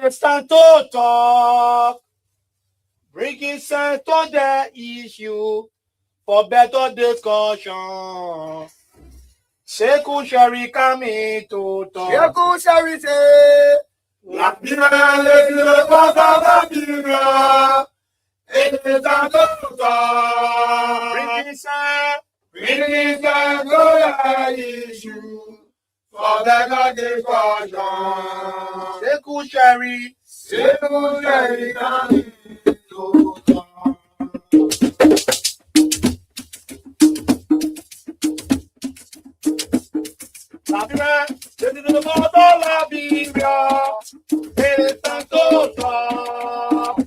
It's time to talk, bringing sense to the issue for better discussion. Seku Sherry coming to talk. Seku Sherry say, La Bira, le Papa La Bira. It is time to talk, bringing sense to the issue for better discussion. Seku Sherry coming to talk. La Bira, this is the mother La Bira. It is time to talk,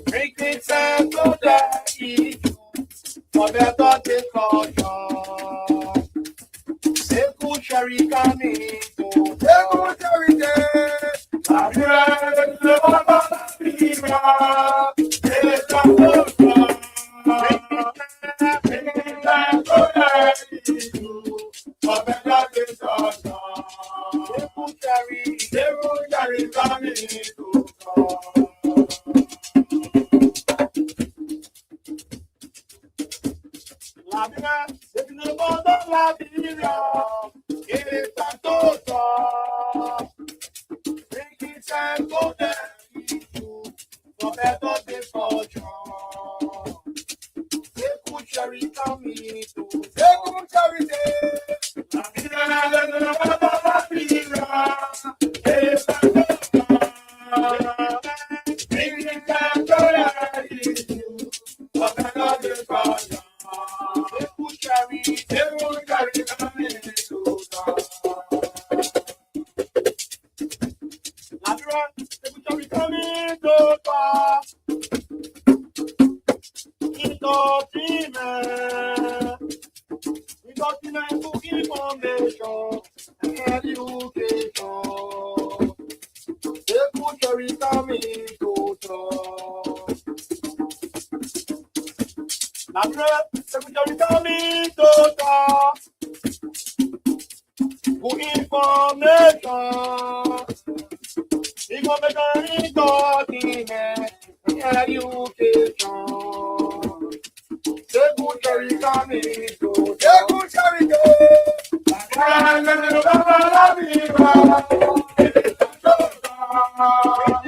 bringing sense to the issue for better discussion. Seku Sherry coming to Seku Sherry say, La Bira, le Papa La Bira. It is time to talk, bringing sense to the issue for better discussion. Seku Sherry coming to talk. La Bira, this is the mother La Bira. It is time to talk, bringing sense to the issue for better discussion. Seku Sherry coming to Seku Sherry say, La Bira, le Papa La Bira. It is time to talk, bringing sense to the issue for better discussion. Seku Sherry coming to talk. La Bira, Seku Sherry coming to talk. We got to information and education. Seku Sherry coming to talk. La Bira, Seku Sherry coming to talk. Good information. Information is talking and education. Seku Sherry coming to talk. Seku Sherry say, La Bira, le Papa La Bira. It is time to talk,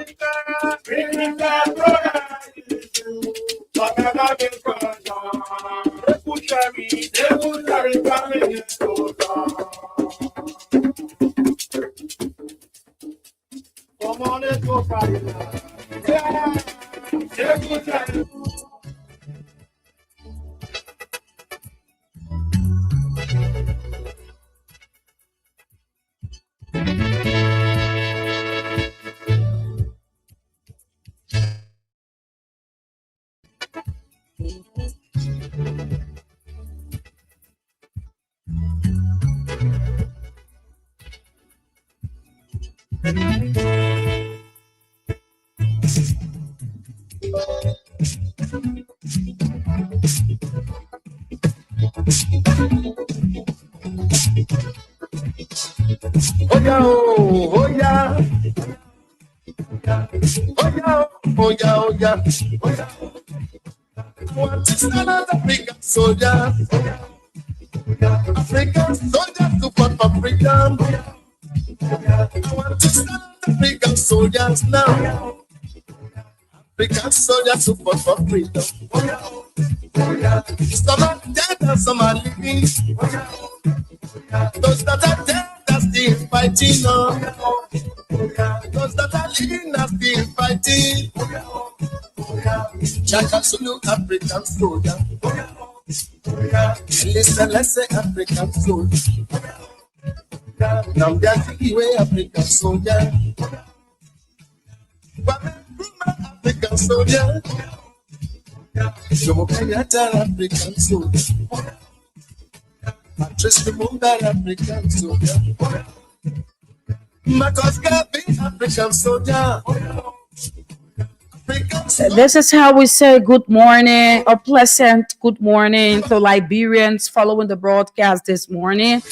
bringing sense to the issue for better discussion. Seku Sherry coming to talk. come on, let's go Friday night. Yeah, Seku Sherry. Oh yeah. Want to stand as African soldier. African soldiers to fight for freedom. I want to stand as African soldiers now. African soldiers to fight for freedom. Some are dead and some are living. Those that are dead are still fighting on. Those that are living are still fighting. Chaka Zulu, African soldier. Listen, let's say African soldier. Now they're taking away African soldier. But African soldier. Jomo Kenyatta, African soldier. Patrice Lumumba, African soldier. Marcus Garvey, African soldier. This is how we say good morning, a pleasant good morning to Liberians following the broadcast this morning.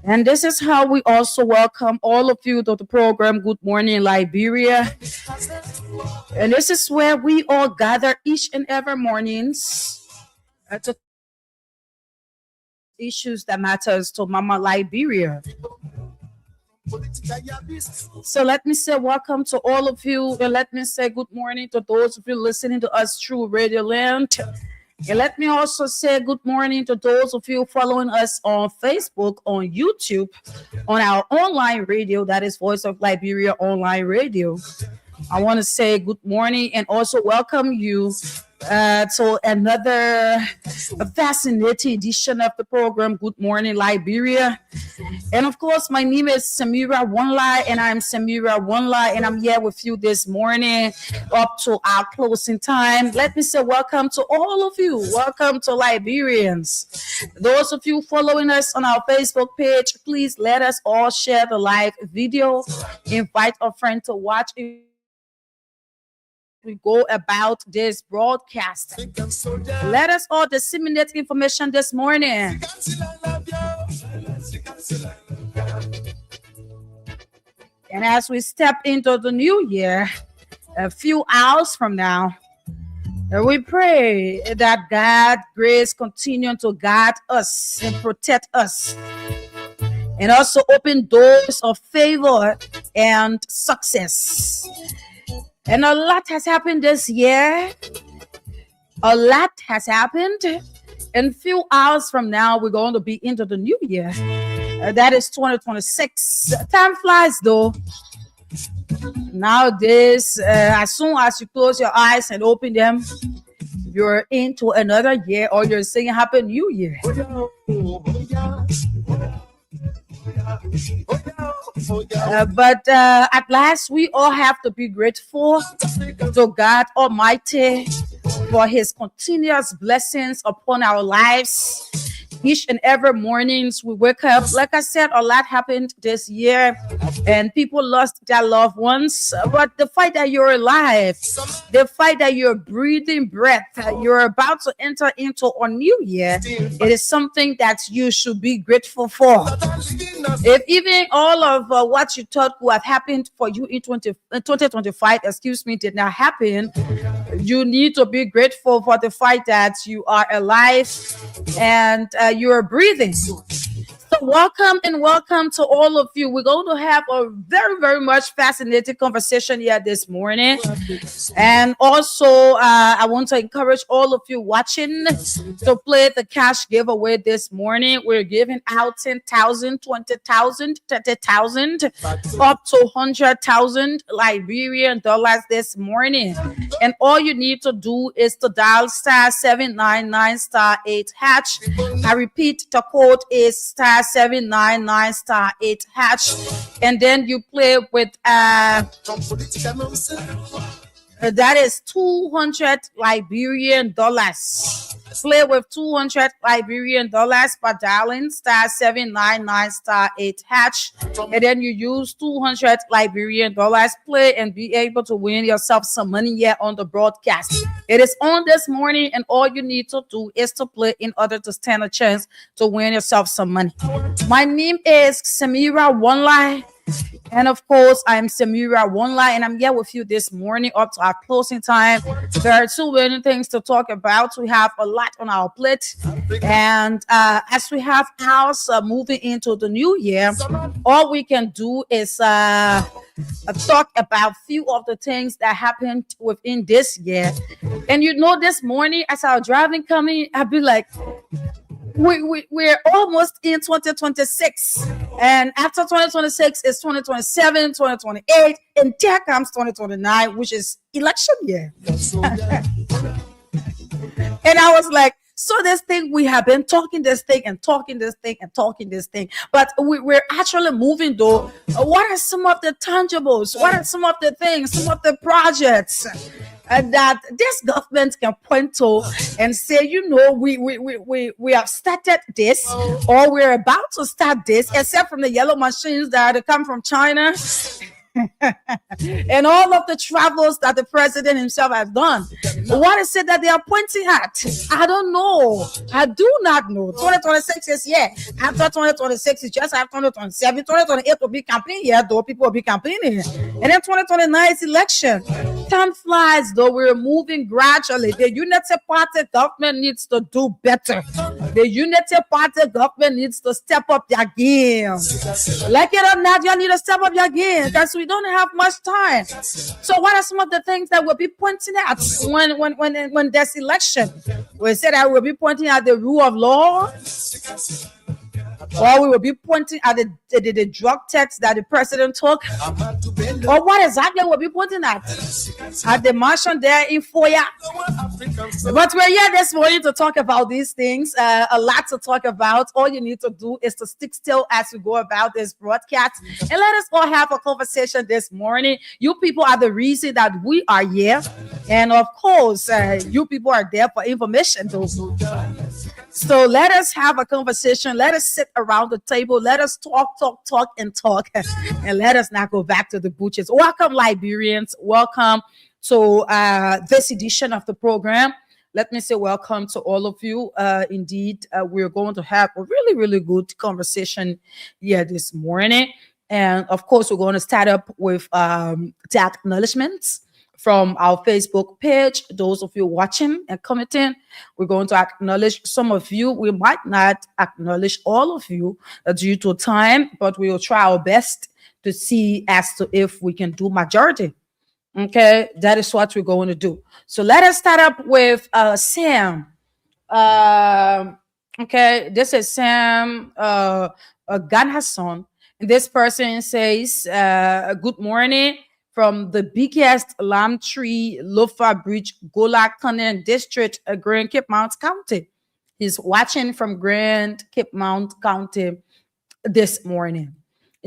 And this is how we also welcome all of you to the program Good Morning Liberia. And this is where we all gather each and every mornings to issues that matters to Mama Liberia. So let me say welcome to all of you, and let me say good morning to those of you listening to us through Radio Land. And let me also say good morning to those of you following us on Facebook, on YouTube, on our online radio, that is Voice of Liberia Online Radio. I want to say good morning and also welcome you to another fascinating edition of the program Good Morning Liberia. And of course, my name is Samira Onelai, and I'm Samira Onelai, and I'm here with you this morning up to our closing time. Let me say welcome to all of you. Welcome to Liberians. Those of you following us on our Facebook page, please let us all share the live video. Invite a friend to watch it. We go about this broadcast. Let us all disseminate information this morning. And as we step into the new year, a few hours from now, we pray that God's grace continue to guide us and protect us, and also open doors of favor and success. And a lot has happened this year. A lot has happened. In a few hours from now, we're going to be into the new year. That is 2026. Time flies, though. Nowadays, as soon as you close your eyes and open them, you're into another year, or you're saying Happy New Year. But at last, we all have to be grateful to God Almighty for His continuous blessings upon our lives. Each and every mornings we wake up. Like I said, a lot happened this year, and people lost their loved ones. But the fact that you're alive, the fact that you're breathing breath, you're about to enter into a new year, it is something that you should be grateful for. If even all of what you thought would have happened for you in 2025, did not happen, you need to be grateful for the fact that you are alive and you are breathing. So welcome to all of you. We're going to have a very, very much fascinating conversation here this morning. And also, I want to encourage all of you watching to play the cash giveaway this morning. We're giving out 10,000, 20,000, 30,000, up to 100,000 Liberian dollars this morning. And all you need to do is to dial *799*8#. I repeat, the code is *799*8#, and then you play with that is 200 Liberian dollars. Play with 200 Liberian dollars by dialing *799*8#, and then you use 200 Liberian dollars. Play and be able to win yourself some money here on the broadcast. It is on this morning, and all you need to do is to play in order to stand a chance to win yourself some money. My name is Samira Onelai. And of course, I'm Samira Onelai, and I'm here with you this morning up to our closing time. There are too many things to talk about. We have a lot on our plate. And as we have ours moving into the new year, all we can do is talk about a few of the things that happened within this year. And you know, this morning as I was driving coming, I'd be like, we're almost in 2026, and after 2026 is 2027, 2028, and there comes 2029, which is election year. And I was like, so this thing, we have been talking this thing and talking this thing and talking this thing, but we're actually moving though. What are some of the tangibles? What are some of the things, some of the projects that this government can point to and say, you know, we have started this, or we're about to start this, except from the yellow machines that come from China? and all of the travels that the president himself has done. What is it that they are pointing at? I don't know. I do not know. 2026 is after 2026 is just after 2027. 2028 will be campaign year, though people will be campaigning. And then 2029 is election. Time flies, though we're moving gradually. The Unity Party government needs to do better. The Unity Party government needs to step up their game. Like it or not, you need to step up your game because we don't have much time. So, what are some of the things that we'll be pointing at when there's election? We said that we'll be pointing at the rule of law, or we will be pointing at the drug tax that the president took, or what exactly we'll be pointing at the mansion there in Foya. But we're here this morning to talk about these things. A lot to talk about. All you need to do is to stick still as we go about this broadcast, and let us all have a conversation this morning. You people are the reason that we are here, and of course, you people are there for information too. So let us have a conversation. Let us sit around the table. Let us talk, and let us not go back to the butchers. Welcome, Liberians. Welcome to this edition of the program. Let me say welcome to all of you. Indeed, we're going to have a really, really good conversation here this morning. And of course, we're going to start up with the acknowledgements from our Facebook page. Those of you watching and commenting, we're going to acknowledge some of you. We might not acknowledge all of you due to time, but we will try our best to see as to if we can do majority. Okay, that is what we're going to do. So let us start up with Sam. Okay, this is Sam Ganhasson. And this person says, good morning from the biggest Lamb Tree Lofa Bridge, Gola Canyon District, Grand Cape Mount County. He's watching from Grand Cape Mount County this morning.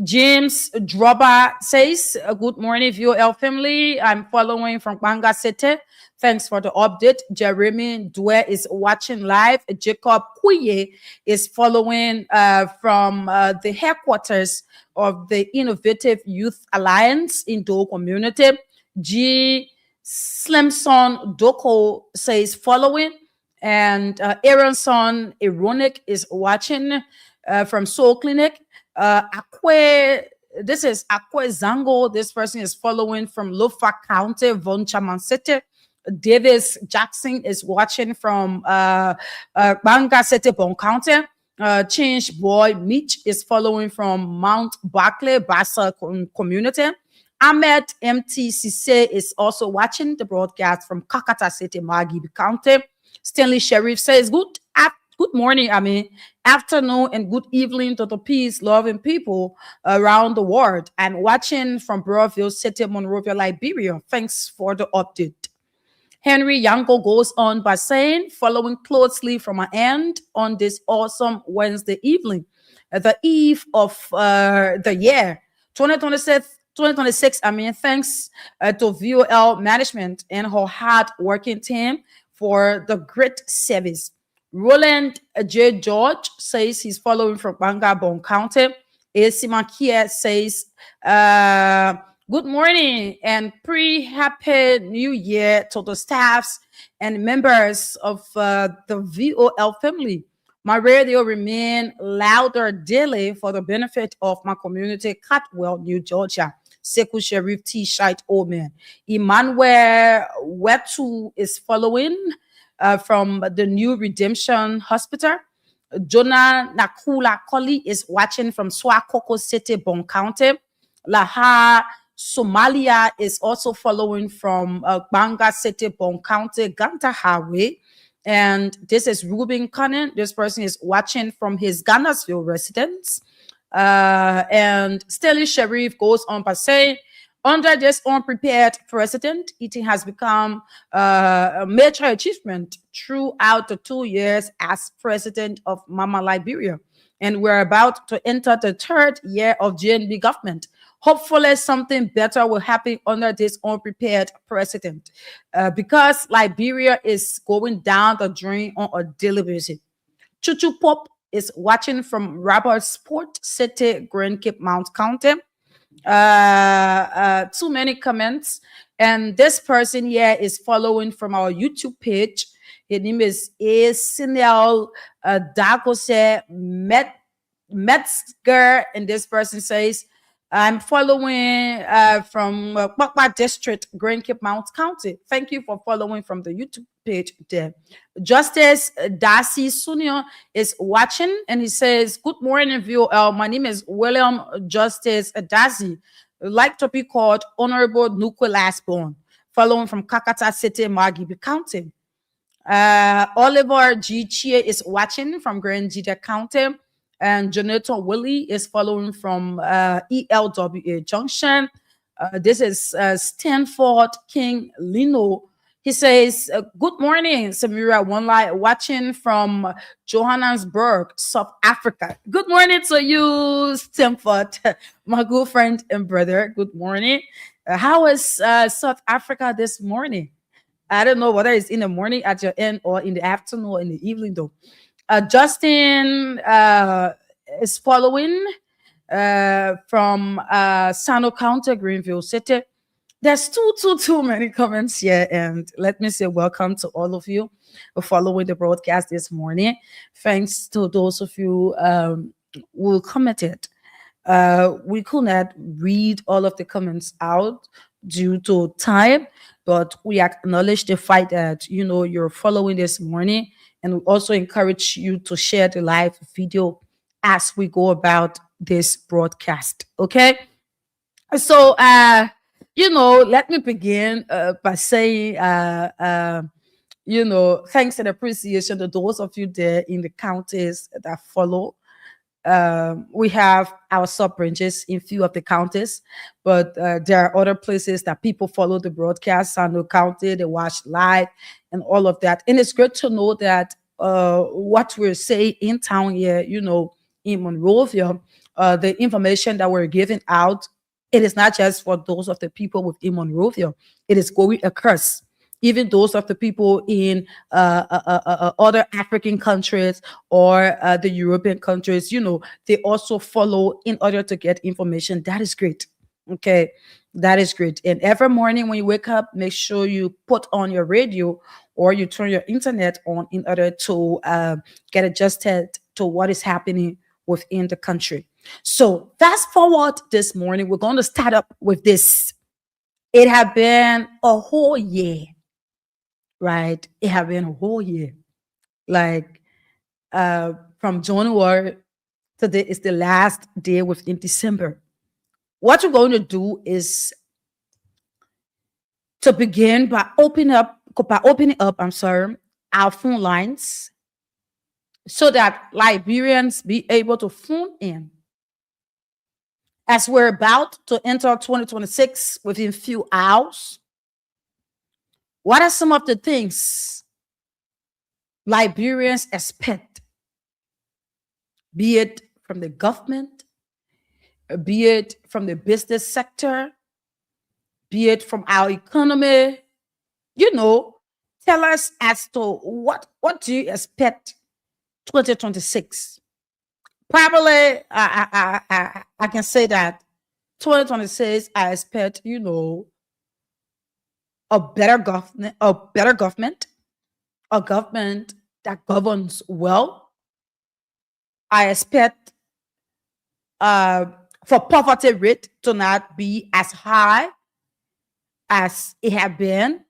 James Droba says, good morning, VOL family. I'm following from Banga City. Thanks for the update. Jeremy Dwe is watching live. Jacob Kuye is following from the headquarters of the Innovative Youth Alliance in Do community. G. Slimson Doko says following. And Aaronson Ironic is watching from Soul Clinic. This is Akwe Zango. This person is following from Lofa County, Von Chaman City. Davis Jackson is watching from Banga City, Bon County. Change Boy Mitch is following from Mount Barclay, Bassa community. Ahmed MTCC is also watching the broadcast from Kakata City, Magibi County. Stanley Sheriff says, good morning, afternoon, and good evening to the peace-loving people around the world, and watching from Broadville City, Monrovia, Liberia. Thanks for the update. Henry Yanko goes on by saying, following closely from my end on this awesome Wednesday evening, the eve of the year 2026. Thanks to VOL management and her hard-working team for the great service. Roland J. George says he's following from Bangabon County. AC Makia says, good morning and pre-happy new year to the staffs and members of the VOL family. My radio remain louder daily for the benefit of my community, Catwell, New Georgia. Sekou Sheriff T. Shite Omen. Emmanuel Wetu is following from the New Redemption Hospital. Jonah Nakula Koli is watching from Swakoko City, Bon County. Laha Somalia is also following from Banga City, Bon County, Ganta Highway. And this is Ruben Cannon. This person is watching from his Ghannasville residence. And Stanley Sheriff goes on by saying, under this unprepared president, it has become a major achievement throughout the 2 years as president of Mama Liberia. And we're about to enter the third year of GNB government. Hopefully something better will happen under this unprepared president because Liberia is going down the drain on a daily basis. Chuchu Pop is watching from Robertsport City, Grand Cape Mount County. Too many comments. And this person here is following from our YouTube page. His name is Sinel Dagose Metzger. And this person says, I'm following from Kpakpa District, Grand Cape Mount County. Thank you for following from the YouTube page there. Justice Darcy Sunio is watching and he says, good morning, view. My name is William Justice Darcy. Like to be called Honorable Nuku Lastborn, following from Kakata City, Margibi County. Oliver G. Chia is watching from Grand Jida County. And Jonathan Willie is following from ELWA Junction. This is Stanford King Lino. He says, good morning, Samira One watching from Johannesburg, South Africa. Good morning to you, Stanford, my good friend and brother. Good morning. How is South Africa this morning? I don't know whether it's in the morning at your end or in the afternoon or in the evening, though. Justin is following from Sano County, Greenville City. There's too many comments here, and let me say welcome to all of you following the broadcast this morning. Thanks to those of you who commented. We could not read all of the comments out due to time, but we acknowledge the fact that you're following this morning, and we also encourage you to share the live video as we go about this broadcast. Okay, so let me begin by saying thanks and appreciation to those of you there in the counties that follow. We have our sub branches in few of the counties, but there are other places that people follow the broadcast. Sando County, they watch live and all of that. And it's great to know that what we're saying in town here, in Monrovia, the information that we're giving out, it is not just for those of the people within Monrovia. It is going across. Even those of the people in other African countries or the European countries, they also follow in order to get information. That is great. Okay, that is great. And every morning when you wake up, make sure you put on your radio or you turn your internet on in order to get adjusted to what is happening within the country. So fast forward this morning, we're going to start up with this. It had been a whole year. Right, it have been a whole year. Like from January today is the last day within December. What we're going to do is to begin by opening up. I'm sorry, our phone lines so that Liberians be able to phone in. As we're about to enter 2026 within few hours, what are some of the things Liberians expect, be it from the government, be it from the business sector, be it from our economy? Tell us as to what do you expect 2026? Probably, I can say that 2026, I expect, a better government, a government that governs well. I expect for poverty rate to not be as high as it have been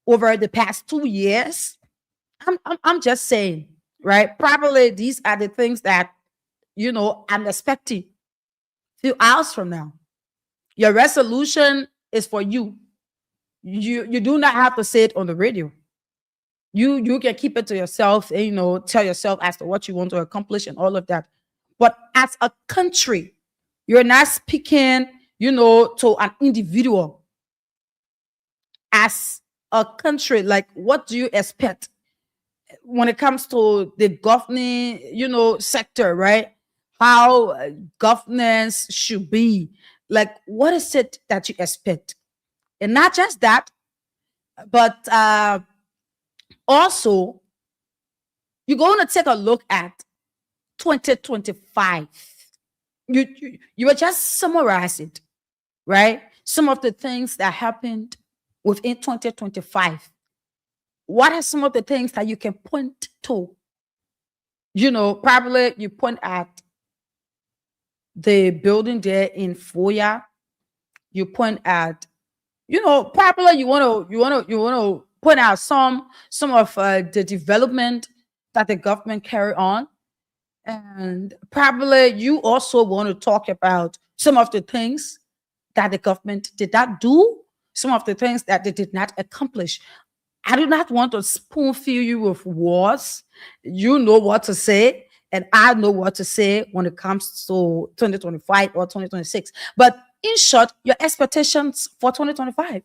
over the past 2 years. I'm just saying, right? Probably these are the things that I'm expecting few hours from now. Your resolution is for you. You do not have to say it on the radio. You can keep it to yourself and tell yourself as to what you want to accomplish and all of that. But as a country, you're not speaking to an individual. As a country, like, what do you expect when it comes to the governing sector, right? How governance should be, like, what is it that you expect? And not just that, but also, you're going to take a look at 2025. You will just summarize it. right? Some of the things that happened within 2025. What are some of the things that you can point to? Probably you point at the building there in Foya. You point at, probably you want to point out some of the development that the government carry on, and probably you also want to talk about some of the things that the government did not do, some of the things that they did not accomplish. I do not want to spoon feed you with words. You know what to say, and I know what to say when it comes to 2025 or 2026. But in short, your expectations for 2025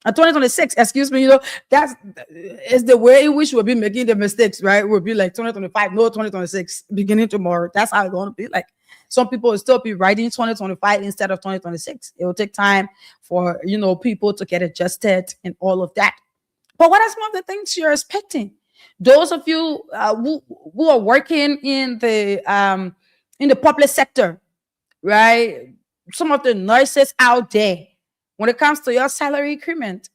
and 2026, excuse me, that's is the way in which we'll be making the mistakes, right? We'll be like 2025, no 2026, beginning tomorrow. That's how it's going to be like. Some people will still be writing 2025 instead of 2026. It will take time for, people to get adjusted and all of that. But what are some of the things you're expecting? Those of you who are working in the public sector, right? Some of the nurses out there, when it comes to your salary increment,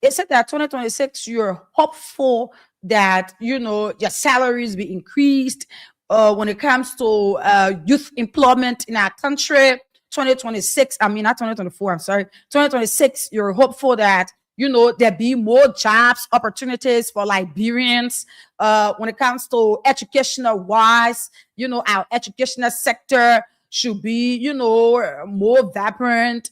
it said that 2026 you're hopeful that your salaries be increased. When it comes to youth employment in our country, 2026, I mean not 2024, I'm sorry, 2026, you're hopeful that there be more jobs opportunities for Liberians. When it comes to educational wise, our educational sector should be more vibrant.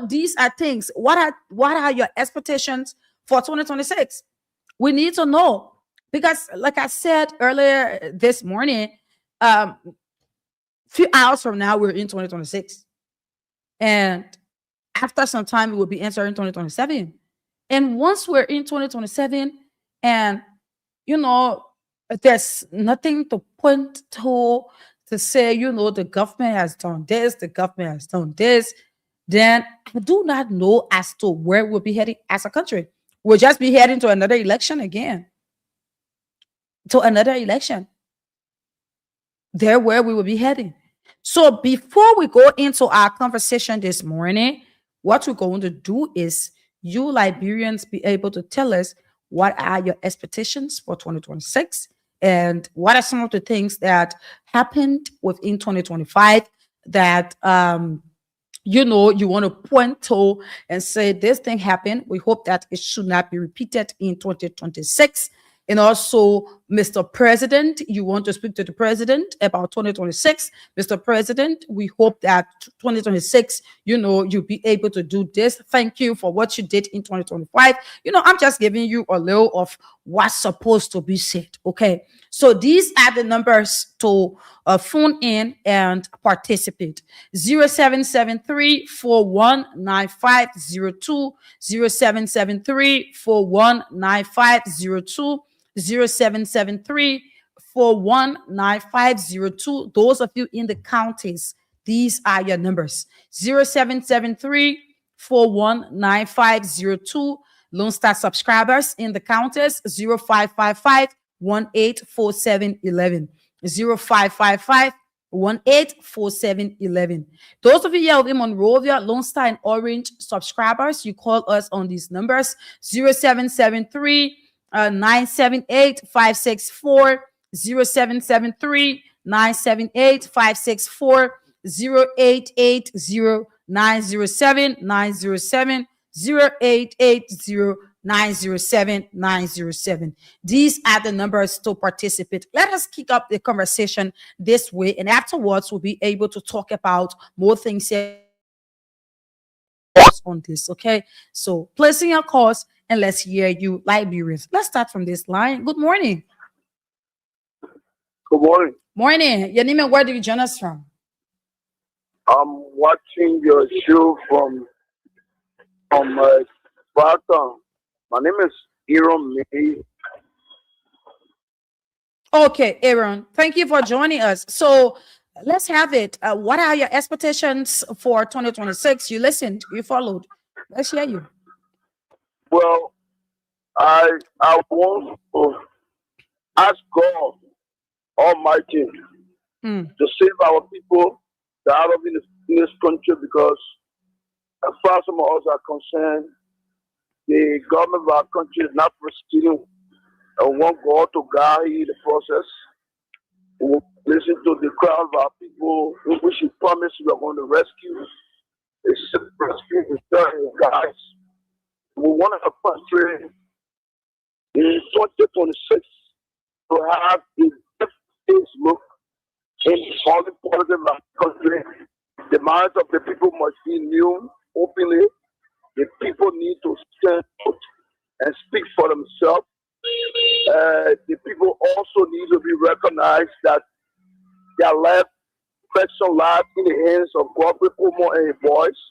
These are things. What are your expectations for 2026? We need to know, because like I said earlier this morning, few hours from now we're in 2026, and after some time we will be entering 2027. And once we're in 2027, and there's nothing to point to say, the government has done this, the government has done this, then I do not know as to where we'll be heading as a country. We'll just be heading to another election again. To another election. There where we will be heading. So before we go into our conversation this morning, what we're going to do is you Liberians be able to tell us what are your expectations for 2026 and what are some of the things that happened within 2025 that you want to point to and say this thing happened. We hope that it should not be repeated in 2026. And also, Mr. President, you want to speak to the president about 2026. Mr. President, we hope that 2026, you'll be able to do this. Thank you for what you did in 2025. I'm just giving you a little of what's supposed to be said. Okay. So these are the numbers to phone in and participate. 0773 419502, 0773 419502. 0773 419502. Those of you in the counties, these are your numbers. 0773 419502. Lone Star subscribers in the counties, 0555 184711. 0555 184711. Those of you here in Monrovia, Lone Star, and Orange subscribers, you call us on these numbers: 0773 978 564, 0773 978 564, 0880 907 907, 0880 907 907. These are the numbers to participate. Let us kick up the conversation this way, and afterwards we'll be able to talk about more things here on this. Okay, so placing your calls and let's hear you, Liberians. Let's start from this line. Good morning. Good morning. Morning. Your name and where do you join us from? I'm watching your show from Sparta. My name is Aaron May. Okay, Aaron. Thank you for joining us. So let's have it. What are your expectations for 2026? You listened, you followed. Let's hear you. Well, I want to ask God Almighty to save our people that are in this country, because as far as some of us are concerned, the government of our country is not proceeding and want God to guide the process. We listen to the crowd of our people in which He promised we are going to rescue. It's rescue the guys. We want our country in 2026 to have a different look in all the politics of our country. The minds of the people must be new openly. The people need to stand up and speak for themselves. The people also need to be recognized that their life, personal life, in the hands of God, people more and His voice.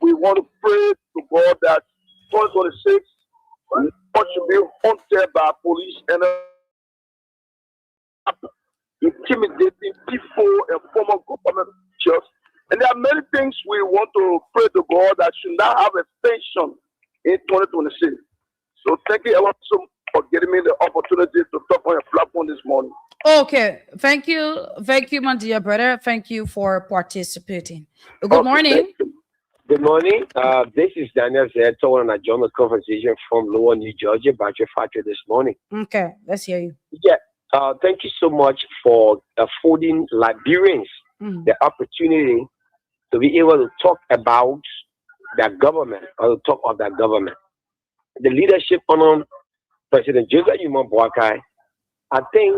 We want to pray to God that 2026 not should be haunted by police and intimidating people and former government officials. And there are many things we want to pray to God that should not have extension in 2026. So thank you ever so much for giving me the opportunity to talk on your platform this morning. Okay, thank you, my dear brother. Thank you for participating. Good morning. Good morning. This is Daniel Zeto, and I joined the conversation from Lower New Georgia Battery Factory this morning. Okay, let's hear you. Yeah. Thank you so much for affording Liberians the opportunity to be able to talk about their government or to talk of their government. The leadership on President Joseph Yuma Boakai, I think,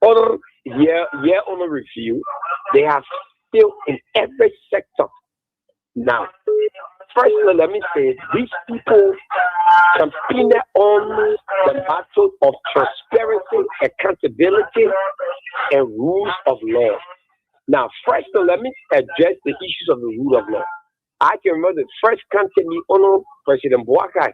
on year on a review, they have still in every sector. Now, first, let me say, these people campaign on the battle of transparency, accountability, and rules of law. Now, first, let me address the issues of the rule of law. I can remember the first country on President Boakai.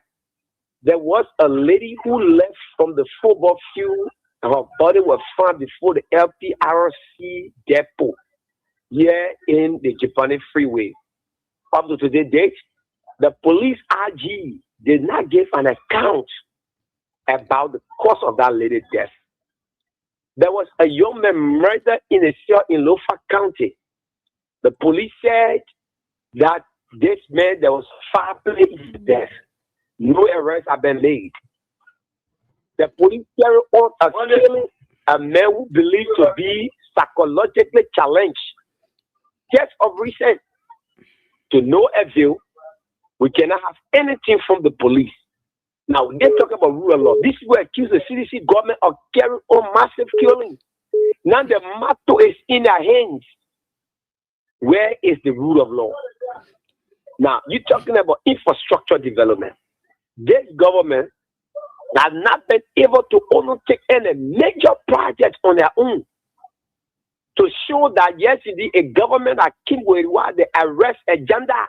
There was a lady who left from the football field. Her body was found before the LPRC depot here in the Japanese freeway. Up to today's date, the police RG did not give an account about the cause of that lady's death. There was a young man murdered in a cell in Lofa County. The police said that this man, there was 5 places death. No arrests have been made. The police carried on killing a man who believed to be psychologically challenged. Just of recent, to no avail, we cannot have anything from the police. Now, they talk about rule of law. This will accuse the CDC government of carrying on massive killing. Now the matter is in their hands. Where is the rule of law? Now, you're talking about infrastructure development. This government has not been able to undertake any major projects on their own to show that yes, indeed, a government that came with the arrest agenda,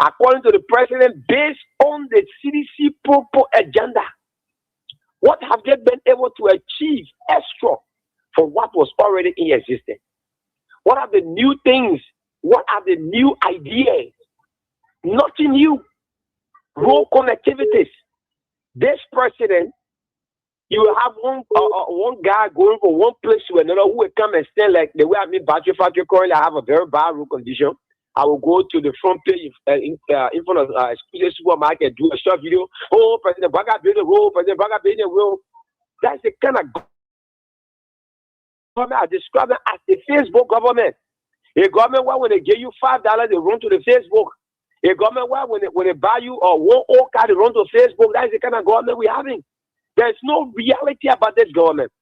according to the president, based on the CDC proper agenda. What have they been able to achieve extra from what was already in existence? What are the new things? What are the new ideas? Nothing new. Road connectivities. This president, you will have one guy going from one place to another who will come and stand like the way I'm in Battery Factory currently. I have a very bad road condition. I will go to the front page in front of the supermarket, do a short video. Oh, President Baga build the road, President Baga build the road. That's the kind of government I describe it as the Facebook government. A government where when they give you $5, they run to the Facebook. A government where when they buy you one old car, they run to Facebook. That is the kind of government we're having. There's no reality about this government.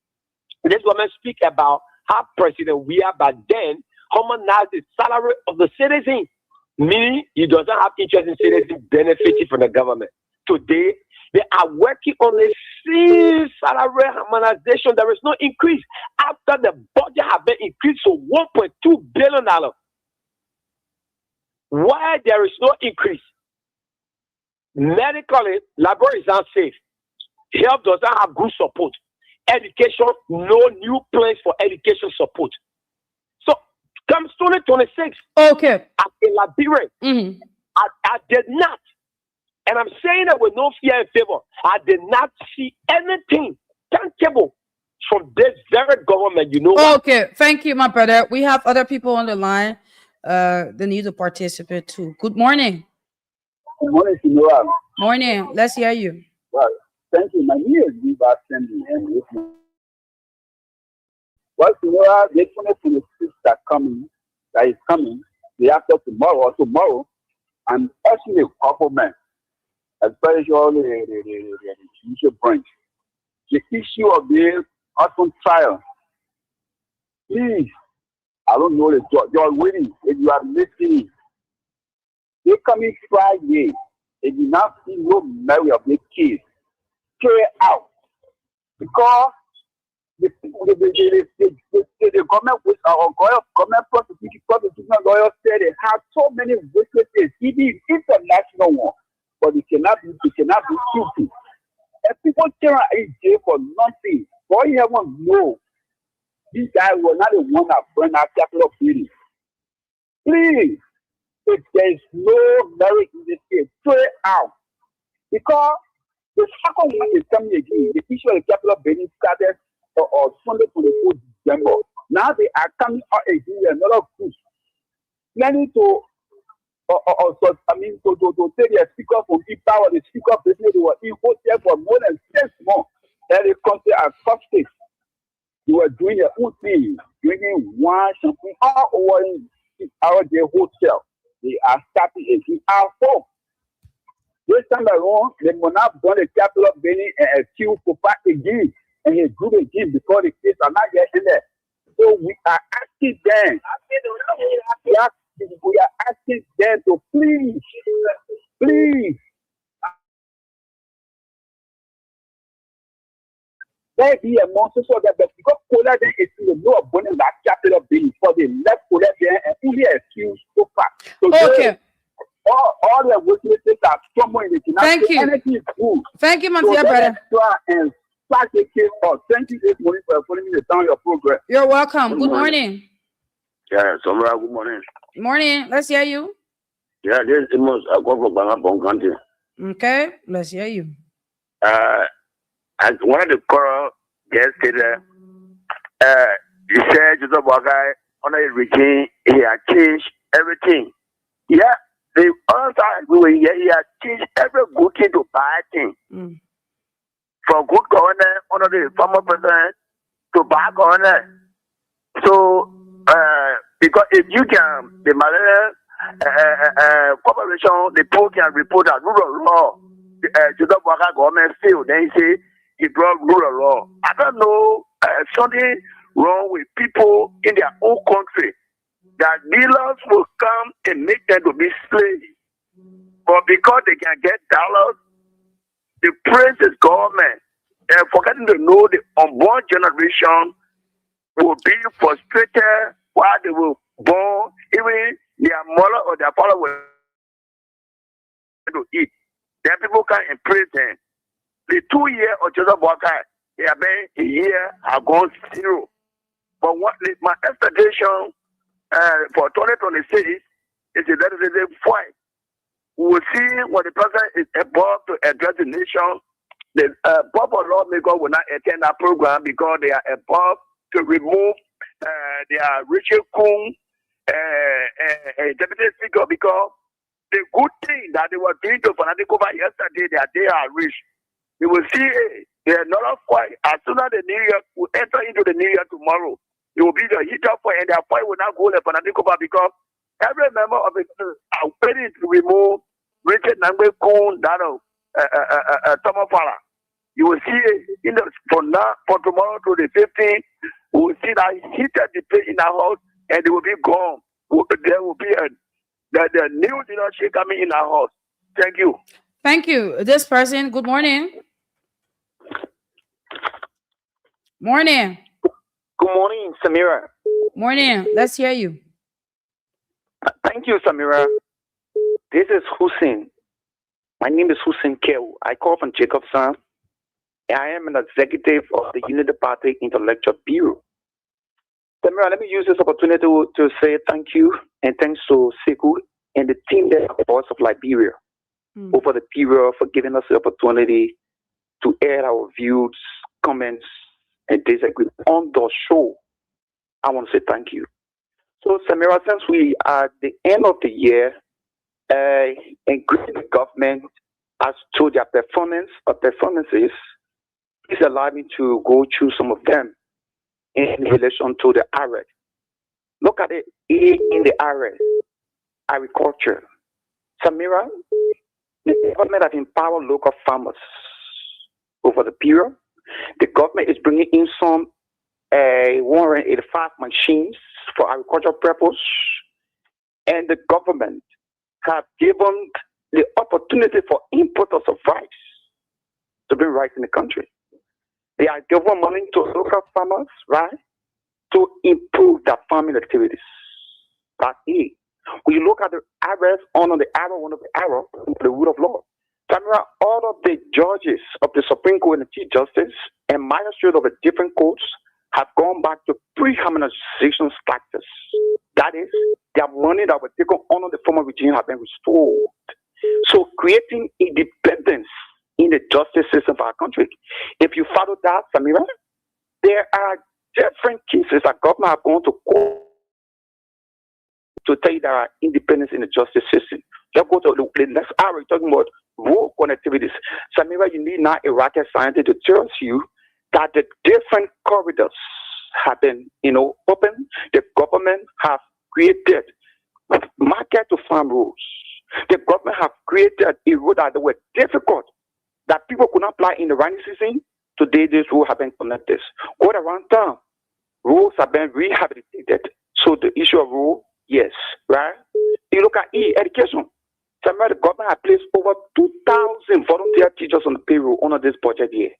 This government speak about how president we are, but then harmonize the salary of the citizen. Meaning, he doesn't have interest in citizens benefiting from the government. Today, they are working on a same salary harmonization. There is no increase. After the budget has been increased to $1.2 billion. Why there is no increase? Medically, laboratories are safe. Health does not have good support. Education, no new plans for education support. So, comes 2026. Okay. As a Liberian, I did not, and I'm saying that with no fear and favor, I did not see anything tangible from this very government. You know what? Okay, thank you, my brother. We have other people on the line. they need to participate too. Good morning. Good morning, Senora. Morning. Let's hear you. Well, thank you. My name is Viva Sandy, and with me. Well, Senora, the 2026 that is coming, the after tomorrow, I'm actually a couple men, especially the judicial branch. The issue of the Austin trial, please, I don't know the judge. You're waiting. If you are listening, they coming Friday. If you not see no merit of the case, clear out. Because the government with our government prosecution lawyers said they have so many witnesses, even international one, but it cannot be stupid. And people turn in jail for nothing. All you ever know, these guys were not the one that burned our capital building. Please, if there is no merit in this case, throw it out. Because the second one is coming again. The issue of the capital building started on Sunday 24th December. Now they are coming out again with another push. Planning to take their speaker from E-Power, the speaker business they were in hotel for more than 6 months. And they come to our substance. They were doing their own thing, drinking wine, champagne, all over in their hotel. They are starting again our home. This time around, they will not burn the capital building and accuse for back again and he group again because the kids are not yet in there. So we are asking them. We are asking them to please. There be a monster so that because Kola then is in the law of burning that capital building for the left Kola there and only accused so far. So Okay. All the witnesses are somewhere in the Thank you. Anything good. Thank you, my dear brother. And start the case off. Thank you this morning for following me down your program. You're welcome. Good morning. Yeah, Samara, good morning. Morning. Let's hear you. Yeah, this is the most I go from Bangabong County. Okay, let's hear you. As one of the choral guests said, he said, Joseph Wagai, on a regime, he had changed everything. Yeah, the other time we were here, he had changed every good thing to bad thing. From good governor, under the former president, to bad governor. So, because if you can, the malaria corporation, the people can report that rural law, Joseph Wagai government failed. Then he say he brought rural law. I don't know something wrong with people in their own country that dealers will come and make them to be slaves, but because they can get dollars, the praise is government and forgetting to know the unborn generation will be frustrated while they were born, even their mother or their father will to eat. Then people can praise them. The 2 years of Joseph Walker, they have been a year have gone zero. But what my expectation for 2026 is that it is a fight. We will see what the president is about to address the nation. The proper lawmaker will not attend that program because they are above to remove their Richard Kuhn deputy speaker because the good thing that they were doing to Fanatico yesterday, that they are rich. You will see they are not fight. As soon as the New Year will enter into the New Year tomorrow, it will be the heater fight, and their fight will not go to Fanatico because every member of it are ready to remove Richard Nangbe Kuhn, that of Thomas Fala. You will see in the from tomorrow to the 15th, we will see that heated debate in our house, and they will be gone. There will be the new leadership coming in our house. Thank you. Thank you. This person, good morning. Morning. Good morning, Samira. Morning. Let's hear you. Thank you, Samira. This is Hussein. My name is Hussein Kew. I call from Jacobson. I am an executive of the Unity Party Intellectual Bureau. Samira, let me use this opportunity to say thank you and thanks to Sekou and the team there at Voice of Liberia over the period for giving us the opportunity to air our views, comments, and disagreements on the show. I want to say thank you. So, Samira, since we are at the end of the year, including the government as to their performances, please allow me to go through some of them in relation to the arrest. Look at it in the arrest, agriculture. Samira, the government has empowered local farmers over the period. The government is bringing in some 185 machines for agricultural purpose, and the government have given the opportunity for importers of rice to bring rice in the country. They are giving money to local farmers, right, to improve their farming activities. That's it. When you look at the arrest on the arrow, one of the arrow, the rule of law, Samira, all of the judges of the Supreme Court and the Chief Justice and magistrates of the different courts have gone back to pre-harmonization status. That is, their money that was taken under the former regime has been restored. So creating independence in the justice system of our country. If you follow that, Samira, there are different cases that government are going to court to tell you there are independence in the justice system. Let's go to the next hour. We're talking about road connectivities. Samira, you need not a rocket scientist to tell you that the different corridors have been, open. The government have created market to farm roads. The government have created a road that were difficult, that people could not fly in the rainy season. Today, this road have been connected. All around town, roads have been rehabilitated. So the issue of road, yes, right? You look at education. Somewhere the government has placed over 2,000 volunteer teachers on the payroll under this budget year.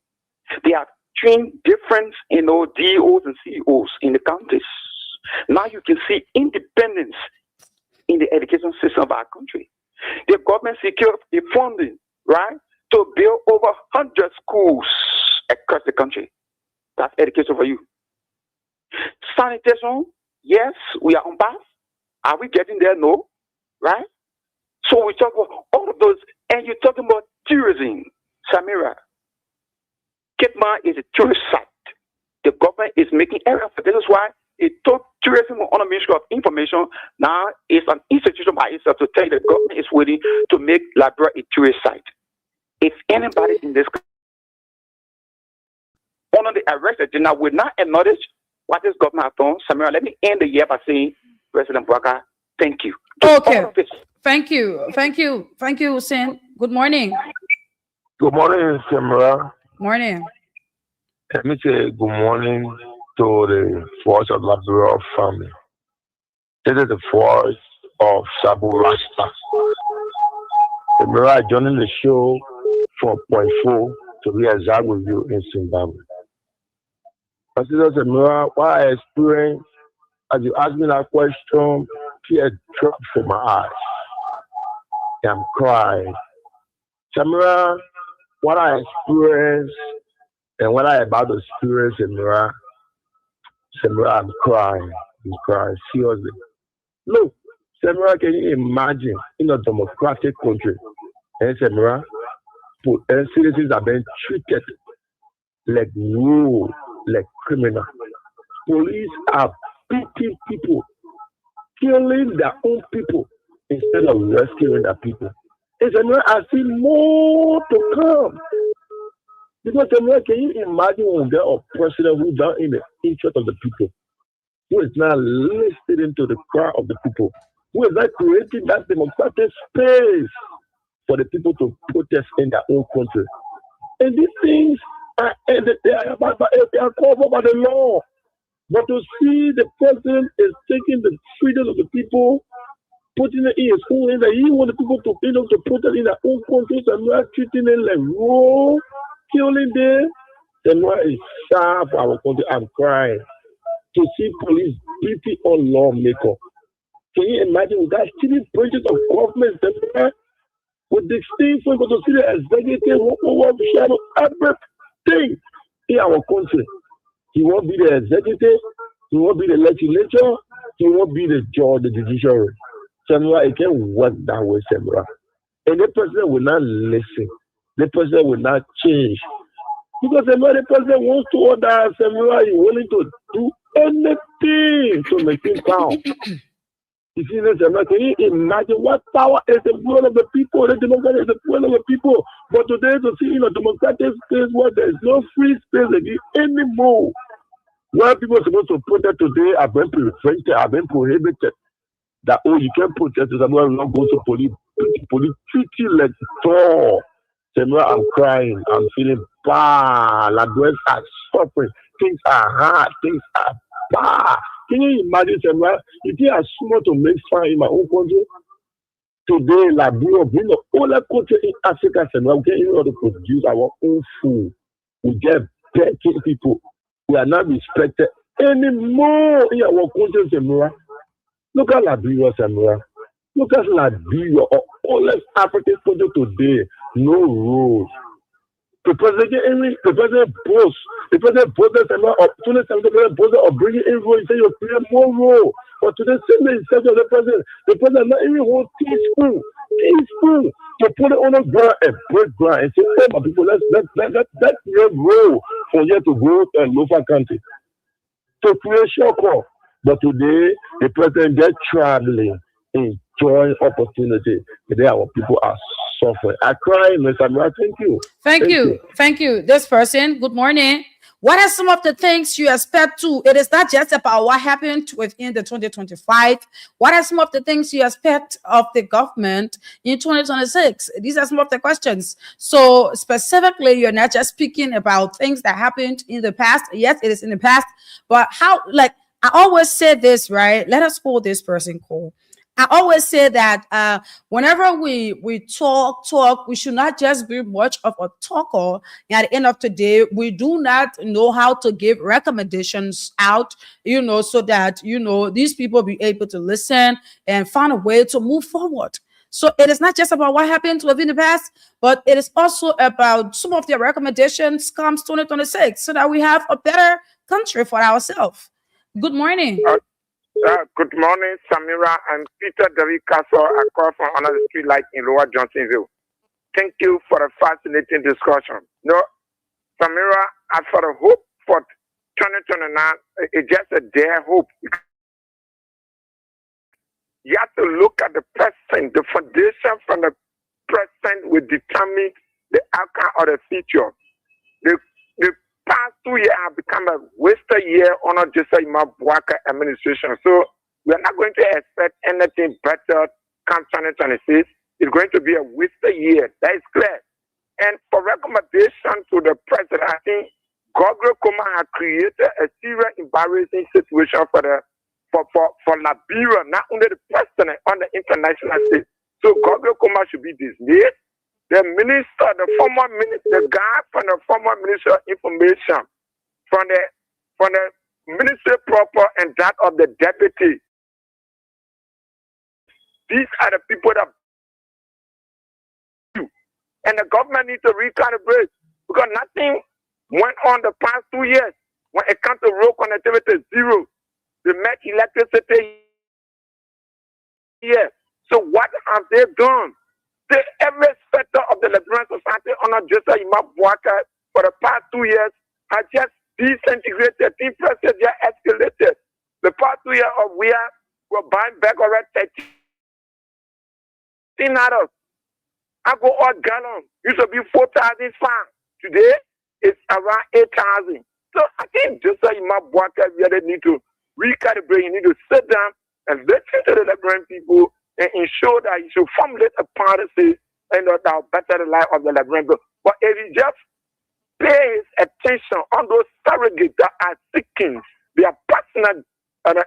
They have trained different, DOs and CEOs in the counties. Now you can see independence in the education system of our country. The government secured the funding, right, to build over 100 schools across the country. That's education for you. Sanitation, yes, we are on path. Are we getting there? No, right? So we talk about all of those, and you're talking about tourism, Samira. Kitma is a tourist site. The government is making efforts. This is why it took tourism on the Ministry of Information. Now it's an institution by itself to tell you the government is willing to make Liberia a tourist site. If anybody in this under the arrest agenda will not acknowledge what this government has done, Samira, let me end the year by saying, President Bwaka, thank you. Okay. Thank you, Hussein. Good morning. Good morning, Samira. Morning. Let me say good morning to the force of Liberia family. This is the force of Sabu Rasta. Samira joining the show from Point 4 to be exact with you in Zimbabwe. Consider Samira, what I experienced as you asked me that question, tears dropped from my eyes. I'm crying. Samira, what I experienced and what I about to experience, Samira, I'm crying. I'm crying, seriously. Look, Samira, can you imagine in a democratic country, and Samira, citizens are being treated like rude, like criminal. Police are beating people, killing their own people instead of rescuing their people. And Samira, I see more to come. Because Samira, can you imagine when we get a president who's down in the interest of the people, who is now listening to the cry of the people, who is not creating that democratic space for the people to protest in their own country. And these things are ended, they are covered by the law. But to see the president is taking the freedom of the people, putting it in his own hands, that he wants the people to protest in their own countries and not treating them like raw, killing them. Samira is sad for our country. I'm crying. To see police beating on lawmakers. Can you imagine with that stealing branches of government, Samira, with the state for to see the executive who overshadow everything in our country? He won't be the executive, he won't be the legislature, he won't be the judge, the judiciary. Samira, it can't work that way, Samira. And the president will not listen. The president will not change. Because Samira, the president wants to order Samira, he's willing to do anything to make things count. You see, can you imagine what power is the will of the people? The democracy is the will of the people. But today, to see in a democratic space where there is no free space again anymore, where people are supposed to protest today have been prevented, have been prohibited. That, oh, you can't protest, I'm not going to police treat you like all. I'm crying, I'm feeling bad, like boys are suffering, things are hard, things are bad. Can you imagine, Samuel? If you are small to make fun in my own country, today, Liberia being the only country in Africa, Samuel, we can to produce our own food. We get better people. We are not respected anymore in our country, Samuel. Look at Liberia, Samuel. Look at Liberia, all African country today, no roads. The president boasts, the president boasts of bringing in roads, say you play more role. But today, same himself as the president not even hold teaspoon to put it on the ground and break ground and say, hey, my people, let's create road for you to go and local country. To create shock. But today, the president gets traveling, enjoying opportunity. Today, our people are suffering. I cry, Mr. Amira. Thank you. This person, good morning. What are some of the things you expect to? It is not just about what happened within the 2025. What are some of the things you expect of the government in 2026? These are some of the questions. So specifically, you're not just speaking about things that happened in the past. Yes, it is in the past. But how, like, I always say this, right? Let us call this person cool. I always say that whenever we talk, we should not just be much of a talker. And at the end of the day, we do not know how to give recommendations out, so that, these people be able to listen and find a way to move forward. So it is not just about what happened within the past, but it is also about some of their recommendations comes 2026 so that we have a better country for ourselves. Good morning. Good morning, Samira and Peter David Castle. I call from another street light in Lower Johnsonville. Thank you for a fascinating discussion. No, Samira, as for the hope for 2029, it's just a dare hope. You have to look at the present. The foundation from the present will determine the outcome of the future. The past 2 years have become a wasted year under Joseph Imabwaka administration. So we are not going to expect anything better come 2026. It's going to be a wasted year. That is clear. And for recommendation to the president, I think Gogre Koma has created a serious embarrassing situation for Liberia, not only the president on the international stage. So Gogre Koma should be dismissed. The minister, the guy from the former minister of information, from the ministry proper and that of the deputy. These are the people that do. And the government needs to recalibrate because nothing went on the past 2 years. When it comes to road connectivity, zero. They make electricity here. So what have they done? Every sector of the Liberian society under Joseph Imabwaka for the past 2 years has just disintegrated. The prices just escalated. The past 2 years of we're buying back already 13 hours. I go all gallon. Used to be 4,000 farm. Today it's around 8,000. So I think Joseph Imabwaka really need to recalibrate. You need to sit down and listen to the Liberian people and ensure that you should formulate a policy and that will better the life of the Liberian people. But if you just pay attention on those surrogates that are seeking their personal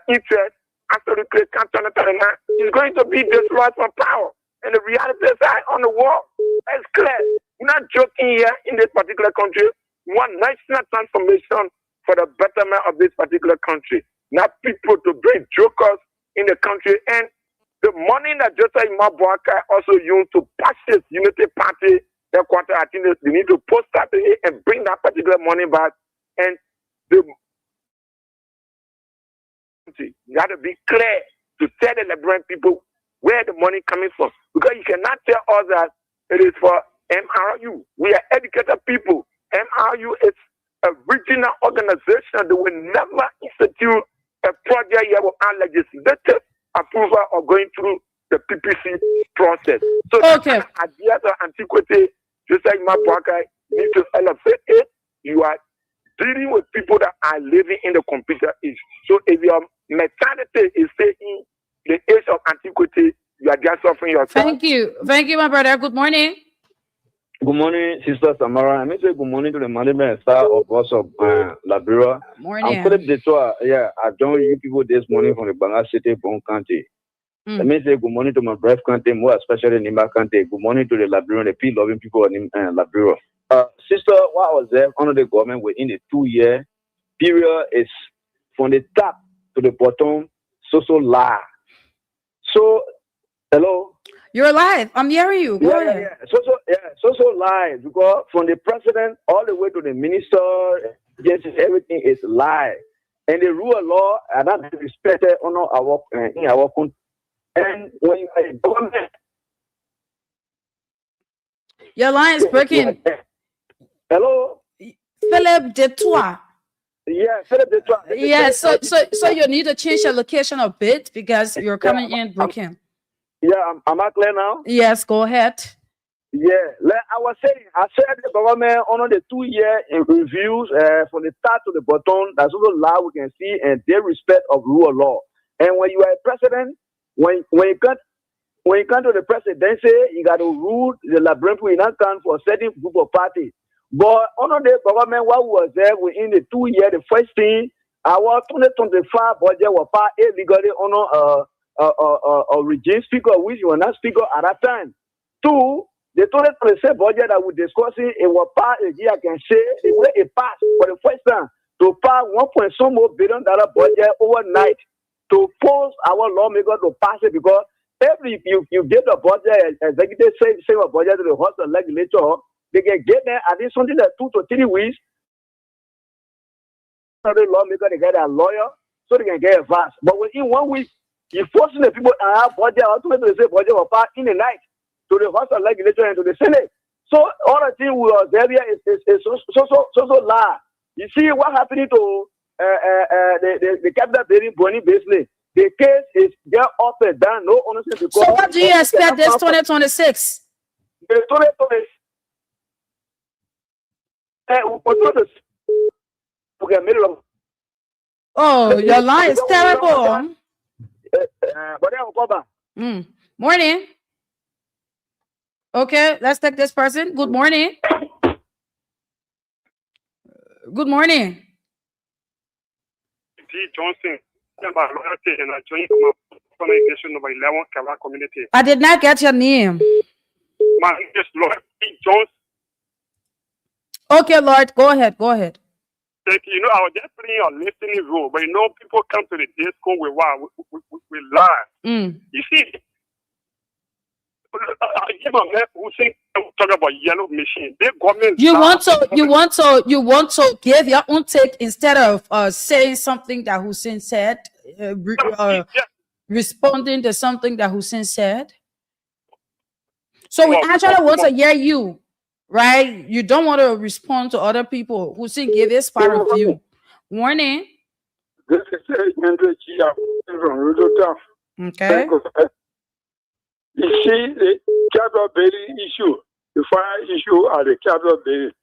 interest, absolutely is going to be destroyed from power. And the reality is on the wall. It's clear. We're not joking here in this particular country. We want national transformation for the betterment of this particular country. Not people to bring jokers in the country. And the money that Joseph Imabwaka also used to purchase Unity Party headquarters, I think they need to post that and bring that particular money back. And you have to be clear to tell the Liberian people where the money coming from. Because you cannot tell us that it is for MRU. We are educated people. MRU is a regional organization. They will never institute a project here without legislative approval or going through the PPC process. So okay. ideas of antiquity, just like my broker, need to elevate it. You are dealing with people that are living in the computer age. So if your mentality is saying the age of antiquity, you are just suffering yourself. Thank you, my brother. Good morning. Good morning, Sister Samara. I may say good morning to the management staff of us of Liberia. Morning. I'm Philip Detour. Yeah, I joined you people this morning from the Banga City, Bon County. Let me say good morning to my brave country, more especially Nimba County. Good morning to the Liberian, the peace-loving people of Liberia. Sister, what I was there under the government within the 2-year period is from the top to the bottom, so lie. So, hello? You're live. I'm hearing you. Go ahead. So lie, because from the president all the way to the minister, yes, everything is lie. And the rule of law are not respected in our country. And when you are a government, your line is breaking. Hello, Philip Detour. Yeah, Philip Detour. Yeah, so you need to change your location a bit because you're coming in broken. Am I clear now? Yes, go ahead. Yeah, I was saying, I said the government on the 2-year reviews from the top to the bottom, that's also law we can see, and their respect of rule of law. And when you are a president, when you come to the presidency, you got to rule the Liberian people in that country for a certain group of parties. But under the government, what was there within the 2 years, the first thing, our 2025 budget was passed illegally on a regime speaker, which was not speaker at that time. 2, the 2026 budget that we're discussing, it was passed a year, I can say, it passed for the first time to pass $1.some more billion budget overnight to force our lawmakers to pass it, because if you give the budget, executive say a budget to the House of Legislature, they can get there at least something like 2 to 3 weeks. The lawmaker, they get a lawyer, so they can get a vast. But within 1 week, you're forcing the people to have budget, ultimately the budget will pass in the night to the House of Legislature and to the Senate. So all the things we are there is so large. You see what happening to the capital building Bonnie business. The case is get up and down, no honesty. So what do you expect this 2026? The 2026. Oh, your line is terrible. Morning. Okay, let's take this person. Good morning. Good morning. Johnson. I did not get your name. My name is Lord Johnson. Okay, Lord, go ahead. Thank you. I was just playing a listening role, but people come to the disco with lie. You see, talk about yellow machine. They government. You want to give your own take instead of saying something that Hussein said, responding to something that Hussein said. So we actually want to hear you, right? You don't want to respond to other people. Hussein gave his part of view. Morning. This is Andrew Chia from Rudolph. Okay. You see the capital building issue, the fire issue at the capital building.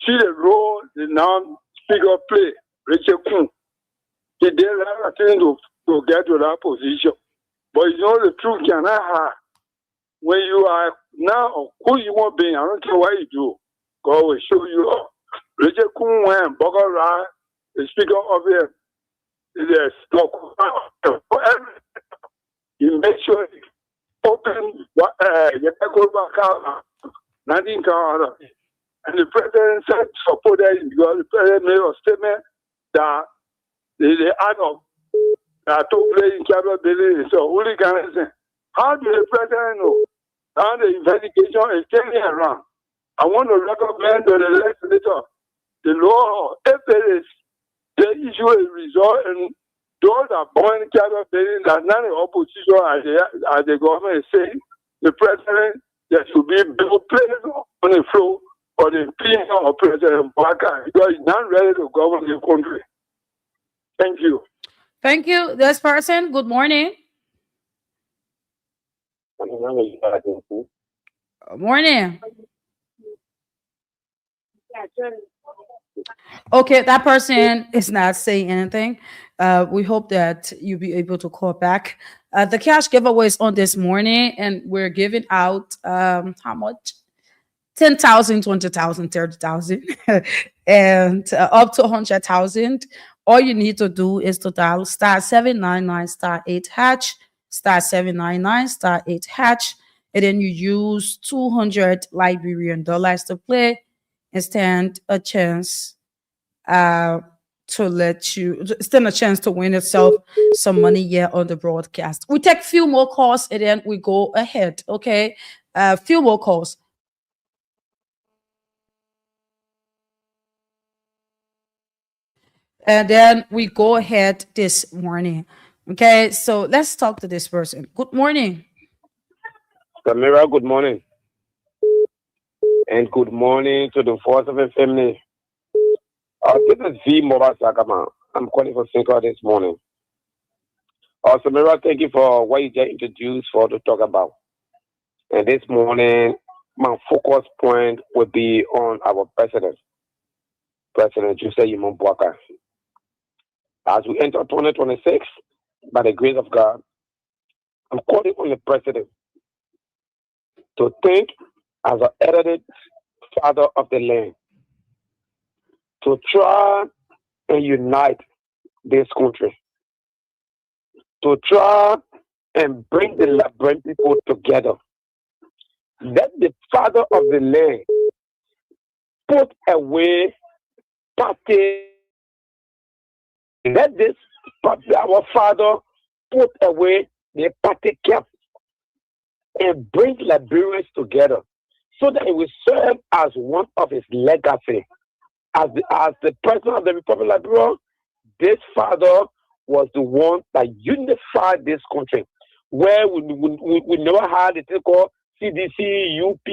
See the role the non-speaker play, Richard Kuhn. He did everything to get to that position. But the truth cannot hide. When you are now who you want to be, I don't care what you do. God will show you up. Richard Kuhn went, Bogara, the speaker of the stock. You make sure you open and the president said supported because the president made a statement that the act of that took place in capital building is a hooliganism. How do the president know? Now the investigation is turning around. I want to recommend to the legislature the law, if it is the issue is resolved and those are born in capital building, that's not the opposition as the government is saying. The president, there should be bill placed on the floor for the opinion of President Baka because he's not ready to govern the country. Thank you. Thank you. This person, good morning. Morning. Okay, that person is not saying anything. We hope that you'll be able to call back. The cash giveaway is on this morning, and we're giving out how much? 10,000, 20,000, 30,000, and up to 100,000. All you need to do is to dial *799 *8#, *799 *8#, and then you use 200 Liberian dollars to play and stand a chance stand a chance to win yourself some money here on the broadcast. We take few more calls and then we go ahead. Okay, few more calls. And then we go ahead this morning. Okay, so let's talk to this person. Good morning. Samira, good morning. And good morning to the Force of a family. This is V. Moba Sakama. I'm calling for Sinker this morning. Samira, thank you for what you just introduced for to talk about. And this morning, my focus point will be on our president, President Jose Yimon Bwaka. As we enter 2026, by the grace of God, I'm calling on the president to think as an edited father of the land, to try and unite this country, to try and bring the Liberian people together. Let the father of the land put away party. Let this our father put away the party cap and bring Liberians together so that it will serve as one of his legacy. As the president of the Republic of Liberia, this father was the one that unified this country, where we never had a thing called CDC, UP,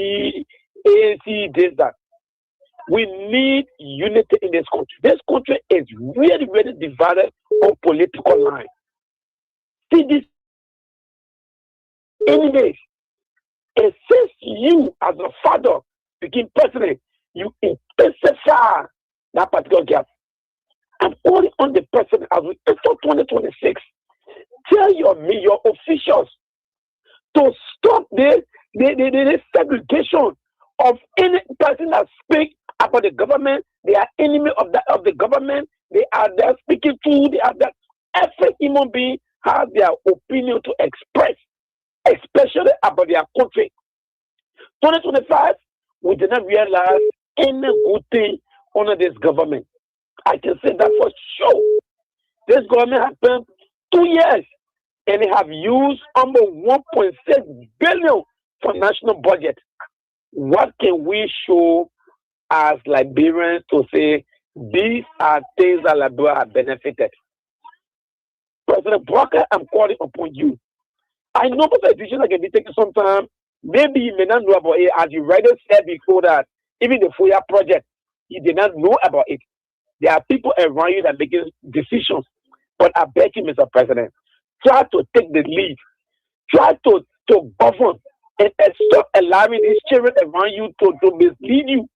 ANC, this, that. We need unity in this country. This country is really, really divided on political lines. CDC, anyways, and since you, as a father, became president, you intensify that particular gap. I'm calling on the president as we enter 2026. Tell your officials to stop the segregation of any person that speaks about the government. They are enemy of the government. They are there speaking to. They are there. Every human being has their opinion to express, especially about their country. 2025, we did not realize any good thing under this government. I can say that for sure. This government has spent 2 years and they have used almost 1.6 billion for national budget. What can we show as Liberians to say these are things that Liberia have benefited? President Bwaka, I'm calling upon you. I know the decision that can be taken sometime. Maybe you may not know about it, as you rightly said before that even the FOIA project, you did not know about it. There are people around you that are making decisions. But I beg you, Mr. President, try to take the lead. Try to govern and stop allowing these children around you to mislead you.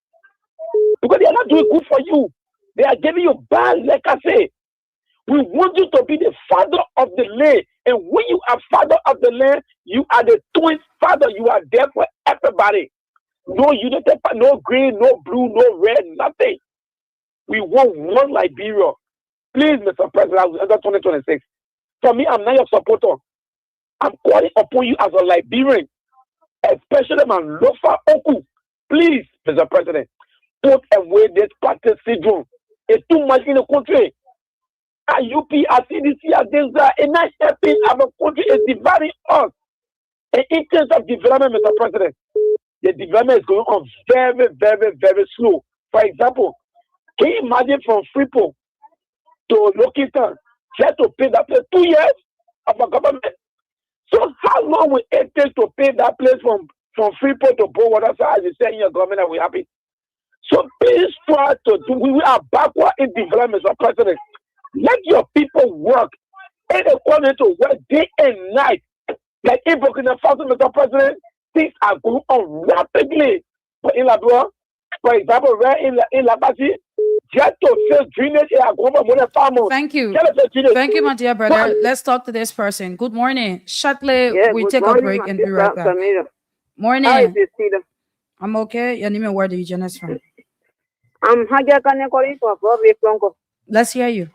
Because they are not doing good for you. They are giving you bad legacy. We want you to be the father of the land. And when you are father of the land, you are the twin father. You are there for everybody. No unity, no green, no blue, no red, nothing. We want one Liberia. Please, Mr. President, under 2026. For me, I'm not your supporter. I'm calling upon you as a Liberian, especially my Lofa Oku. Please, Mr. President, put away this party syndrome. It's too much in the country. IUP, CDC, and not helping our country is dividing us. And in terms of development, Mr. President, the development is going on very, very, very slow. For example, can you imagine from Freeport to Lokitan, just to pay that place 2 years of a government? So how long will it take to pay that place from Freeport to Bowater? So as you say in your government, are we happy? So please try to do. We are backward in development, Mr. President. Let your people work in according to work day and night. Like in Burkina Faso, Mr. President, things are going on rapidly. But in Labrador, for example, where in La Basi, just to fill drainage, thank you. Thank you, my dear brother. Let's talk to this person. Good morning. Shortly, we take a break and be right back. Morning. How is it, I'm okay. Your name and where do you join us from? I'm Haja Kane calling for Bobby Blanco. Let's hear you.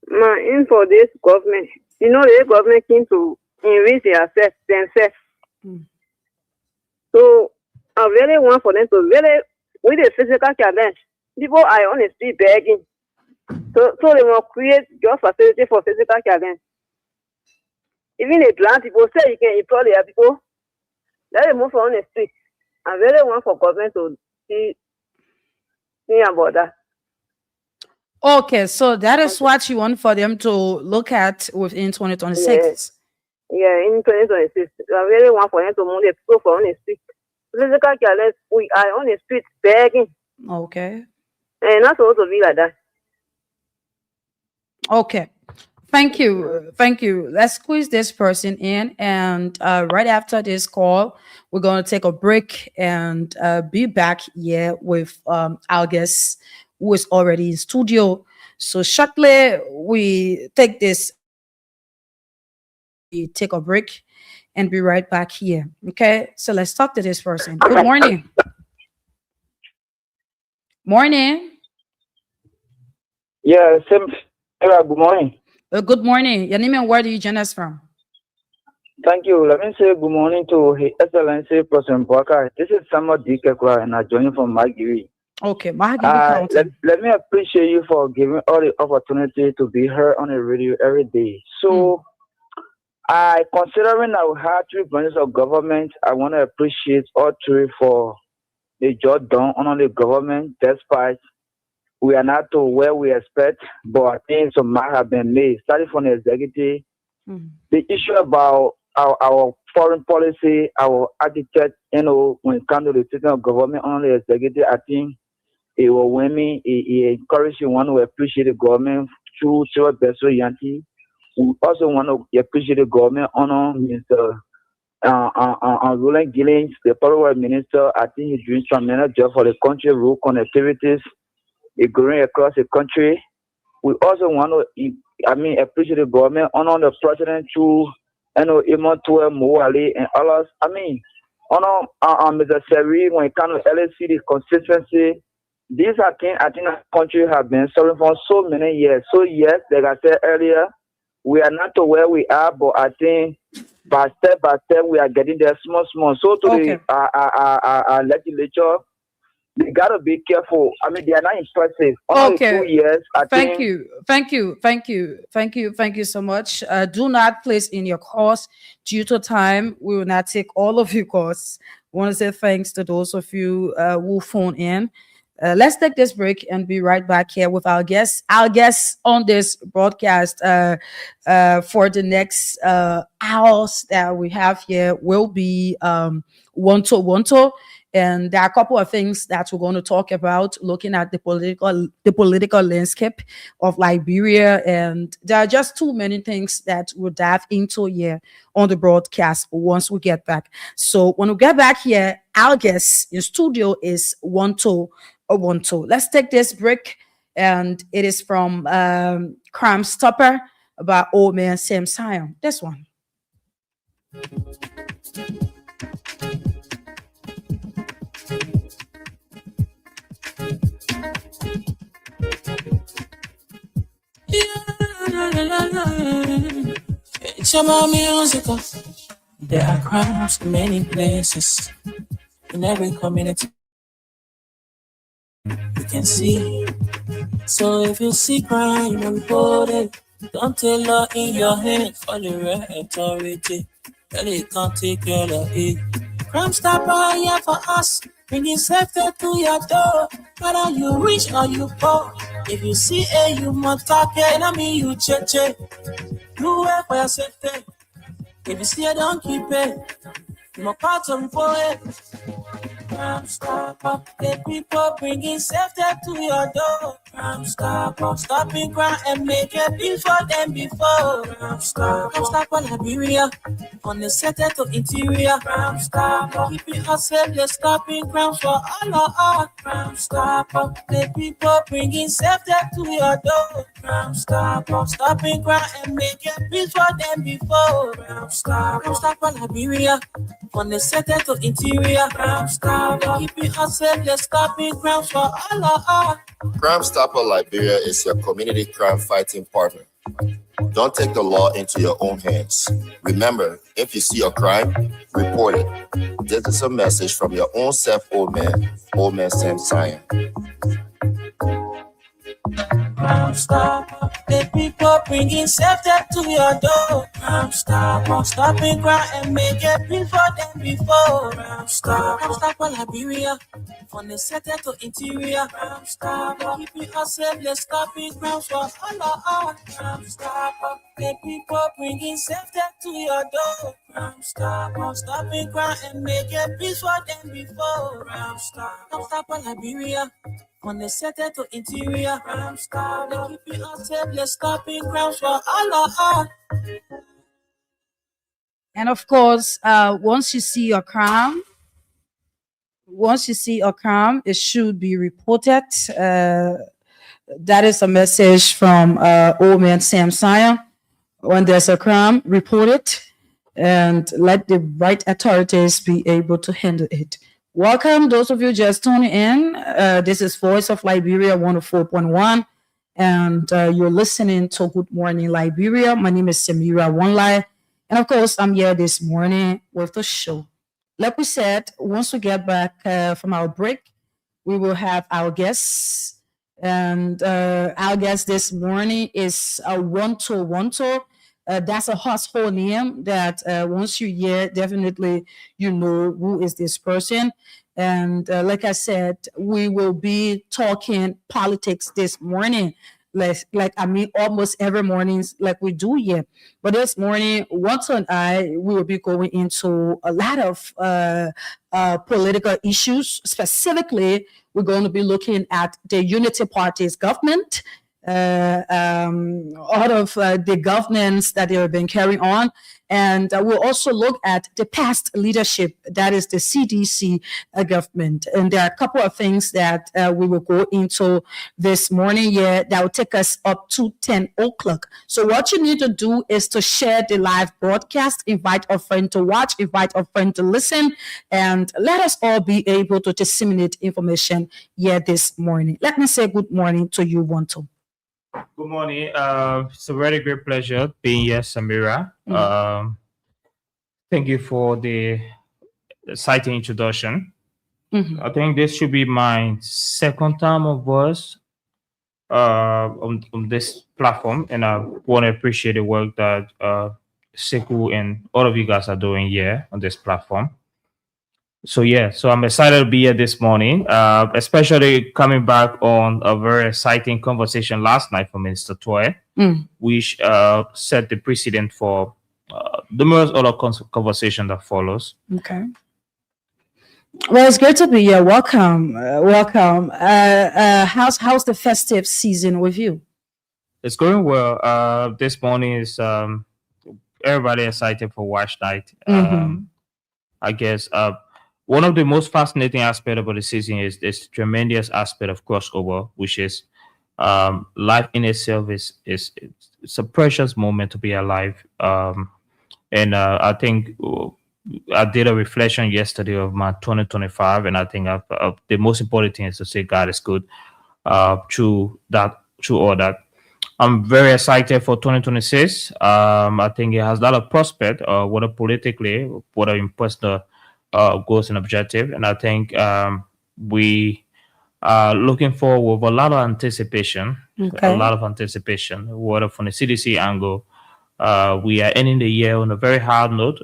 My info this government. You know, the government came to enrich themselves. So I really want for them to really, with the physical challenge, people are on the street begging. So they will create job facility for physical challenge. Even the blind people say you can employ their people. Let them move on the street. I really want for government to see about that. Okay, so that is what you want for them to look at within 2026. Yeah, in 2026. I really want for them to move the people on the street. Physical challenge, we are on the street begging. Okay. And not supposed to be like that. Okay. Thank you. Thank you. Let's squeeze this person in. And right after this call, we're going to take a break and be back here with our guest who is already in studio. So shortly, we take a break and be right back here. Okay. So let's talk to this person. Good morning. Morning. Yeah, good morning. Good morning. Your name and where do you join us from? Thank you. Let me say good morning to His Excellency President Bwaka. This is Samuel Dikekwa and I join you from Magiri. Okay, Magiri. Let me appreciate you for giving all the opportunity to be heard on the radio every day. So, considering our had 3 branches of government, I want to appreciate all 3 for the job done on the government, despite we are not to where we expect, but I think some might have been made, starting from the executive. The issue about our foreign policy, our attitude, when it comes to the system of government on the executive, I think it will win me. It encourages you want to appreciate the government through Beso Yanti. We also want to appreciate the government on Mr. Roland Gillings, the public minister. I think he's doing tremendous job for the country, road connectivities. It's going across the country. We also want to, appreciate the government on the president through, Emotua, Moali, and others. Mr. Seri, when it comes to LSC, the consistency, these are things I think the country have been suffering for so many years. So yes, like I said earlier, we are not to where we are, but I think by step, we are getting there small. So to the legislature, they gotta be careful. They are not impressive. Only 2 years. Thank you so much. Do not place in your calls due to time. We will not take all of your calls. I want to say thanks to those of you who phone in. Let's take this break and be right back here with our guests. Our guests on this broadcast for the next hours that we have here will be Wonto. And there are a couple of things that we're going to talk about, looking at the political landscape of Liberia. And there are just too many things that we'll dive into here on the broadcast once we get back. So when we get back here, our guest in studio is Wonto. Let's take this break. And it is from Crime Stopper by Old Man Sam Sion. This one. It's about music. There are crimes in many places, in every community you can see. So if you see crime reported, don't take law in your hand for the right authority. They can't take care of it. Crime Stopper here for us, bringing safety to your door. Whether you rich or you poor, if you see a human talking, you check. Do it for your safety. If you see it, don't keep it. You must part them for it. Crime Stopper, the people bringing safety to your door. Crime Stopper, stopping crime and make it before them before. Crime Stopper Liberia, on the center to interior. Crime Stopper, keeping us safe, they're stopping crime for all of us. Crime Stopper, the people bringing safety to your door. Crime Stopper, stopping crime and make it before them before. Crime Stopper Liberia, on the center to interior. Crime Stopper, keeping us safe, they're stopping crime for all of us. Crime Stopper Liberia is your community crime fighting partner. Don't take the law into your own hands. Remember, if you see a crime, report it. This is a message from your own self, Old Man Sam Sion. Crime Stopper, the people bringing safety to your door. Crime Stopper, stopping crime and make it before them before. Crime Stopper Liberia, from the center to interior. Crime Stopper, keeping us safe, let's stopping crime for all of us. Crime Stopper, the people bringing safety to your door. Crime Stopper, stopping crime and make it before them before. Crime Stopper Liberia, on the center to interior. Crime Stopper, keeping us safe, let's stopping crime for all of us. And of course, once you see a crime, it should be reported. That is a message from Old Man Sam Sion. When there's a crime, report it and let the right authorities be able to handle it. Welcome, those of you just tuning in. This is Voice of Liberia 104.1, and you're listening to Good Morning Liberia. My name is Samira Wanlai, and of course, I'm here this morning with the show. Like we said, once we get back from our break, we will have our guests. And our guest this morning is Wonto. That's a household name that once you hear, definitely you know who is this person. And like I said, we will be talking politics this morning. Almost every morning, like we do here. But this morning, Wonto and I, we will be going into a lot of political issues. Specifically, we're going to be looking at the Unity Party's government, all of the governance that they have been carrying on. And we'll also look at the past leadership, that is the CDC government. And there are a couple of things that we will go into this morning here that will take us up to 10 o'clock. So what you need to do is to share the live broadcast, invite a friend to watch, invite a friend to listen, and let us all be able to disseminate information here this morning. Let me say good morning to you, Wonto. Good morning. It's a very great pleasure being here, Samira. Thank you for the exciting introduction. I think this should be my second time of voice on this platform, and I want to appreciate the work that Sekou and all of you guys are doing here on this platform. So I'm excited to be here this morning, especially coming back on a very exciting conversation last night from Minister Toye, which set the precedent for numerous other conversation that follows. Okay. Well, it's great to be here. Welcome. How's the festive season with you? It's going well. This morning is everybody excited for Watch Night. I guess one of the most fascinating aspects about the season is this tremendous aspect of crossover, which is life in itself it's a precious moment to be alive. And I think I did a reflection yesterday of my 2025, and I think the most important thing is to say God is good through all that. I'm very excited for 2026. I think it has a lot of prospect, whether politically, whether in personal goals and objective. And I think we are looking forward with a lot of anticipation, whether from the CDC angle. We are ending the year on a very hard note,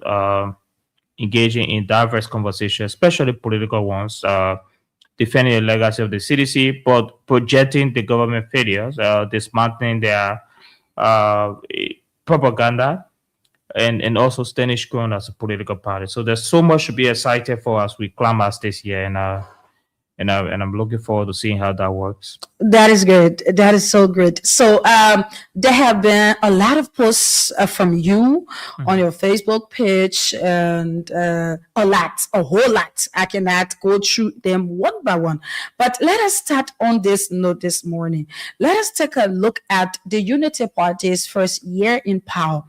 engaging in diverse conversations, especially political ones, defending the legacy of the CDC, but projecting the government failures, dismantling their propaganda, and also standing strong as a political party. So there's so much to be excited for as we climb this year, and I'm looking forward to seeing how that works. That is good. That is so good. So there have been a lot of posts from you on your Facebook page, and a whole lot. I cannot go through them one by one. But let us start on this note this morning. Let us take a look at the Unity Party's first year in power.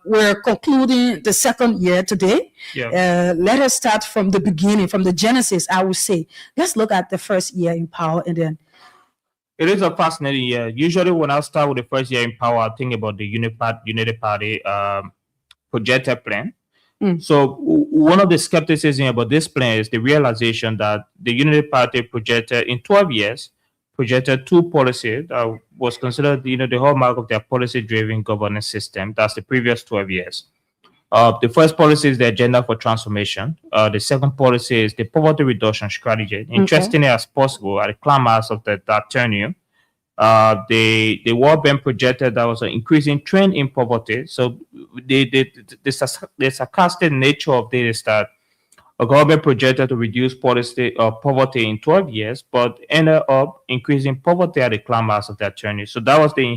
We're concluding the second year today. Yeah. Let us start from the beginning, from the genesis, I would say. Let's look at the first year in power, and then it is a fascinating year. Usually, when I start with the first year in power, I think about the United Party projected plan. So one of the skepticism about this plan is the realization that the United Party projected in 12 years, projected two policies that was considered the hallmark of their policy-driven governance system. That's the previous 12 years. The first policy is the agenda for transformation. The second policy is the poverty reduction strategy. Interestingly as possible, at the climax of that tenure, the World Bank projected that was an increasing trend in poverty. So the sarcastic nature of this is that a government projected to reduce poverty in 12 years, but ended up increasing poverty at the climax of that journey. So that was the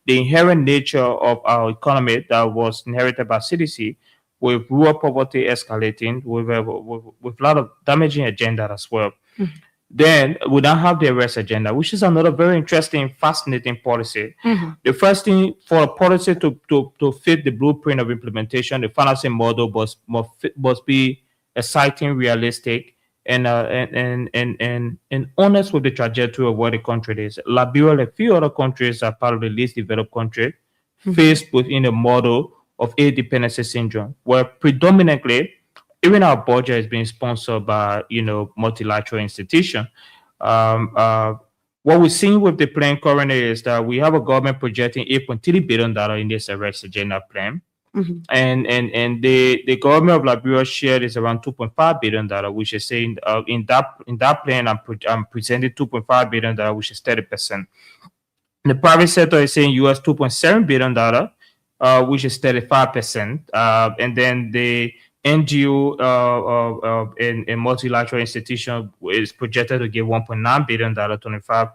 inherent nature of our economy that was inherited by CDC, with rural poverty escalating, with a lot of damaging agenda as well. Then we now have the arrest agenda, which is another very interesting, fascinating policy. The first thing for a policy to fit the blueprint of implementation, the financing model must be exciting, realistic, and honest with the trajectory of where the country is. Liberia and a few other countries are part of the least developed country, faced within a model of aid dependency syndrome, where predominantly even our budget is being sponsored by multilateral institutions. What we're seeing with the plan currently is that we have a government projecting $8.3 billion in this arrest agenda plan. And the government of Liberia share is around $2.5 billion, which is saying in that plan I'm presenting $2.5 billion, which is 30%. The private sector is saying US $2.7 billion, which is 35%. And then the NGO and multilateral institution is projected to give $1.9 billion, 25%,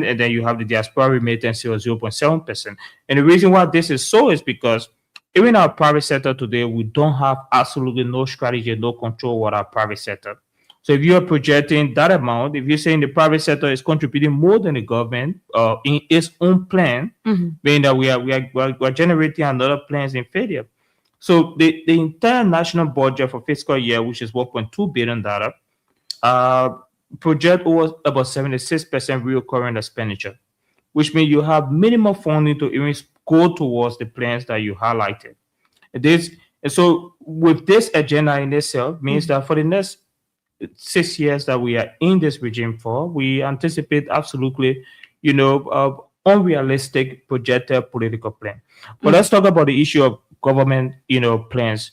and then you have the diaspora remittance of 0.7%. And the reason why this is so is because even our private sector today, we don't have absolutely no strategy, no control with our private sector. So if you are projecting that amount, if you're saying the private sector is contributing more than the government in its own plan, meaning that we are generating another plans in failure. So the entire national budget for fiscal year, which is $1.2 billion, project was about 76% recurring expenditure, which means you have minimum funding to even go towards the plans that you highlighted. And so with this agenda in itself means that for the next 6 years that we are in this regime for, we anticipate absolutely, unrealistic projected political plan. But let's talk about the issue of government, plans.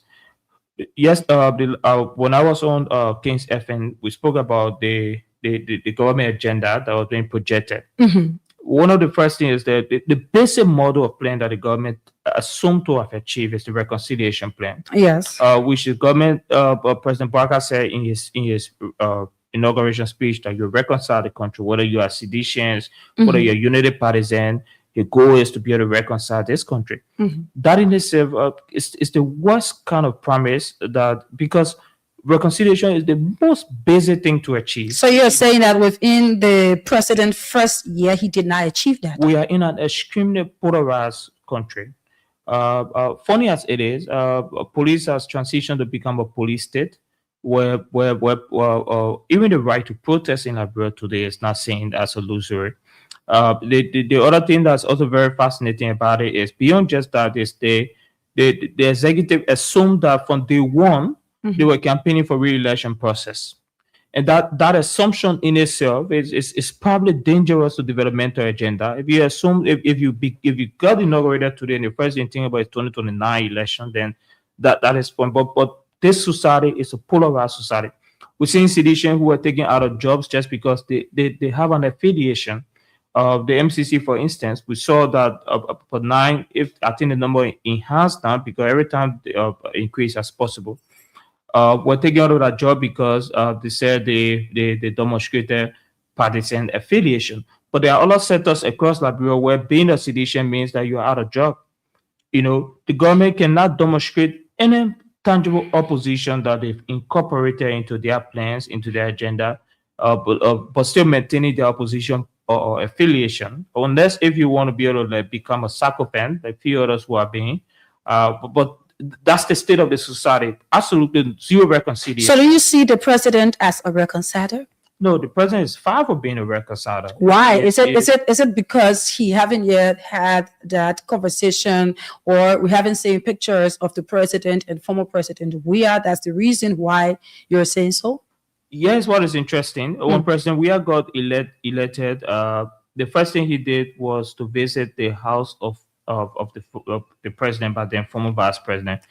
Yes, when I was on King's FM, we spoke about the government agenda that was being projected. One of the first things is that the basic model of plan that the government assumed to have achieved is the reconciliation plan. Yes. Which the government, President Barker said in his inauguration speech that you reconcile the country, whether you are seditions, whether you're unity partisan. The goal is to be able to reconcile this country. That in itself is the worst kind of promise, that because reconciliation is the most basic thing to achieve. So you're saying that within the president's first year, he did not achieve that? We are in an extremely polarized country. Funny as it is, police has transitioned to become a police state, where even the right to protest in Liberia today is not seen as illusory. The other thing that's also very fascinating about it is beyond just that is the executive assumed that from day one they were campaigning for re-election process, and that assumption in itself is probably dangerous to developmental agenda. If you assume if you got inaugurated today and the first thing about is 2029 election, then that is fun. But this society is a polarized society. We're seeing citizens who are taken out of jobs just because they have an affiliation the MCC, for instance, we saw that for 9, if I think the number enhanced now because every time the increase as possible. Were taken out of that job because they said they demonstrated partisan affiliation. But there are other sectors across Liberia where being a sedition means that you're out of job. The government cannot demonstrate any tangible opposition that they've incorporated into their plans, into their agenda, but still maintaining their opposition or affiliation, unless if you want to be able to become a sycophant, like few others who are being. But that's the state of the society. Absolutely zero reconciliation. So do you see the president as a reconciler? No, the president is far from being a reconciler. Why? Is it because he haven't yet had that conversation, or we haven't seen pictures of the president and former president? That's the reason why you're saying so? Yes, what is interesting, when President Weah got elected, the first thing he did was to visit the house of the president, but then former vice president,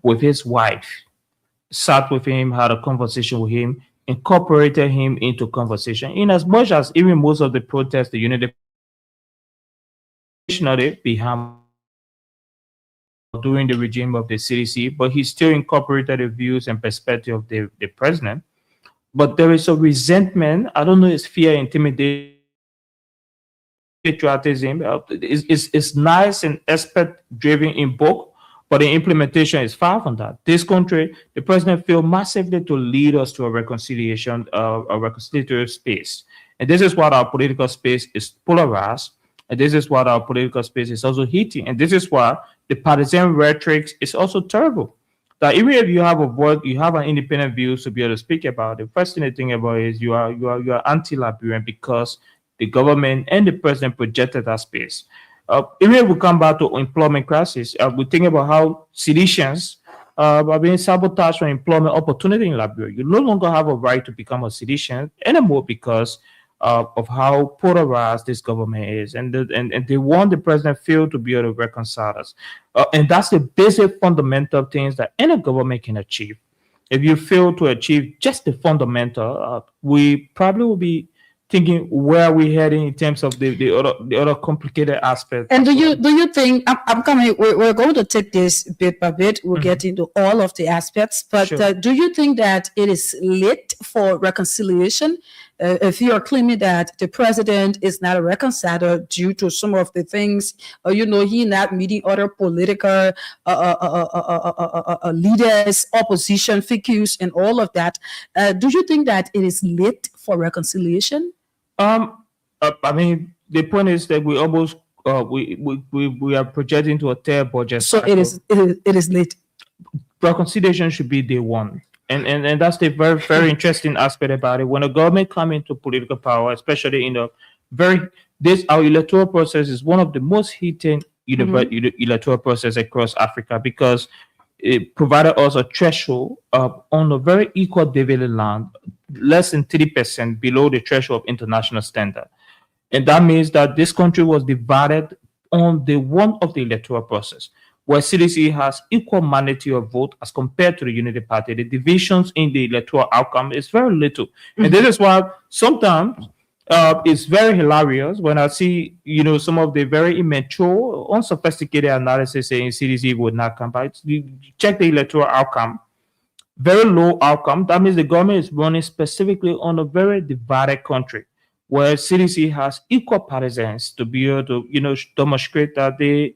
with his wife, sat with him, had a conversation with him, incorporated him into conversation. In as much as even most of the protests, the unity behind during the regime of the CDC, but he still incorporated the views and perspective of the president. But there is a resentment. I don't know, it's fear, intimidation, patriotism. It's nice and expert-driven in book, but the implementation is far from that. This country, the president failed massively to lead us to a reconciliation, a reconciliatory space. And this is what our political space is polarized. And this is what our political space is also heating. And this is why the partisan rhetoric is also terrible. That even if you have a voice, you have an independent view to be able to speak about it. The first thing to think about is you are anti-Liberian because the government and the president projected that space. Even if we come back to employment crisis, we think about how seditions are being sabotaged for employment opportunity in Liberia. You no longer have a right to become a sedition anymore because of how polarized this government is, and they want the president fail to be able to reconcile us, and that's the basic fundamental things that any government can achieve. If you fail to achieve just the fundamental, we probably will be thinking where are we heading in terms of the other complicated aspects. And do you think I'm coming? We're going to take this bit by bit. We'll get into all of the aspects, but sure. Do you think that it is late for reconciliation? If you are claiming that the president is not a reconciler due to some of the things, he not meeting other political leaders, opposition figures, and all of that, do you think that it is late for reconciliation? I mean, the point is that we almost we are projecting to a third budget. So it is late. Reconciliation should be day one. And that's the very, very interesting aspect about it. When a government comes into political power, especially in our electoral process is one of the most heated electoral process across Africa because it provided us a threshold on a very equal dividend land, less than 30% below the threshold of international standard. And that means that this country was divided on the one of the electoral process, where CDC has equal mandate of vote as compared to the Unity Party. The divisions in the electoral outcome is very little. And this is why sometimes it's very hilarious when I see, some of the very immature, unsophisticated analysis saying CDC would not come back. You check the electoral outcome, very low outcome. That means the government is running specifically on a very divided country, where CDC has equal partisans to be able to, demonstrate that they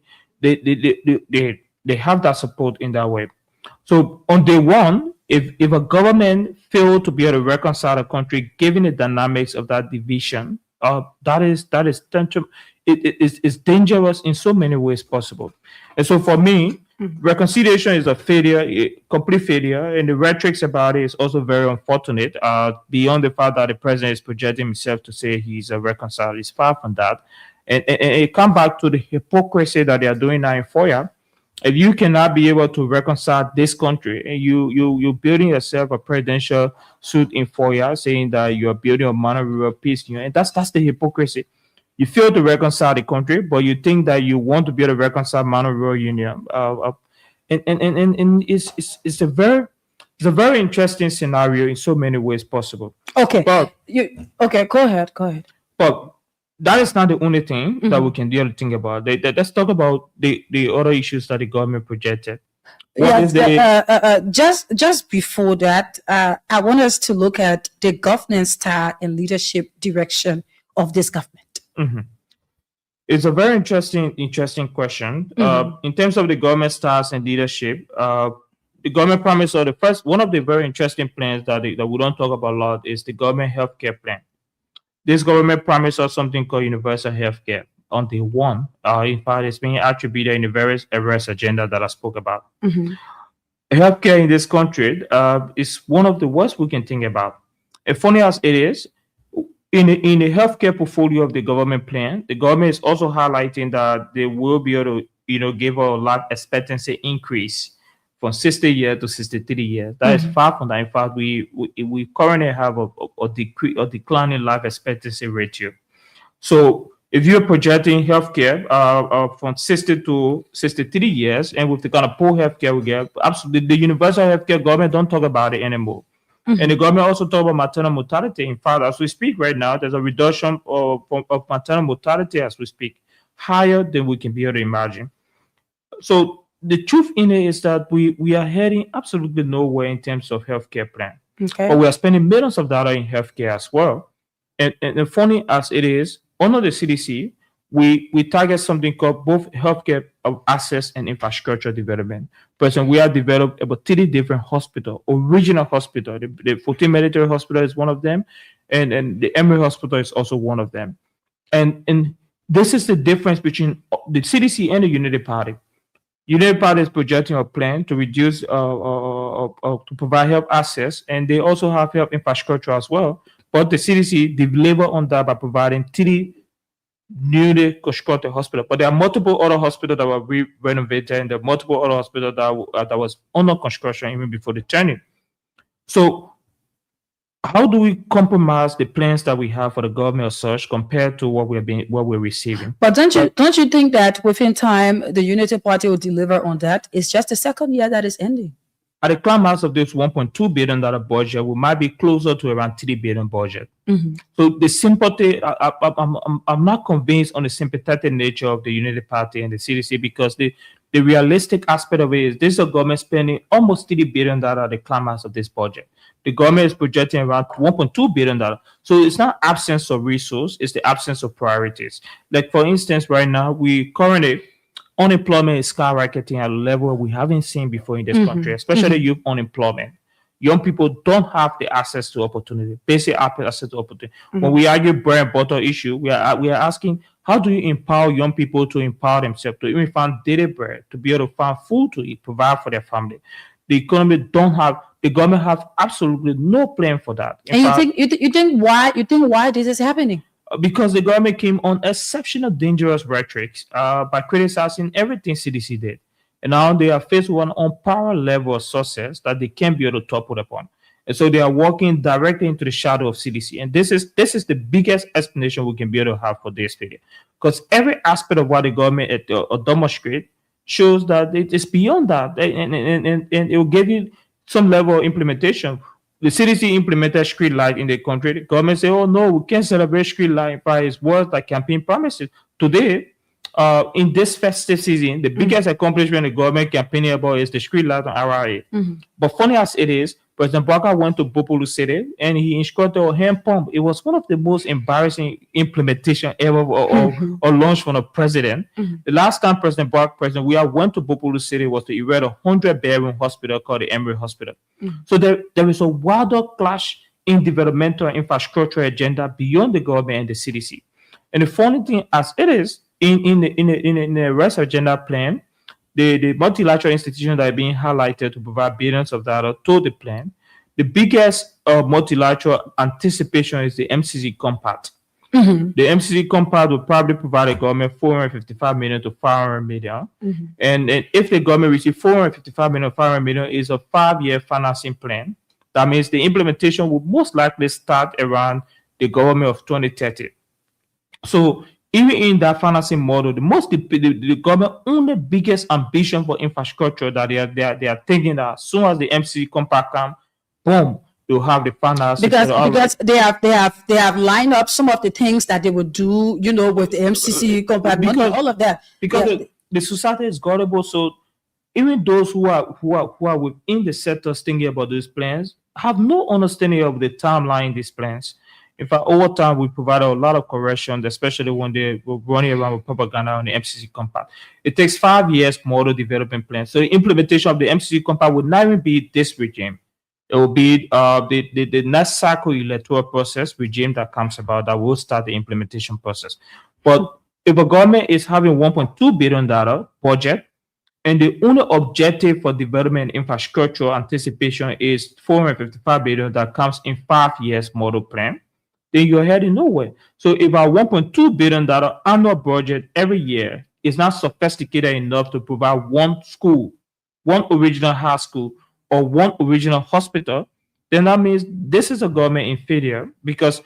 have that support in that way. So on day one, if a government failed to be able to reconcile a country, given the dynamics of that division, that is dangerous in so many ways possible. And so for me, reconciliation is a failure, a complete failure, and the rhetoric about it is also very unfortunate. Beyond the fact that the president is projecting himself to say he's a reconciler, it's far from that. And it comes back to the hypocrisy that they are doing now in FOIA. If you cannot be able to reconcile this country and you're building yourself a presidential suit in FOIA saying that you are building a monorail peace union, and that's the hypocrisy. You fail to reconcile the country, but you think that you want to be able to reconcile monorail union. And it's a very interesting scenario in so many ways possible. Okay. Go ahead. But that is not the only thing that we can do to think about. Let's talk about the other issues that the government projected. Just before that, I want us to look at the governance style and leadership direction of this government. It's a very interesting question. In terms of the government styles and leadership, the government promise, or the first one of the very interesting plans that we don't talk about a lot is the government healthcare plan. This government promised us something called universal healthcare on day one. In fact, it's being attributed in the various agenda that I spoke about. Healthcare in this country is one of the worst we can think about. As funny as it is, in the healthcare portfolio of the government plan, the government is also highlighting that they will be able to, give a life expectancy increase from 60 years to 63 years. That is far from that. In fact, we currently have a declining life expectancy ratio. So if you're projecting healthcare from 60 to 63 years, and with the kind of poor healthcare we get, absolutely the universal healthcare, government don't talk about it anymore. And the government also talk about maternal mortality. In fact, as we speak right now, there's a reduction of maternal mortality as we speak, higher than we can be able to imagine. So the truth in it is that we are heading absolutely nowhere in terms of healthcare plan. But we are spending millions of dollars in healthcare as well. And funny as it is, under the CDC, we target something called both healthcare access and infrastructure development. Person, we have developed about 30 different hospitals, original hospital. The 14 military hospital is one of them, and the Emory Hospital is also one of them. And this is the difference between the CDC and the Unity Party. Unity Party is projecting a plan to reduce to provide health access, and they also have health infrastructure as well. But the CDC deliver on that by providing 30 newly constructed hospital. But there are multiple other hospitals that were renovated, and there are multiple other hospitals that was under construction even before the turning. So how do we compromise the plans that we have for the government as such compared to what we're receiving? But don't you think that within time the Unity Party will deliver on that? It's just the second year that is ending. At the climax of this $1.2 billion budget, we might be closer to around $3 billion budget. So the sympathy, I'm not convinced on the sympathetic nature of the Unity Party and the CDC, because the realistic aspect of it is this is a government spending almost $3 billion at the climax of this budget. The government is projecting around $1.2 billion. So it's not absence of resource, it's the absence of priorities. Like for instance, right now, we currently unemployment is skyrocketing at a level we haven't seen before in this country, especially youth unemployment. Young people don't have the access to opportunity, basic access to opportunity. When we argue bread and butter issue, we are asking, how do you empower young people to empower themselves, to even find daily bread, to be able to find food to eat, provide for their family? The government have absolutely no plan for that. You think why this is happening? Because the government came on exceptional dangerous rhetoric by criticizing everything CDC did. And now they are faced with an unparalleled level of success that they can't be able to topple upon. And so they are walking directly into the shadow of CDC. And this is the biggest explanation we can be able to have for this period. Because every aspect of what the government demonstrate shows that it is beyond that. And it will give you some level of implementation. The CDC implemented street light in the country. The government say, oh no, we can't celebrate street light by its words like campaign promises. Today, in this festive season, the biggest accomplishment the government campaigning about is the street light on RRA. But funny as it is, President Baka went to Bopolu City and he instructed a hand pump. It was one of the most embarrassing implementation ever or launched from a president. The last time President we went to Bopolu City was to erect a 100-bedroom hospital called the Emory Hospital. So there is a wilder clash in developmental and infrastructure agenda beyond the government and the CDC. And the funny thing as it is, in the rest agenda plan, the multilateral institutions that are being highlighted to provide billions of dollars to the plan, the biggest multilateral anticipation is the MCC Compact. The MCC Compact will probably provide the government $455 million to $500 million. And if the government receives $455 million to $500 million, is a 5-year financing plan. That means the implementation will most likely start around the government of 2030. So even in that financing model, the government only biggest ambition for infrastructure that they are thinking that as soon as the MCC Compact comes, boom, They'll have the finance because they have lined up some of the things that they would do, you know, with the MCC compact money, all of that. Because the society is gullible, so even those who are within the sectors thinking about these plans have no understanding of the timeline in these plans. In fact, over time, we provided a lot of corrections, especially when they were running around with propaganda on the MCC compact. It takes 5 years model development plan. So the implementation of the MCC compact would not even be this regime. It will be the next cycle electoral process regime that comes about that will start the implementation process. But if a government is having $1.2 billion budget, and the only objective for development infrastructure anticipation is $455 billion that comes in 5 years model plan, then you're heading nowhere. So if our $1.2 billion annual budget every year is not sophisticated enough to provide one school, one original high school, or one original hospital, then that means this is a government in failure, because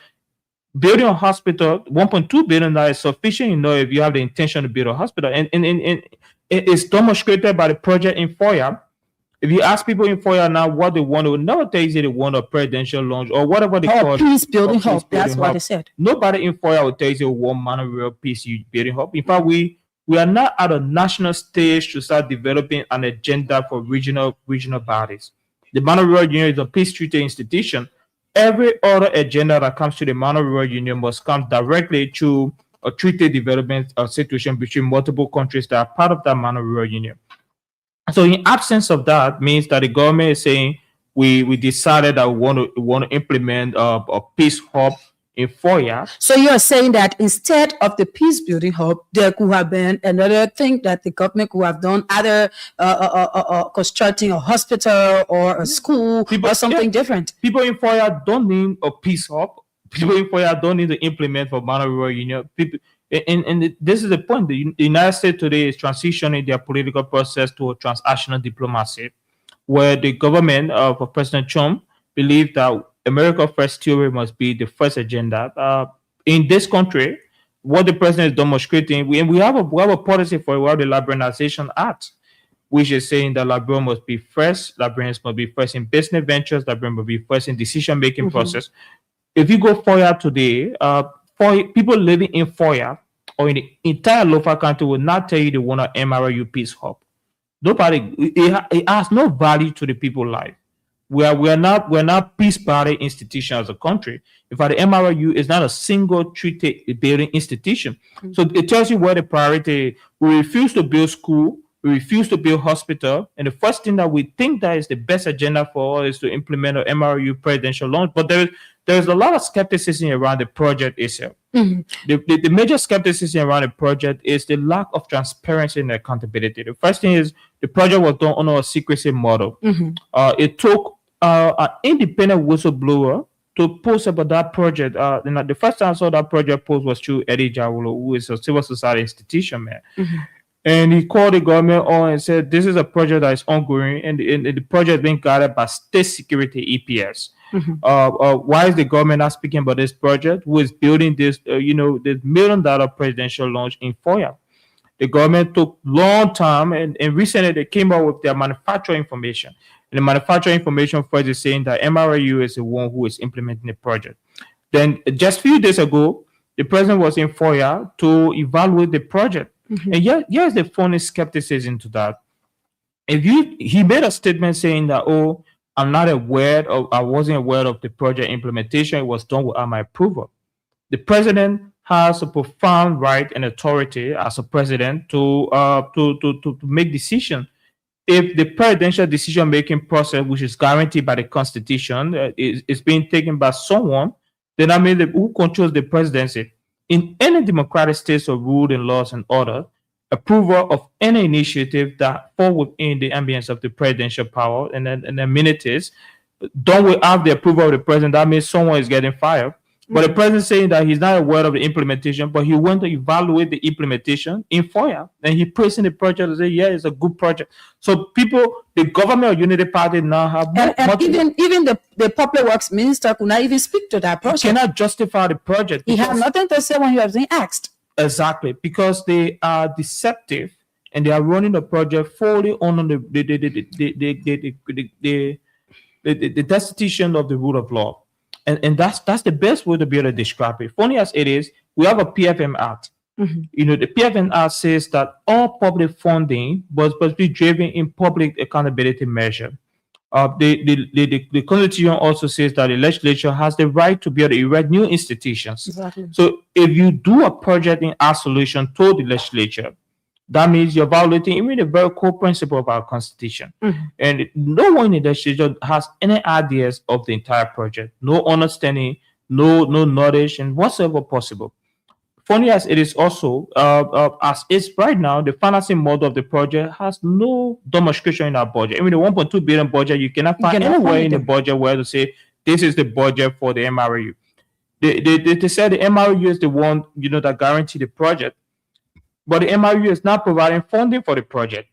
building a hospital, $1.2 billion is sufficient enough if you have the intention to build a hospital. And it's demonstrated by the project in FOIA. If you ask people in FOIA now what they want, they will never tell you they want a presidential launch or whatever they call it. Peace building hub. That's what they said. Nobody in FOIA will tell you they want monorail peace building hub. In fact, we are not at a national stage to start developing an agenda for regional bodies. The monorail union is a peace treaty institution. Every other agenda that comes to the monorail union must come directly to a treaty development situation between multiple countries that are part of that monorail union. So in absence of that means that the government is saying we decided that we want to implement a peace hub in 4 years. So you're saying that instead of the peace building hub, there could have been another thing that the government could have done, either constructing a hospital or a school or something different. People in 4 years don't need a peace hub. People in 4 years don't need to implement for monorail union. People, and this is the point. The United States today is transitioning their political process to a transactional diplomacy, where the government of President Trump believes that America First theory must be the first agenda. In this country, what the president is demonstrating, we have a policy for it. We have the Liberalization Act, which is saying that Liberia must be first. Liberians must be first in business ventures. Liberia must be first in decision-making process. If you go FOIA today, for people living in FOIA or in the entire local country will not tell you they want an MRU peace hub. Nobody, it has no value to the people's life. We're not peace party institution as a country. In fact, the MRU is not a single treaty building institution. So it tells you where the priority. We refuse to build school. We refuse to build hospital. And the first thing that we think that is the best agenda for us is to implement an MRU presidential launch. But there's a lot of skepticism around the project itself. The major skepticism around the project is the lack of transparency and accountability. The first thing is the project was done under a secrecy model. It took an independent whistleblower to post about that project. The first time I saw that project post was through Eddie Jawulo, who is a civil society institution man. And he called the government on and said, this is a project that is ongoing, and the project is being guided by state security EPS. Why is the government not speaking about this project? Who is building this, this $1 million presidential launch in FOIA? The government took long time, and recently they came out with their manufacturing information. And the manufacturing information first is saying that MRU is the one who is implementing the project. Then just a few days ago, the president was in FOIA to evaluate the project. And here's the funny skepticism to that. He made a statement saying that, I wasn't aware of the project implementation. It was done without my approval. The president has a profound right and authority as a president to make decisions. If the presidential decision-making process, which is guaranteed by the Constitution, is being taken by someone, then that means who controls the presidency. In any democratic states of rule and laws and order, approval of any initiative that fall within the ambience of the presidential power and then amenities, don't we have the approval of the president? That means someone is getting fired. But the president saying that he's not aware of the implementation, but he went to evaluate the implementation in FOIA, and he praising the project and say, yeah, it's a good project. So people, the government of Unity Party now have even the public works minister could not even speak to that project. He cannot justify the project. He had nothing to say when he was being asked. Exactly, because they are deceptive and they are running the project fully on the destitution of the rule of law. And that's the best way to be able to describe it. Funny as it is, we have a PFM Act. The PFM Act says that all public funding must be driven in public accountability measure. The Constitution also says that the legislature has the right to be able to erect new institutions. Exactly. So if you do a project in isolation to the legislature, that means you're violating even the very core principle of our Constitution. And no one in the legislature has any ideas of the entire project, no understanding, no knowledge, and whatsoever possible. Funny as it is also, as it's right now, the financing model of the project has no demonstration in our budget. I mean, the 1.2 billion budget, you cannot find anywhere in the budget where to say this is the budget for the MRU. They said the MRU is the one that guarantee the project, but the MRU is not providing funding for the project.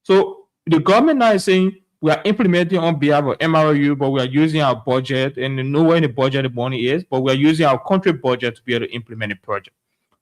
So the government now is saying we are implementing on behalf of MRU, but we are using our budget, and nowhere in the budget the money is, but we are using our country budget to be able to implement the project.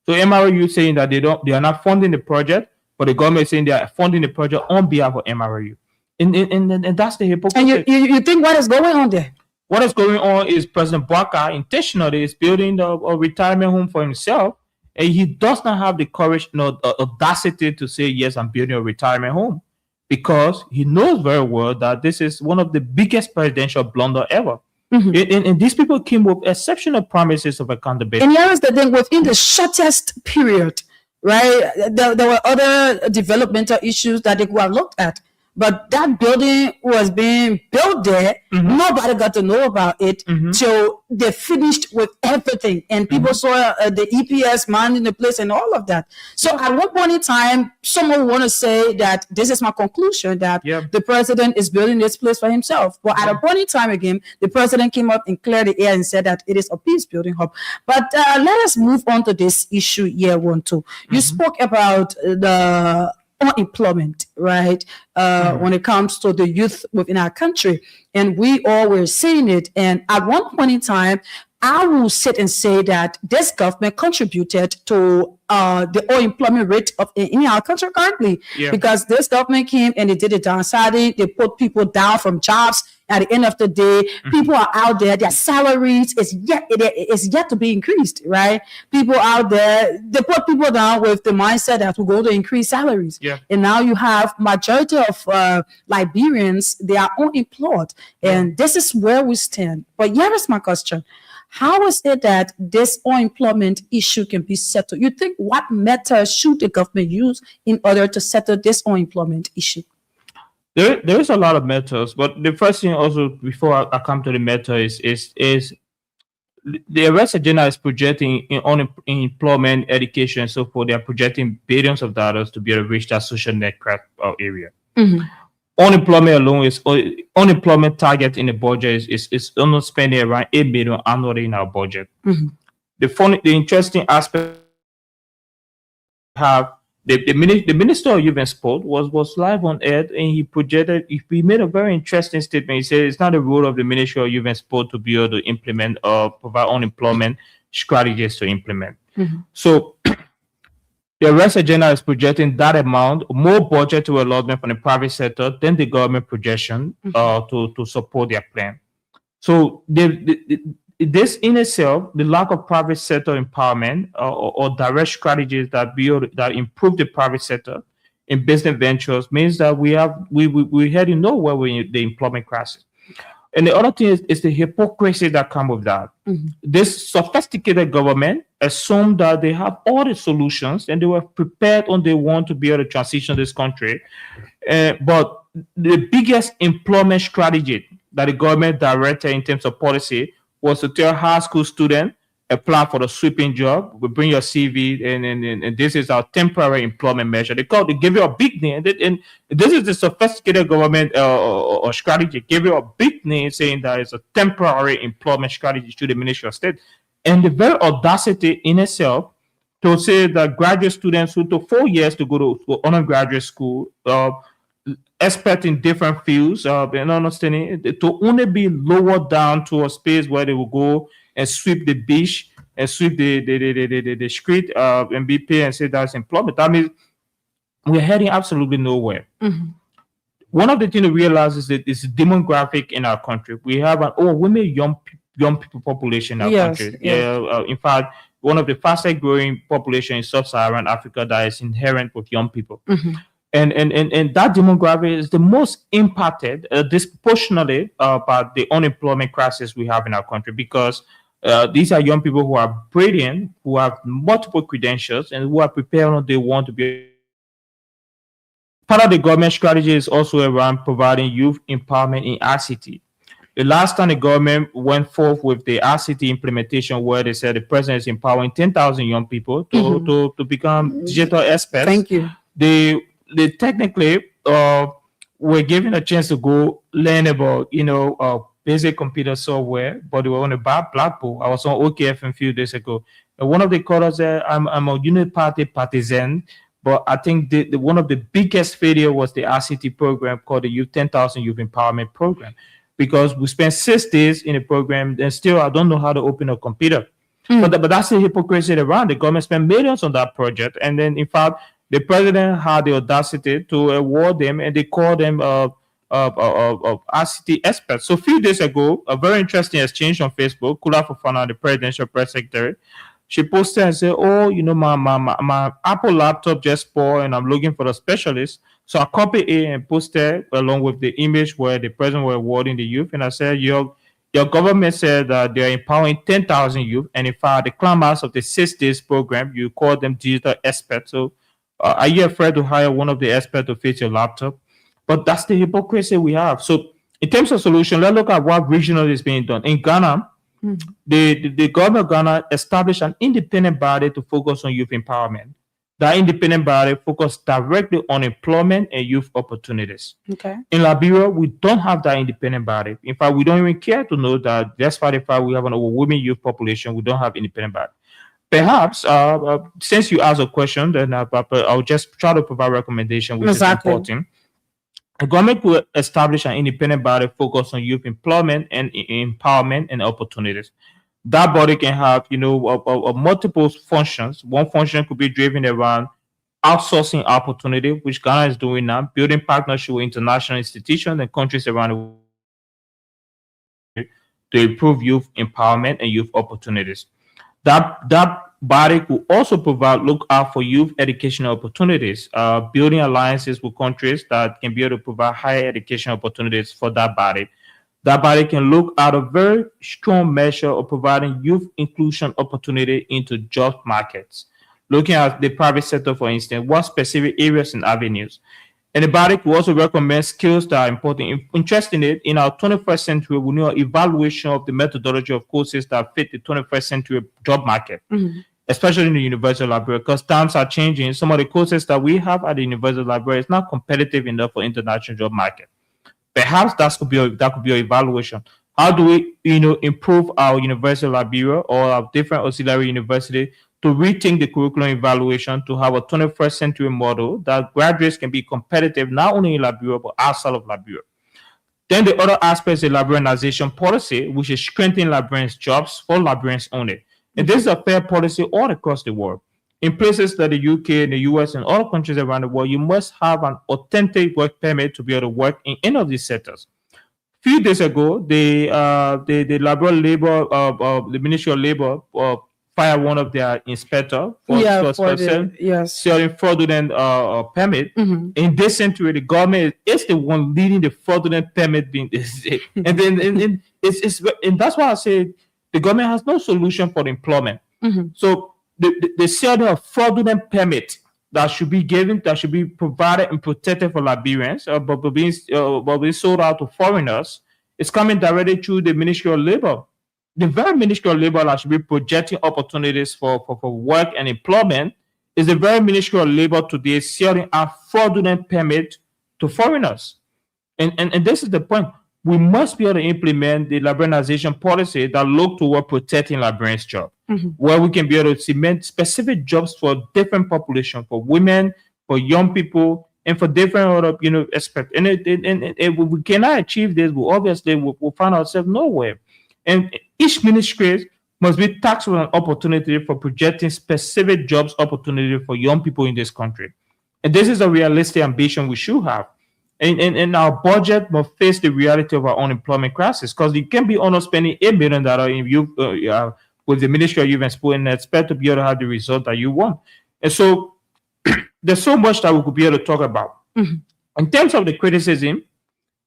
So MRU is saying that they are not funding the project, but the government is saying they are funding the project on behalf of MRU. And that's the hypocrisy. And you think what is going on there? What is going on is President Bouaka intentionally is building a retirement home for himself, and he does not have the courage, audacity to say, yes, I'm building a retirement home, because he knows very well that this is one of the biggest presidential blunder ever. And these people came with exceptional promises of accountability. And here is the thing, within the shortest period, right, there were other developmental issues that they could have looked at. But that building was being built there. Nobody got to know about it till they finished with everything. And people saw the EPS minding the place and all of that. So at one point in time, someone want to say that this is my conclusion, that the president is building this place for himself. But at a point in time again, the president came up and cleared the air and said that it is a peace building hub. But let us move on to this issue here, one, two. You spoke about the unemployment, right? When it comes to the youth within our country, and we all were seeing it. And at one point in time, I will sit and say that this government contributed to the unemployment rate in our country currently, because this government came and they did the downsizing. They put people down from jobs. At the end of the day, people are out there. Their salaries is yet to be increased, right? People out there, they put people down with the mindset that we're going to increase salaries. And now you have majority of Liberians, they are unemployed, and this is where we stand. But here is my question. How is it that this unemployment issue can be settled? You think what method should the government use in order to settle this unemployment issue? There is a lot of methods, but the first thing also before I come to the method is the arrest agenda is projecting in unemployment, education, so forth. They are projecting billions of dollars to be able to reach that social net crack area. Unemployment alone is unemployment target in the budget is almost spending around 8 million annually in our budget. The interesting aspect have the Minister of Youth and Sport was live on air, and he made a very interesting statement. He said it's not the role of the Ministry of Youth and Sport to be able to implement or provide unemployment strategies to implement. So the arrest agenda is projecting that amount, more budget to allotment from the private sector than the government projection to support their plan. So this in itself, the lack of private sector empowerment or direct strategies that improve the private sector in business ventures means that we're heading nowhere with the employment crisis. And the other thing is the hypocrisy that comes with that. This sophisticated government assumed that they have all the solutions and they were prepared on day one to be able to transition this country. But the biggest employment strategy that the government directed in terms of policy was to tell high school students, apply for the sweeping job, we bring your CV, and this is our temporary employment measure. They give you a big name, and this is the sophisticated government or strategy. Give you a big name saying that it's a temporary employment strategy to the Ministry of State. And the very audacity in itself to say that graduate students who took 4 years to go to undergraduate school, expert in different fields, and understanding to only be lowered down to a space where they will go and sweep the beach and sweep the street and be paid and say that's employment. That means we're heading absolutely nowhere. one of the things to realize is that it's demographic in our country. We have an overwhelming young people population in our country. Yeah, in fact, one of the fastest growing population in sub-Saharan Africa that is inherent with young people. And that demographic is the most impacted disproportionately by the unemployment crisis we have in our country, because these are young people who are brilliant, who have multiple credentials, and who are prepared on day one to be. Part of the government strategy is also around providing youth empowerment in ICT. The last time the government went forth with the ICT implementation, where they said the president is empowering 10,000 young people to become digital experts. Thank you. They technically were given a chance to go learn about basic computer software, but they were on a blackboard. I was on OKF a few days ago, and one of the callers said, "I'm a unit party partisan." But I think the one of the biggest failure was the ICT program called the Youth 10,000 Youth Empowerment Program, because we spent 6 days in the program and still I don't know how to open a computer. But that's the hypocrisy around. The government spent millions on that project, and then in fact the president had the audacity to award them, and they called them ICT experts. So a few days ago, a very interesting exchange on Facebook. Kula Fofana, the presidential press secretary, she posted and said, "Oh, my Apple laptop just spoiled, and I'm looking for a specialist." So I copied it and posted along with the image where the president was awarding the youth, and I said, Your government said that they're empowering 10,000 youth, and in fact, the climax of the 6 days program, you call them digital experts. So are you afraid to hire one of the experts to fix your laptop? But that's the hypocrisy we have. So in terms of solution, let's look at what regionally is being done. In Ghana, the government of Ghana established an independent body to focus on youth empowerment. That independent body focused directly on employment and youth opportunities. Okay. In Liberia, we don't have that independent body. In fact, we don't even care to know that despite the fact we have an overwhelming youth population, we don't have independent body. Perhaps, since you asked a question, then I'll just try to provide recommendation, which is important. The government will establish an independent body focused on youth employment and empowerment and opportunities. That body can have, multiple functions. One function could be driven around outsourcing opportunity, which Ghana is doing now, building partnership with international institutions and countries around the world to improve youth empowerment and youth opportunities. That body could also provide look out for youth educational opportunities, building alliances with countries that can be able to provide higher education opportunities for that body. That body can look at a very strong measure of providing youth inclusion opportunity into job markets. Looking at the private sector, for instance, what specific areas and avenues. And the body could also recommend skills that are important. Interestingly, in our 21st century, we need an evaluation of the methodology of courses that fit the 21st century job market, especially in the University of Liberia, because times are changing. Some of the courses that we have at the University of Liberia is not competitive enough for international job market. Perhaps that could be an evaluation. How do we, improve our University of Liberia or our different auxiliary university to rethink the curriculum evaluation to have a 21st century model that graduates can be competitive not only in Liberia but outside of Liberia? Then the other aspect is the Liberianization policy, which is strengthening Liberians' jobs for Liberians only. And this is a fair policy all across the world. In places like the UK and the US and other countries around the world, you must have an authentic work permit to be able to work in any of these sectors. A few days ago, the Ministry of Labor fired one of their inspector for selling fraudulent permit. In this century, the government is the one leading the fraudulent permit being and that's why I say the government has no solution for employment. So the selling of fraudulent permit that should be given, that should be provided and protected for Liberians, but being sold out to foreigners, is coming directly through the Ministry of Labor. The very Ministry of Labor that should be projecting opportunities for work and employment is the very Ministry of Labor today selling out fraudulent permit to foreigners. And this is the point. We must be able to implement the Liberianization policy that look toward protecting Liberians' jobs, where we can be able to cement specific jobs for different populations, for women, for young people, and for different other aspects. And if we cannot achieve this, we'll find ourselves nowhere. And each ministry must be tasked with an opportunity for projecting specific jobs opportunity for young people in this country. And this is a realistic ambition we should have. And our budget must face the reality of our unemployment crisis, because you can't be honest spending $8 million in you with the Ministry of Youth and Sport and expect to be able to have the result that you want. And so there's so much that we could be able to talk about. In terms of the criticism,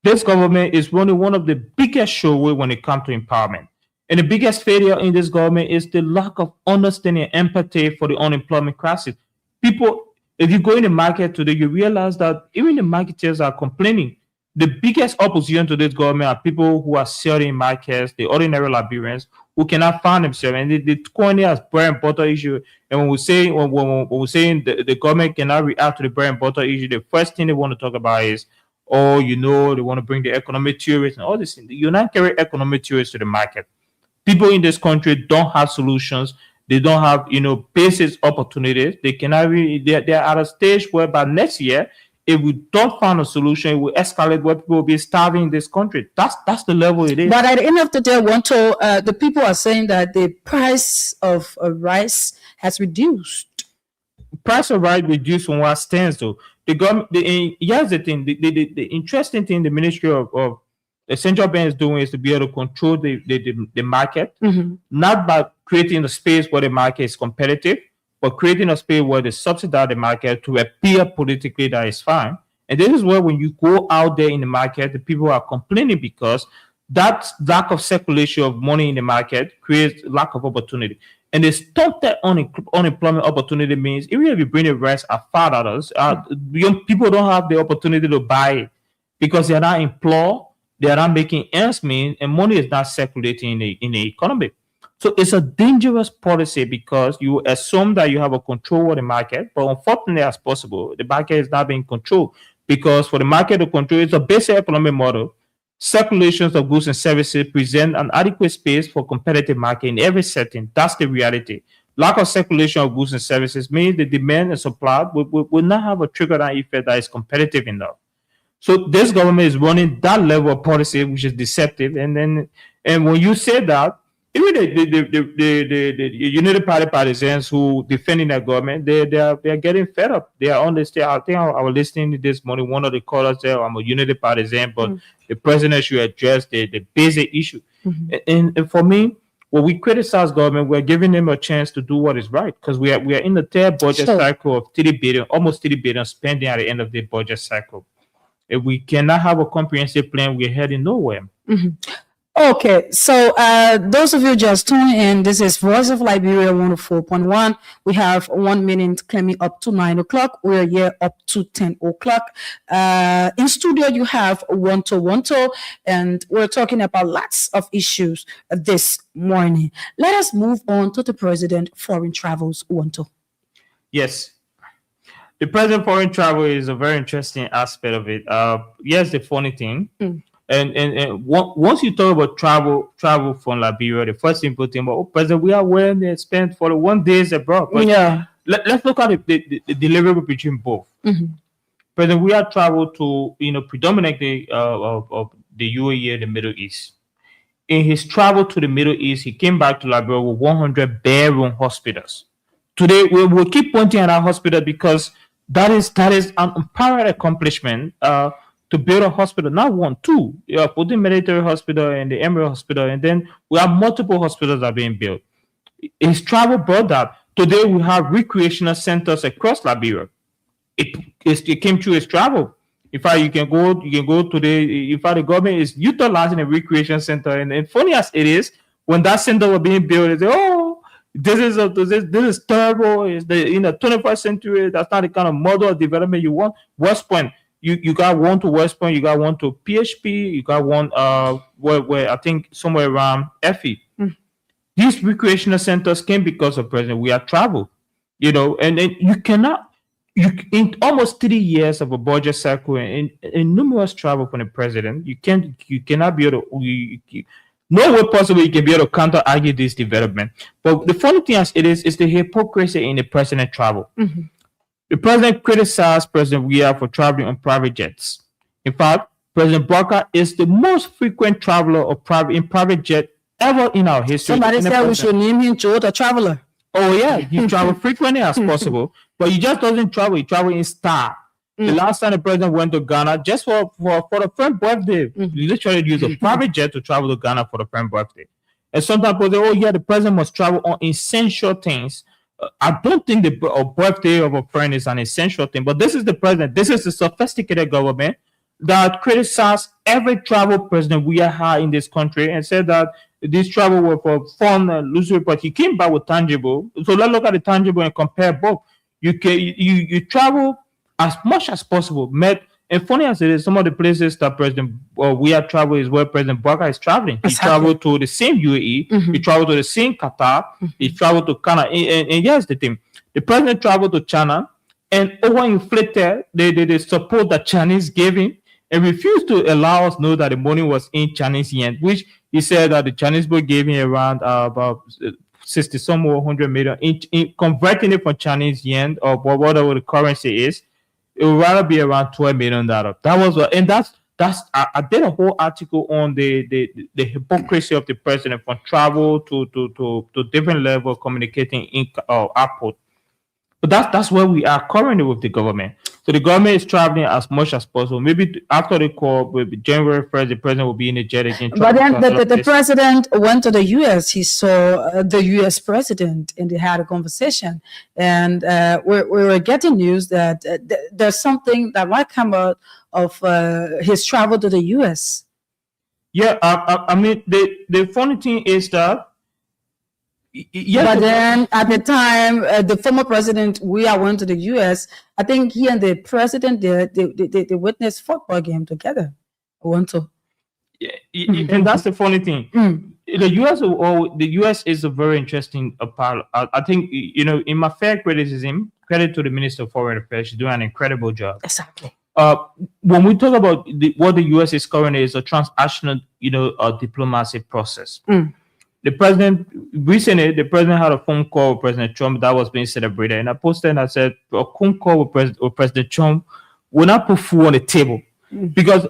this government is running one of the biggest shows when it comes to empowerment. And the biggest failure in this government is the lack of understanding and empathy for the unemployment crisis. People, if you go in the market today, you realize that even the marketers are complaining. The biggest opposition to this government are people who are selling markets, the ordinary Liberians who cannot find themselves. And the coin as bread and butter issue. And when we say when we're saying the government cannot react to the bread and butter issue, the first thing they want to talk about is, oh, they want to bring the economic theories and all this. You're not carrying economic theories to the market. People in this country don't have solutions. They don't have, basic opportunities. They cannot really, they're at a stage where by next year, if we don't find a solution, it will escalate where people will be starving in this country. That's the level it is. But at the end of the day, the people are saying that the price of rice has reduced. Price of rice reduced from what stands though. The government, here's the thing, the interesting thing the Ministry of the central bank is doing is to be able to control the market, not by creating a space where the market is competitive, but creating a space where they subsidize the market to appear politically that is fine. And this is where when you go out there in the market, the people are complaining because that lack of circulation of money in the market creates lack of opportunity. And the stuff that unemployment opportunity means, even if you bring the rest at $5, young people don't have the opportunity to buy it because they are not employed. They are not making ends meet, and money is not circulating in the economy. So it's a dangerous policy because you assume that you have a control of the market, but unfortunately, as possible, the market is not being controlled because for the market to control, it's a basic economic model. Circulations of goods and services present an adequate space for competitive market in every setting. That's the reality. Lack of circulation of goods and services means the demand and supply will not have a trickle-down effect that is competitive enough. So this government is running that level of policy, which is deceptive. And when you say that, even the United Party partisans who defending their government, they are getting fed up. They are on the stage. I think I was listening this morning. One of the callers said, "I'm a United partisan, but the president should address the basic issue." And for me, when we criticize government, we're giving them a chance to do what is right because we are in the third budget cycle of 30 billion, almost 30 billion spending at the end of the budget cycle. If we cannot have a comprehensive plan, we're heading nowhere. Okay, so those of you just tuning in, this is Voice of Liberia 104.1. We have 1 minute claiming up to 9 o'clock. We're here up to 10 o'clock. In studio, you have Wonto, and we're talking about lots of issues this morning. Let us move on to the president foreign travels, Wonto. Yes. The president foreign travel is a very interesting aspect of it. Yes, the funny thing. And once you talk about travel from Liberia, the first thing people think about, president, we are where they spend 41 days abroad. But let's look at the deliverable between both. President, we have traveled to, predominantly of the UAE and the Middle East. In his travel to the Middle East, he came back to Liberia with 100 bedroom hospitals. Today, we'll keep pointing at our hospital because that is an unparalleled accomplishment to build a hospital, not one, two. You are putting military hospital and the Emirate hospital, and then we have multiple hospitals that are being built. His travel brought that. Today, we have recreational centers across Liberia. It came through his travel. In fact, you can go today. In fact, the government is utilizing a recreation center, and funny as it is, when that center was being built, they say, "Oh, this is terrible. It's in the 21st century. That's not the kind of model of development you want." West Point, you got one to West Point, you got one to PHP, you got one where I think somewhere around FE. These recreational centers came because of president. We have traveled, and you cannot. In almost 3 years of a budget cycle and numerous travel from the president, you cannot be able to. No way possible you can be able to counter argue this development. But the funny thing is the hypocrisy in the president travel. The president criticized President Weah for traveling on private jets. In fact, President Barker is the most frequent traveler in private jet ever in our history. Somebody said we should name him Joe the Traveler. Oh yeah, he travels frequently as possible, but he just doesn't travel. He travels in style. The last time the president went to Ghana, just for a friend's birthday, he literally used a private jet to travel to Ghana for the friend's birthday. And sometimes people say, oh yeah, the president must travel on essential things. I don't think the birthday of a friend is an essential thing, but this is the president. This is a sophisticated government that criticized every travel president we have had in this country and said that this travel was for fun and loose, but he came back with tangible. So let's look at the tangible and compare both. You travel as much as possible. And funny as it is, some of the places that we have traveled is where President Barker is traveling. He traveled to the same UAE, he traveled to the same Qatar, he traveled to Canada. And here's the thing: the president traveled to China and overinflated the support that Chinese gave him and refused to allow us know that the money was in Chinese yen, which he said that the Chinese book gave him around about 60 some more 100 million. In converting it from Chinese yen or whatever the currency is, it would rather be around $12 million. That was what, and that's I did a whole article on the hypocrisy of the president from travel to different level of communicating in output. But that's where we are currently with the government. So the government is traveling as much as possible. Maybe after the call, maybe January 1st, the president will be in the jet again. But then the president went to the U.S. He saw the U.S. president and they had a conversation. And we were getting news that there's something that might come out of his travel to the U.S. Yeah, I mean, the funny thing is that but then at the time, the former president, went to the U.S. I think he and the president, they witnessed football game together. And that's the funny thing. The U.S. is a very interesting part. I think, in my fair criticism, credit to the Minister of Foreign Affairs, she's doing an incredible job. Exactly. When we talk about what the U.S. is currently is a transnational, diplomacy process. The president had a phone call with President Trump that was being celebrated, and I posted and I said a phone call with President Trump will not put food on the table because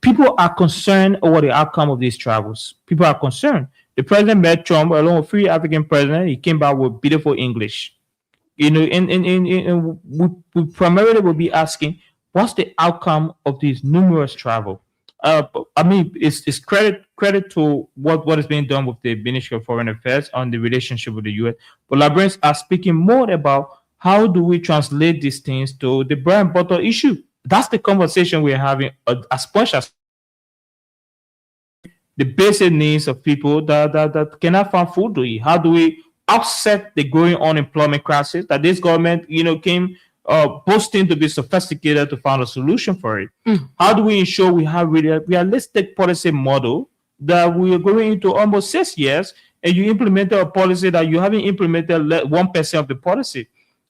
people are concerned over the outcome of these travels. People are concerned. The president met Trump along with three African presidents. He came back with beautiful English, and we primarily will be asking what's the outcome of these numerous travel. I mean, it's credit to what is being done with the Ministry of Foreign Affairs on the relationship with the U.S. But Librarians are speaking more about how do we translate these things to the bread and butter issue. That's the conversation we're having as much as the basic needs of people that cannot find food to eat. How do we offset the growing unemployment crisis that this government, came boasting to be sophisticated to find a solution for it? How do we ensure we have really a realistic policy model that we are going into almost 6 years and you implemented a policy that you haven't implemented 1% of the policy,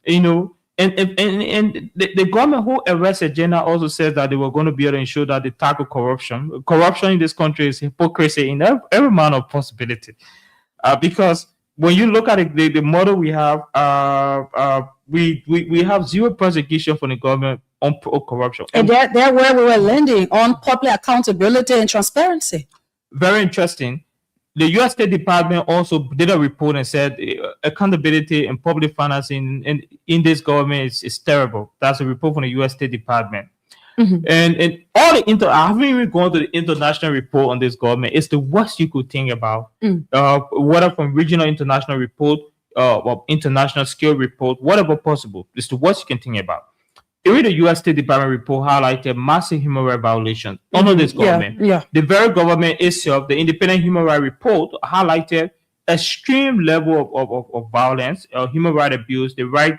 and the government whole arrest agenda also says that they were going to be able to ensure that they tackle corruption. Corruption in this country is hypocrisy in every manner of possibility, because when you look at it, the model we have, we have zero prosecution for the government on corruption. And that's where we were landing on public accountability and transparency. Very interesting. The U.S. State Department also did a report and said accountability and public financing in this government is terrible. That's a report from the U.S. State Department. And all I haven't even gone to the international report on this government. It's the worst you could think about. Whether from regional international report or international scale report, whatever possible. It's the worst you can think about. Even the U.S. State Department report highlighted massive human rights violations under this government. The very government itself, the independent human rights report, highlighted extreme level of violence, human rights abuse, the right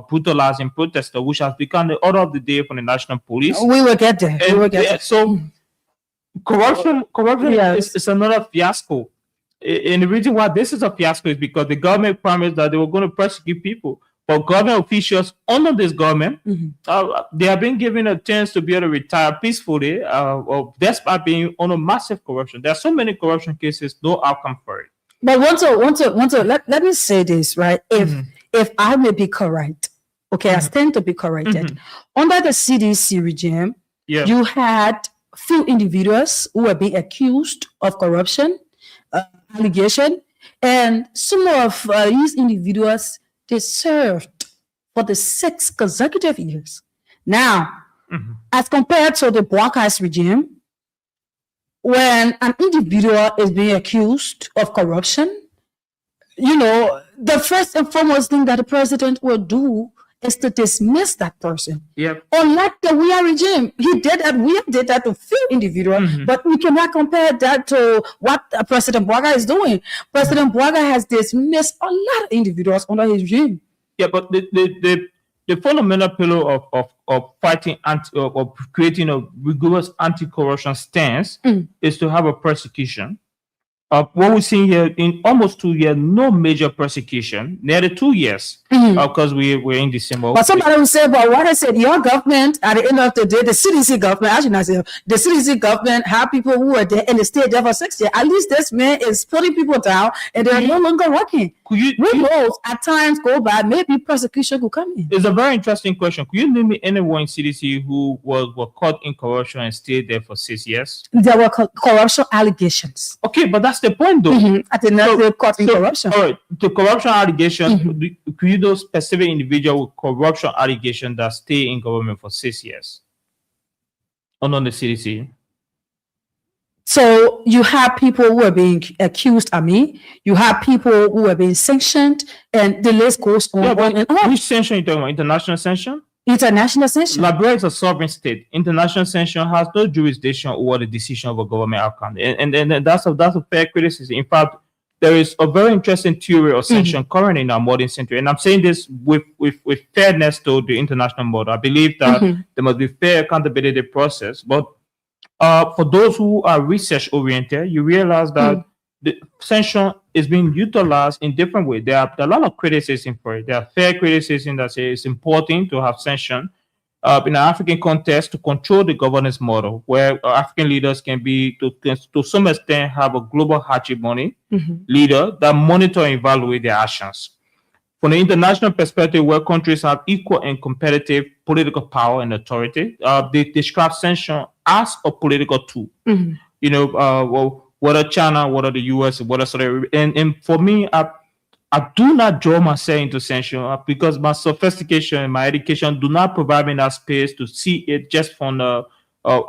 brutalizing protesters, which has become the order of the day for the national police. We will get there. So corruption is another fiasco. And the reason why this is a fiasco is because the government promised that they were going to prosecute people. But government officials under this government, they have been given a chance to be able to retire peacefully, despite being under massive corruption. There are so many corruption cases, no outcome for it. But let me say this, right? If I may be correct, okay, I stand to be corrected. Under the CDC regime, you had few individuals who were being accused of corruption, allegation, and some of these individuals, they served for the 6 consecutive years. Now, as compared to the Bouakas regime, when an individual is being accused of corruption, the first and foremost thing that the president will do is to dismiss that person. Yep. Unlike the WIA regime, we did that to few individuals, but we cannot compare that to what President Bouaga is doing. President Bouaga has dismissed a lot of individuals under his regime. Yeah, but the fundamental pillar of fighting of creating a rigorous anti-corruption stance is to have a persecution. What we're seeing here in almost 2 years, no major persecution. Nearly 2 years, because we're in December. But somebody will say, "But what I said, your government at the end of the day, the CDC government, I should not say the CDC government have people who are there and they stay there for 6 years. At least this man is putting people down, and they're no longer working. Who knows? At times go by, maybe persecution could come in." It's a very interesting question. Could you name me anyone in CDC who were caught in corruption and stayed there for 6 years? There were corruption allegations. Okay, but that's the point, though. I did not say caught in corruption. All right, the corruption allegation. Could you know specific individual with corruption allegation that stay in government for 6 years? Under the CDC. So you have people who are being accused of me. You have people who are being sanctioned, and the list goes on. Yeah, but which sanction you talking about? International sanction? International sanction. Liberia is a sovereign state. International sanction has no jurisdiction over the decision of a government outcome, and that's a fair criticism. In fact, there is a very interesting theory of sanction currently in our modern century, and I'm saying this with fairness to the international model. I believe that there must be fair accountability process, but for those who are research oriented, you realize that the sanction is being utilized in different ways. There are a lot of criticism for it. There are fair criticism that say it's important to have sanction in an African context to control the governance model, where African leaders can be to some extent have a global hegemony leader that monitor and evaluate their actions. From the international perspective, where countries have equal and competitive political power and authority, they describe sanction as a political tool. Whether China, whether the US, whether Saudi Arabia. And for me, I do not draw myself into sanction because my sophistication and my education do not provide me that space to see it just from a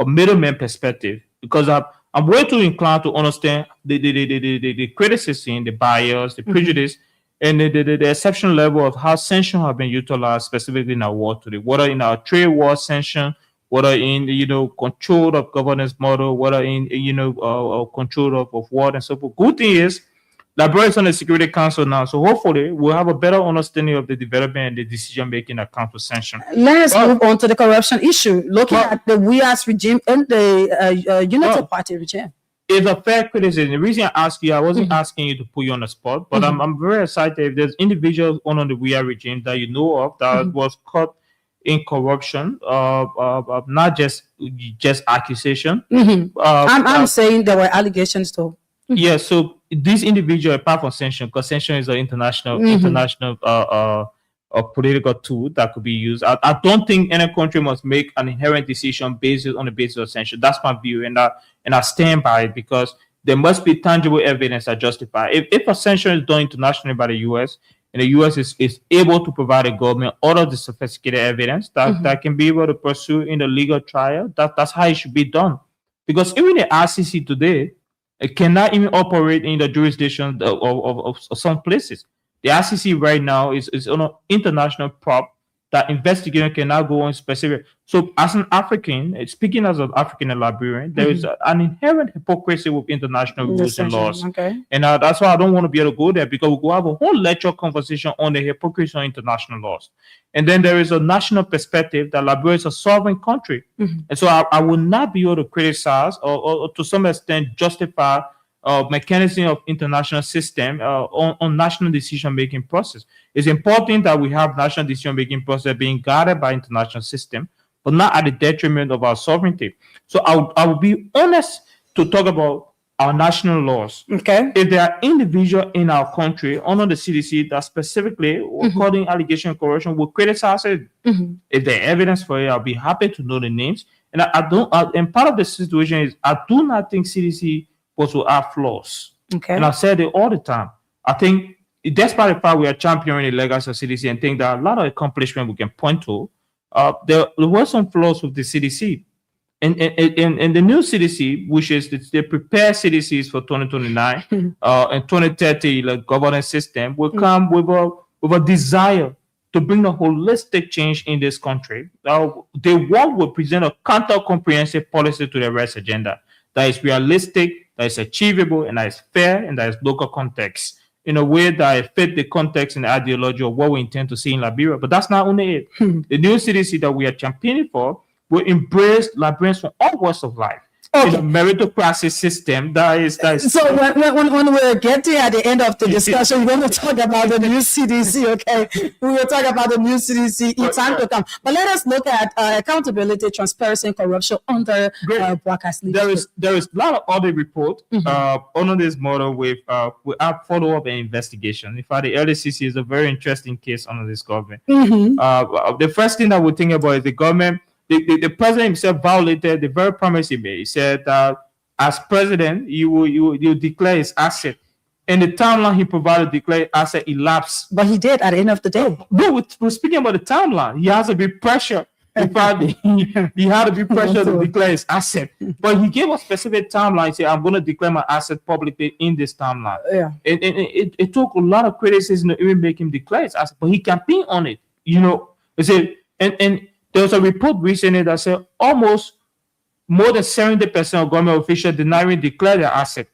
middleman perspective. Because I'm way too inclined to understand the criticism, the bias, the prejudice, and the exceptional level of how sanctions have been utilized specifically in our war today, whether in our trade war sanction, whether in control of governance model, whether in control of war and so forth. Good thing is Liberia is on the Security Council now, so hopefully we'll have a better understanding of the development and the decision making that comes to sanction. Let's move on to the corruption issue. Looking at the WIA's regime and the United Party regime. It's a fair criticism. The reason I asked you, I wasn't asking you to put you on the spot, but I'm very excited if there's individuals on the WIA regime that you know of that was caught in corruption, not just accusation. I'm saying there were allegations too. Yeah, so this individual, apart from sanction, because sanction is an international political tool that could be used. I don't think any country must make an inherent decision based on the basis of sanction. That's my view, and I stand by it because there must be tangible evidence that justify. If a sanction is done internationally by the US, and the US is able to provide a government all of the sophisticated evidence that can be able to pursue in the legal trial, that's how it should be done. Because even the ICC today, it cannot even operate in the jurisdiction of some places. The ICC right now is on an international prop that investigator cannot go on specific. So as an African, speaking as an African and Liberian, there is an inherent hypocrisy with international rules and laws. Okay. And that's why I don't want to be able to go there, because we'll have a whole lecture conversation on the hypocrisy of international laws. And then there is a national perspective that Liberia is a sovereign country. And so I will not be able to criticize or to some extent justify mechanism of international system on national decision-making process. It's important that we have national decision-making process being guided by international system, but not at the detriment of our sovereignty. So I will be honest to talk about our national laws. Okay. If there are individuals in our country under the CDC that specifically according allegation of corruption will criticize it, if there evidence for it, I'll be happy to know the names. And and part of the situation is I do not think CDC was to have flaws. Okay. And I've said it all the time. I think despite the fact we are championing the legacy of CDC and think there are a lot of accomplishments we can point to, there were some flaws with the CDC. And the new CDC, which is the prepared CDCs for 2029 and 2030, like governance system, will come with a desire to bring a holistic change in this country. The world will present a counter-comprehensive policy to the rest agenda that is realistic, that is achievable, and that is fair, and that is local context in a way that fit the context and ideology of what we intend to see in Liberia. But that's not only it. The new CDC that we are championing for will embrace Liberians from all walks of life. In a meritocracy system that is. So when we're getting at the end of the discussion, we're going to talk about the new CDC. Okay, we will talk about the new CDC in time to come. But let us look at accountability, transparency, and corruption under Bwaka's leadership. There is a lot of other report under this model with follow up and investigation. In fact, the LCC is a very interesting case under this government. The first thing that we think about is the government. The president himself violated the very promise he made. He said that as president, you declare his asset. And the timeline he provided declared asset elapsed. But he did at the end of the day. No, we're speaking about the timeline. He has to be pressure. In fact, he had to be pressure to declare his asset. But he gave a specific timeline. He said, I'm going to declare my asset publicly in this timeline. Yeah. It took a lot of criticism to even make him declare his asset. But he campaigned on it. You know, he said, and there was a report recently that said almost more than 70% of government officials denying declare their asset.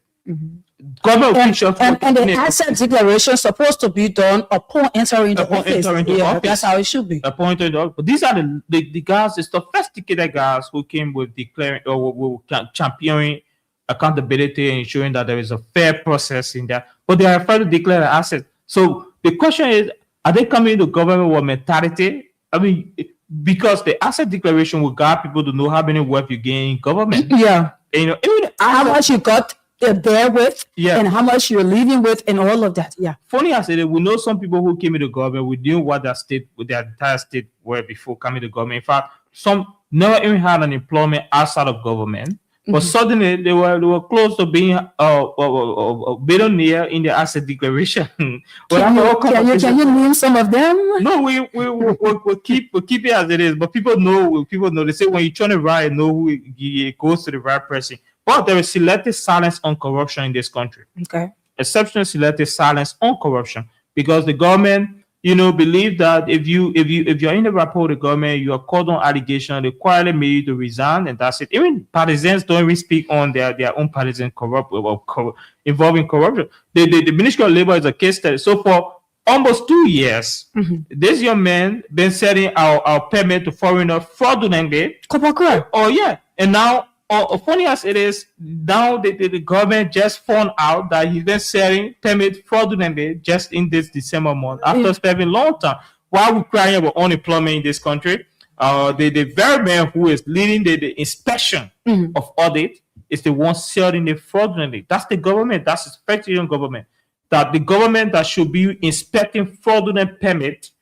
Government officials and the asset declaration is supposed to be done upon entering the office. That's how it should be. But these are the guys, the sophisticated guys who came with declaring or championing accountability and ensuring that there is a fair process in there. But they are afraid to declare the asset. So the question is, are they coming into government with mentality? I mean, because the asset declaration will guide people to know how many wealth you gain in government. Yeah. And, you know, even how much you got there with, and how much you're leaving with, and all of that. Yeah. Funny I said, we know some people who came into government, we knew what their state, with their entire state were before coming to government. In fact, some never even had an employment outside of government. But suddenly they were close to being a billionaire in the asset declaration. Can you name some of them? No, we'll keep it as it is. But people know. They say when you're trying to write, know who it goes to the right person. But there is selective silence on corruption in this country. Okay. Exceptional selective silence on corruption because the government, believe that if you're in the rapport with the government, you are called on allegation, they quietly made you to resign, and that's it. Even partisans don't even speak on their own partisan involving corruption. The Ministry of Labor is a case study. So for almost 2 years, this young man been selling our permit to foreigners fraudulently. Oh yeah, and now. Funny as it is, now the government just found out that he's been selling permit fraudulently just in this December month after spending a long time. While we're crying about unemployment in this country, the very man who is leading the inspection of audit is the one selling it fraudulently. That's the government. That's the Federal government. That the government that should be inspecting fraudulent permit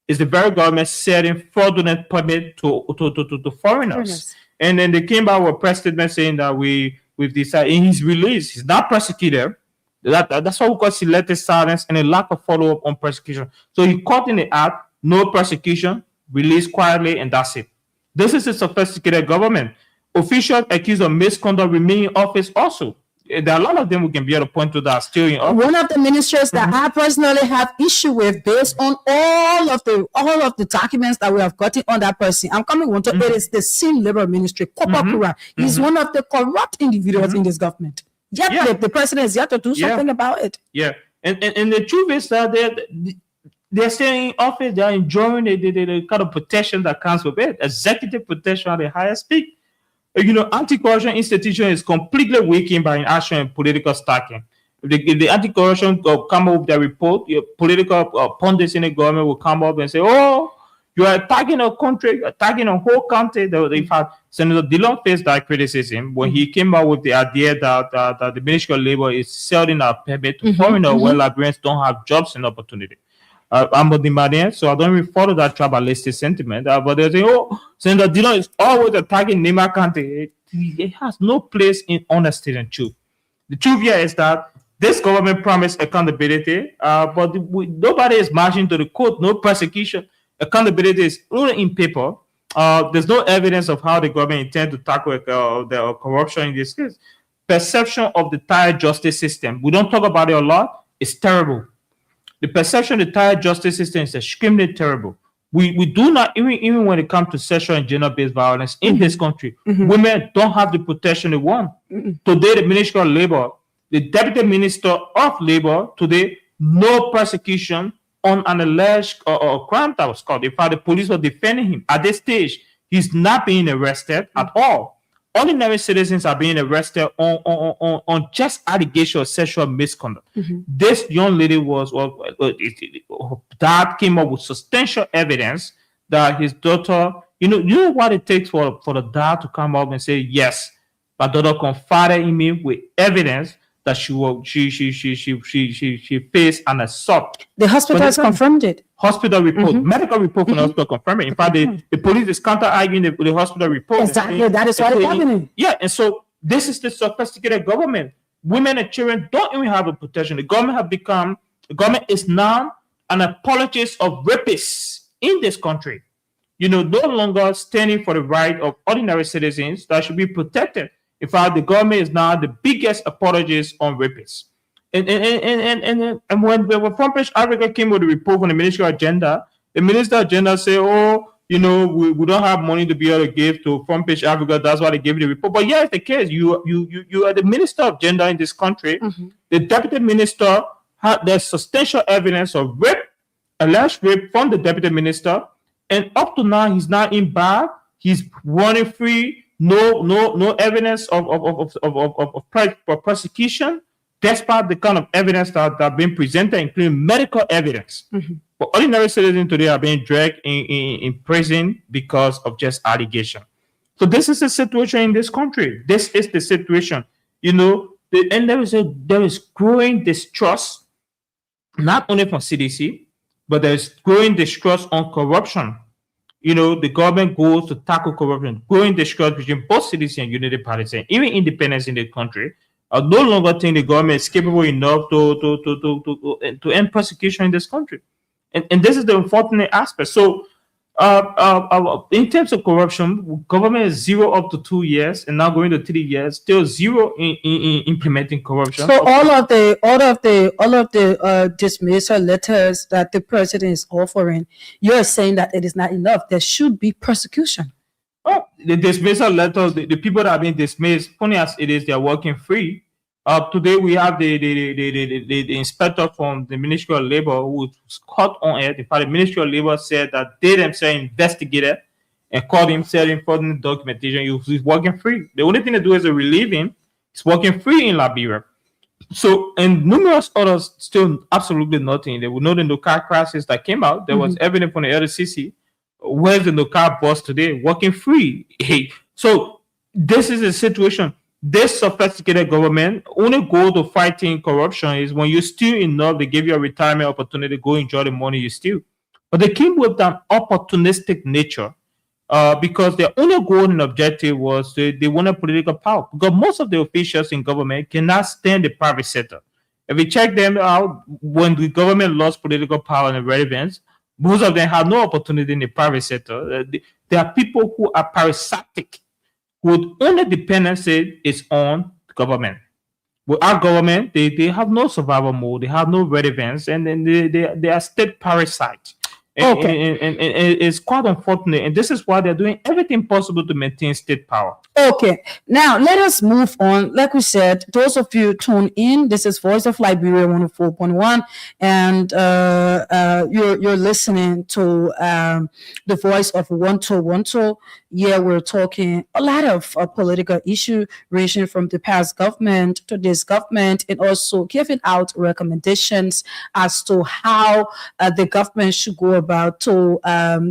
is the very government selling fraudulent permit to foreigners. And then they came out with a press statement saying that we've decided in his release, he's not prosecuted. That's what we call selective silence and a lack of follow-up on prosecution. So he caught in the act, no prosecution, released quietly, and that's it. This is a sophisticated government. Officials accused of misconduct remain in office also. There are a lot of them we can be able to point to that are still in office. One of the ministers that I personally have issue with, based on all of the documents that we have gotten on that person, I'm coming on to it is the same labor ministry. He's one of the corrupt individuals in this government. Yet the president is yet to do something about it. Yeah, and the truth is that they're staying in office. They're enjoying the kind of protection that comes with it, executive protection at the highest peak. Anti-corruption institution is completely weakened by inaction and political stacking. If the anti-corruption come up with their report, your political pundits in the government will come up and say, "Oh, you are attacking a country, you're attacking a whole country." In fact, Senator Dillon faced that criticism when he came out with the idea that the Ministry of Labor is selling our permit to foreigners where Liberians don't have jobs and opportunity. I'm a Dimadian, so I don't even follow that tribalistic sentiment. But they say, "Oh, Senator Dillon is always attacking Nima County." It has no place in honesty and truth. The truth here is that this government promised accountability, but nobody is marching to the court. No prosecution. Accountability is only in paper. There's no evidence of how the government intend to tackle the corruption in this case. Perception of the entire justice system. We don't talk about it a lot. It's terrible. The perception of the entire justice system is extremely terrible. We do not, even when it comes to sexual and gender-based violence in this country, women don't have the protection they want. Today, the Ministry of Labor, the Deputy Minister of Labor, today, no persecution on an alleged crime that was called. In fact, the police were defending him. At this stage, he's not being arrested at all. Ordinary citizens are being arrested on just allegation of sexual misconduct. This young lady dad came up with substantial evidence that his daughter, you know what it takes for the dad to come up and say, yes, my daughter confided in me with evidence that she faced an assault. The hospital has confirmed it. Hospital report, medical report from the hospital confirming. In fact, the police is counter arguing the hospital report. Exactly, that is what is happening. Yeah, and so this is the sophisticated government. Women and children don't even have a protection. The government is now an apologist of rapists in this country. No longer standing for the right of ordinary citizens that should be protected. In fact, the government is now the biggest apologist on rapists. And when Front Page Africa came with a report from the Ministry of Agenda, the Minister of Agenda said, we don't have money to be able to give to Front Page Africa. That's why they gave you the report. But yeah, it's the case. You are the Minister of Gender in this country. The Deputy Minister there's substantial evidence of rape, alleged rape from the Deputy Minister. And up to now, he's not in bar. He's running free. No evidence of prosecution, despite the kind of evidence that are being presented, including medical evidence. But ordinary citizens today are being dragged in prison because of just allegation. So this is the situation in this country. This is the situation, and there is growing distrust, not only from CDC, but there is growing distrust on corruption. The government goes to tackle corruption, growing distrust between both CDC and unity parties, and even independents in the country. I no longer think the government is capable enough to end persecution in this country. And this is the unfortunate aspect. So in terms of corruption, government is 0 up to 2 years, and now going to 3 years, still 0 in implementing corruption. So all of the dismissal letters that the president is offering, you're saying that it is not enough. There should be persecution. Oh, the dismissal letters, the people that are being dismissed, funny as it is, they are working free. Today we have the inspector from the Ministry of Labor who was caught on air. In fact, the Ministry of Labor said that they themselves investigated and called him, selling fraudulent documentation. He's working free. The only thing to do is to relieve him. He's working free in Liberia. So, and numerous others still absolutely nothing. There were no the car crashes that came out. There was evidence from the LCC. Where's the car boss today? Working free. So this is a situation. This sophisticated government only goal to fighting corruption is when you steal enough, they give you a retirement opportunity to go enjoy the money you steal. But they came with an opportunistic nature because their only goal and objective was they wanted political power. Because most of the officials in government cannot stand the private sector. If you check them out, when the government lost political power and relevance, most of them have no opportunity in the private sector. There are people who are parasitic, whose only dependency is on government. Without government, they have no survival mode, they have no relevance, and then they are state parasites. And it's quite unfortunate, and this is why they're doing everything possible to maintain state power. Okay, now let us move on. Like we said, those of you tune in, this is Voice of Liberia 104.1, and you're listening to the voice of Wanto. Yeah, we're talking a lot of political issue ranging from the past government to this government, and also giving out recommendations as to how the government should go about to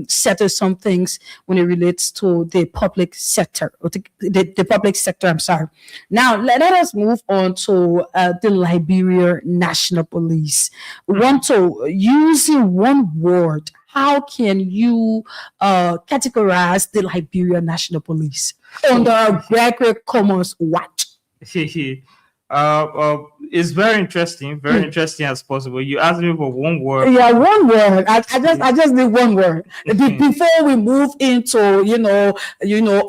settle some things when it relates to the public sector, or the public sector. I'm sorry. Now let us move on to the Liberia National Police. Wanto, using one word, how can you categorize the Liberia National Police under Gregory Commons' watch? It's very interesting as possible. You asked me for one word. Yeah, one word. I just need one word before we move into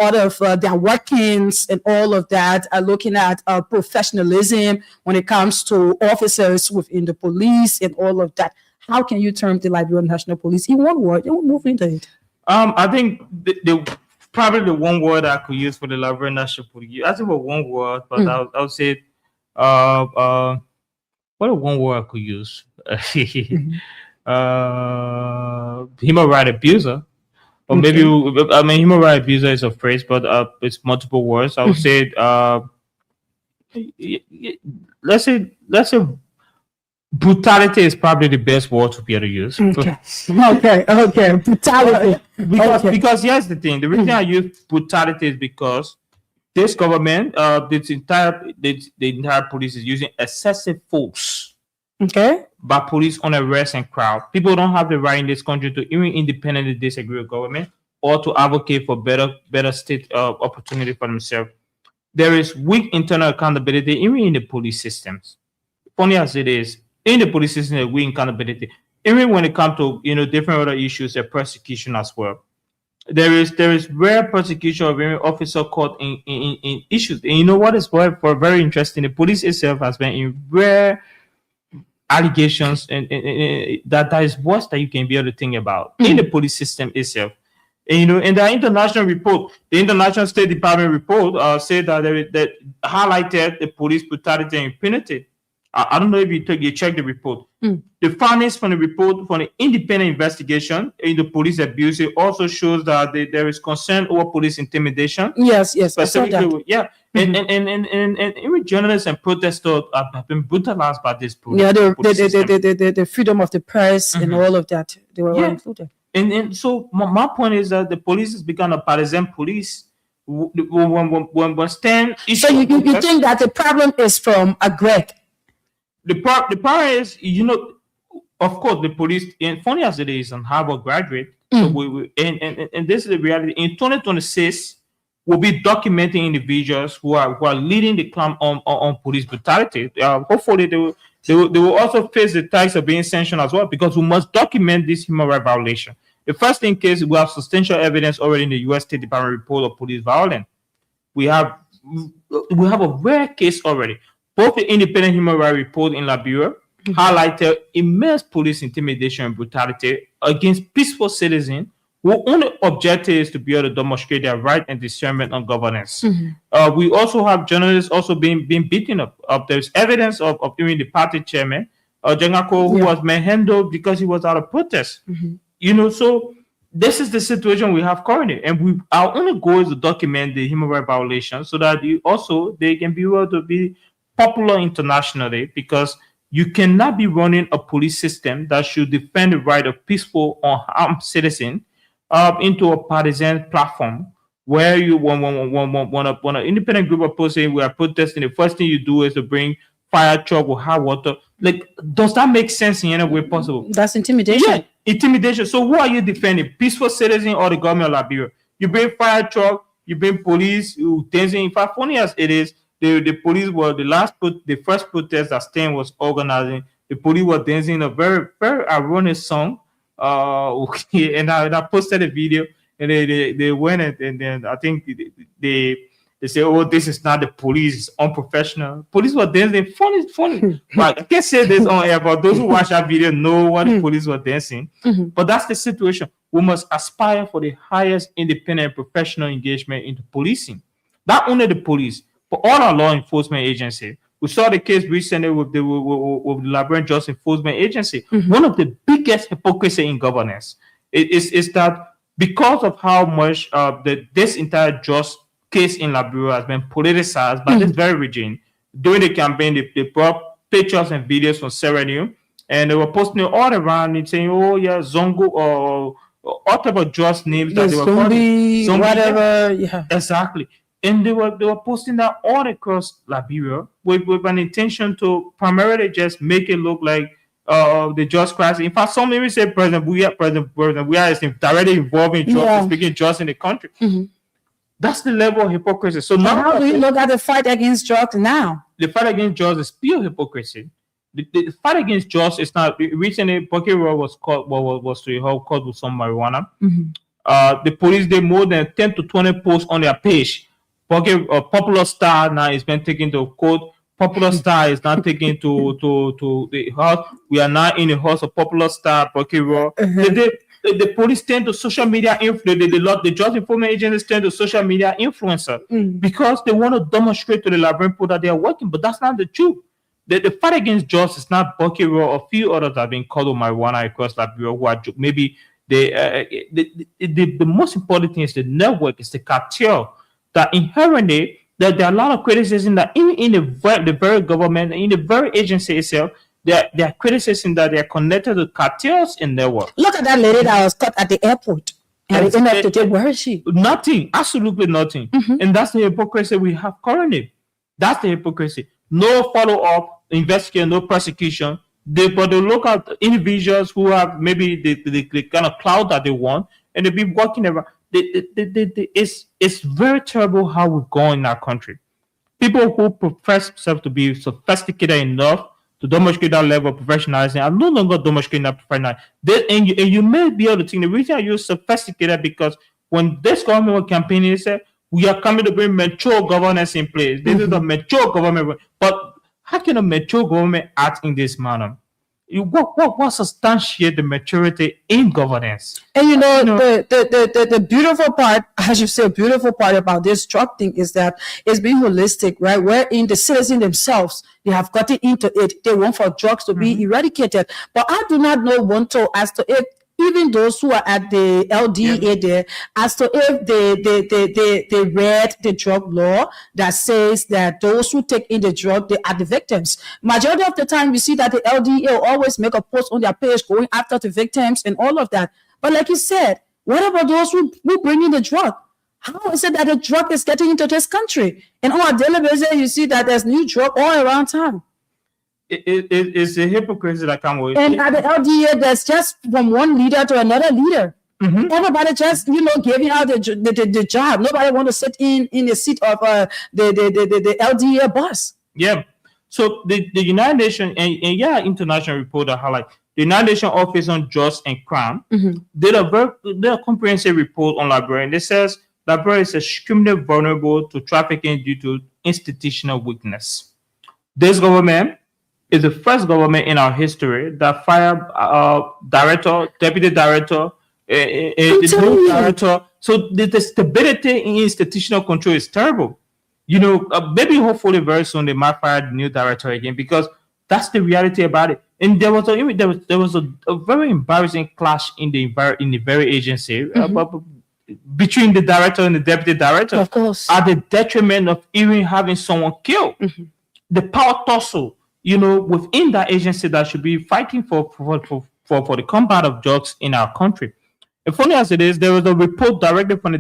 all of their workings and all of that. Looking at professionalism when it comes to officers within the police and all of that. How can you term the Liberian National Police in one word? You move into it. I think probably the one word I could use for the Liberian National Police. You asked me for one word, but I would say what one word I could use? Human rights abuser, or maybe human rights abuser is a phrase, but it's multiple words. I would say let's say brutality is probably the best word to be able to use. Okay. Brutality. Because here's the thing. The reason I use brutality is because this government, the entire police is using excessive force. Okay. By police on arrest and crowd. People don't have the right in this country to even independently disagree with government or to advocate for better state opportunity for themselves. There is weak internal accountability even in the police systems. Funny as it is, in the police system, there's weak accountability. Even when it comes to different other issues, there's persecution as well. There is rare persecution of any officer caught in issues. And you know what is very interesting? The police itself has been in rare allegations and that is worse that you can be able to think about in the police system itself. And, in the international report, the International State Department report said that highlighted the police brutality and impunity. I don't know if you check the report. The findings from the report, from the independent investigation in the police abuse, it also shows that there is concern over police intimidation. Yes, specifically. And even journalists and protesters have been brutalized by this police. Yeah, the freedom of the press and all of that, they were all included. And so my point is that the police has become a partisan police. When stand so you think that the problem is from a Greg? The problem is, of course, the police, and funny as it is, and Harvard graduate. So and this is the reality. In 2026, we'll be documenting individuals who are leading the climb on police brutality. Hopefully, they will also face the tax of being sanctioned as well, because we must document this human rights violation. The first in case, we have substantial evidence already in the U.S. State Department report of police violence. We have a rare case already. Both the independent human rights report in Liberia highlighted immense police intimidation and brutality against peaceful citizens whose only objective is to be able to demonstrate their right and discernment on governance. We also have journalists also being beaten up. There's evidence of even the party chairman, Jangako, who was manhandled because he was out of protest. So this is the situation we have currently, and our only goal is to document the human rights violations so that they can be able to be popular internationally, because you cannot be running a police system that should defend the right of peaceful unharmed citizens into a partisan platform where you want an independent group of people saying we are protesting. The first thing you do is to bring fire truck or hot water. Like, does that make sense in any way possible? That's intimidation. Yeah, intimidation. So who are you defending? Peaceful citizen or the government of Liberia? You bring fire truck, you bring police, you dancing. In fact, funny as it is, the police were the first protest that Stan was organizing. The police were dancing a very, very ironic song. And I posted a video, and they went and then I think they say, "Oh, this is not the police, it's unprofessional." Police were dancing, funny. But I can't say this on air, but those who watch that video know what the police were dancing. But that's the situation. We must aspire for the highest independent professional engagement into policing. Not only the police, but all our law enforcement agencies. We saw the case recently with the Liberian Justice Enforcement Agency. One of the biggest hypocrisy in governance is that because of how much this entire just case in Liberia has been politicized by this very regime. During the campaign, they brought pictures and videos from Sierra Leone, and they were posting it all around and saying, "Oh yeah, Zongo," or all type of just names that they were calling. Zombie, whatever. Yeah, exactly. And they were posting that all across Liberia with an intention to primarily just make it look like the just crisis. In fact, some even say President Buya is directly involved in speaking just in the country. That's the level of hypocrisy. So now, how do you look at the fight against drugs now? The fight against drugs is pure hypocrisy. The fight against drugs is not. Recently, Bucky Roy was caught. Was caught with some marijuana. The police did more than 10 to 20 posts on their page. Bucky, Popular Star now is been taken to court. Popular Star is now taken to the house. We are now in the house of Popular Star, Bucky Roy. The police tend to social media the drug enforcement agencies tend to social media influencer because they want to demonstrate to the labyrinth people that they are working, but that's not the truth. The fight against drugs is not Bucky Roy or a few others that have been caught with marijuana across Liberia who are maybe the most important thing is the network, is the cartel that inherently that there are a lot of criticism that even in the very government, in the very agency itself, there are criticism that they are connected to cartels in their work. Look at that lady that was caught at the airport. At the end of the day, where is she? Nothing, absolutely nothing. And that's the hypocrisy we have currently. That's the hypocrisy. No follow-up, investigation, no prosecution. But they look at individuals who have maybe the kind of clout that they want, and they be walking around. It's very terrible how we've gone in our country. People who profess themselves to be sophisticated enough to demonstrate that level of professionalism are no longer demonstrating that professionalism. And you may be able to think the reason I use sophisticated because when this government was campaigning, it said we are coming to bring mature governance in place. This is a mature government. But how can a mature government act in this manner? What substantiate the maturity in governance? And the beautiful part, as you say, beautiful part about this drug thing is that it's being holistic, right? Wherein the citizens themselves, they have gotten into it. They want for drugs to be eradicated. But I do not know one to as to if even those who are at the LDA there, as to if they read the drug law that says that those who take in the drug, they are the victims. Majority of the time, we see that the LDA will always make a post on their page going after the victims and all of that. But like you said, what about those who bring in the drug? How is it that the drug is getting into this country? And on a daily basis, you see that there's new drug all around town. It's a hypocrisy that comes with. And at the LDA, there's just from one leader to another leader. Everybody just giving out the job. Nobody want to sit in the seat of the LDA bus. Yeah. So the United Nations and international report that highlight the United Nations Office on Justice and Crime did a comprehensive report on Liberia, and it says Liberia is extremely vulnerable to trafficking due to institutional weakness. This government is the first government in our history that fired director, deputy director, new director. So the stability in institutional control is terrible. Maybe hopefully very soon they might fire the new director again because that's the reality about it. And there was a very embarrassing clash in the very agency between the director and the deputy director. Of course, at the detriment of even having someone killed. The power tussle. Within that agency that should be fighting for the combat of drugs in our country. And funny as it is, there was a report directly from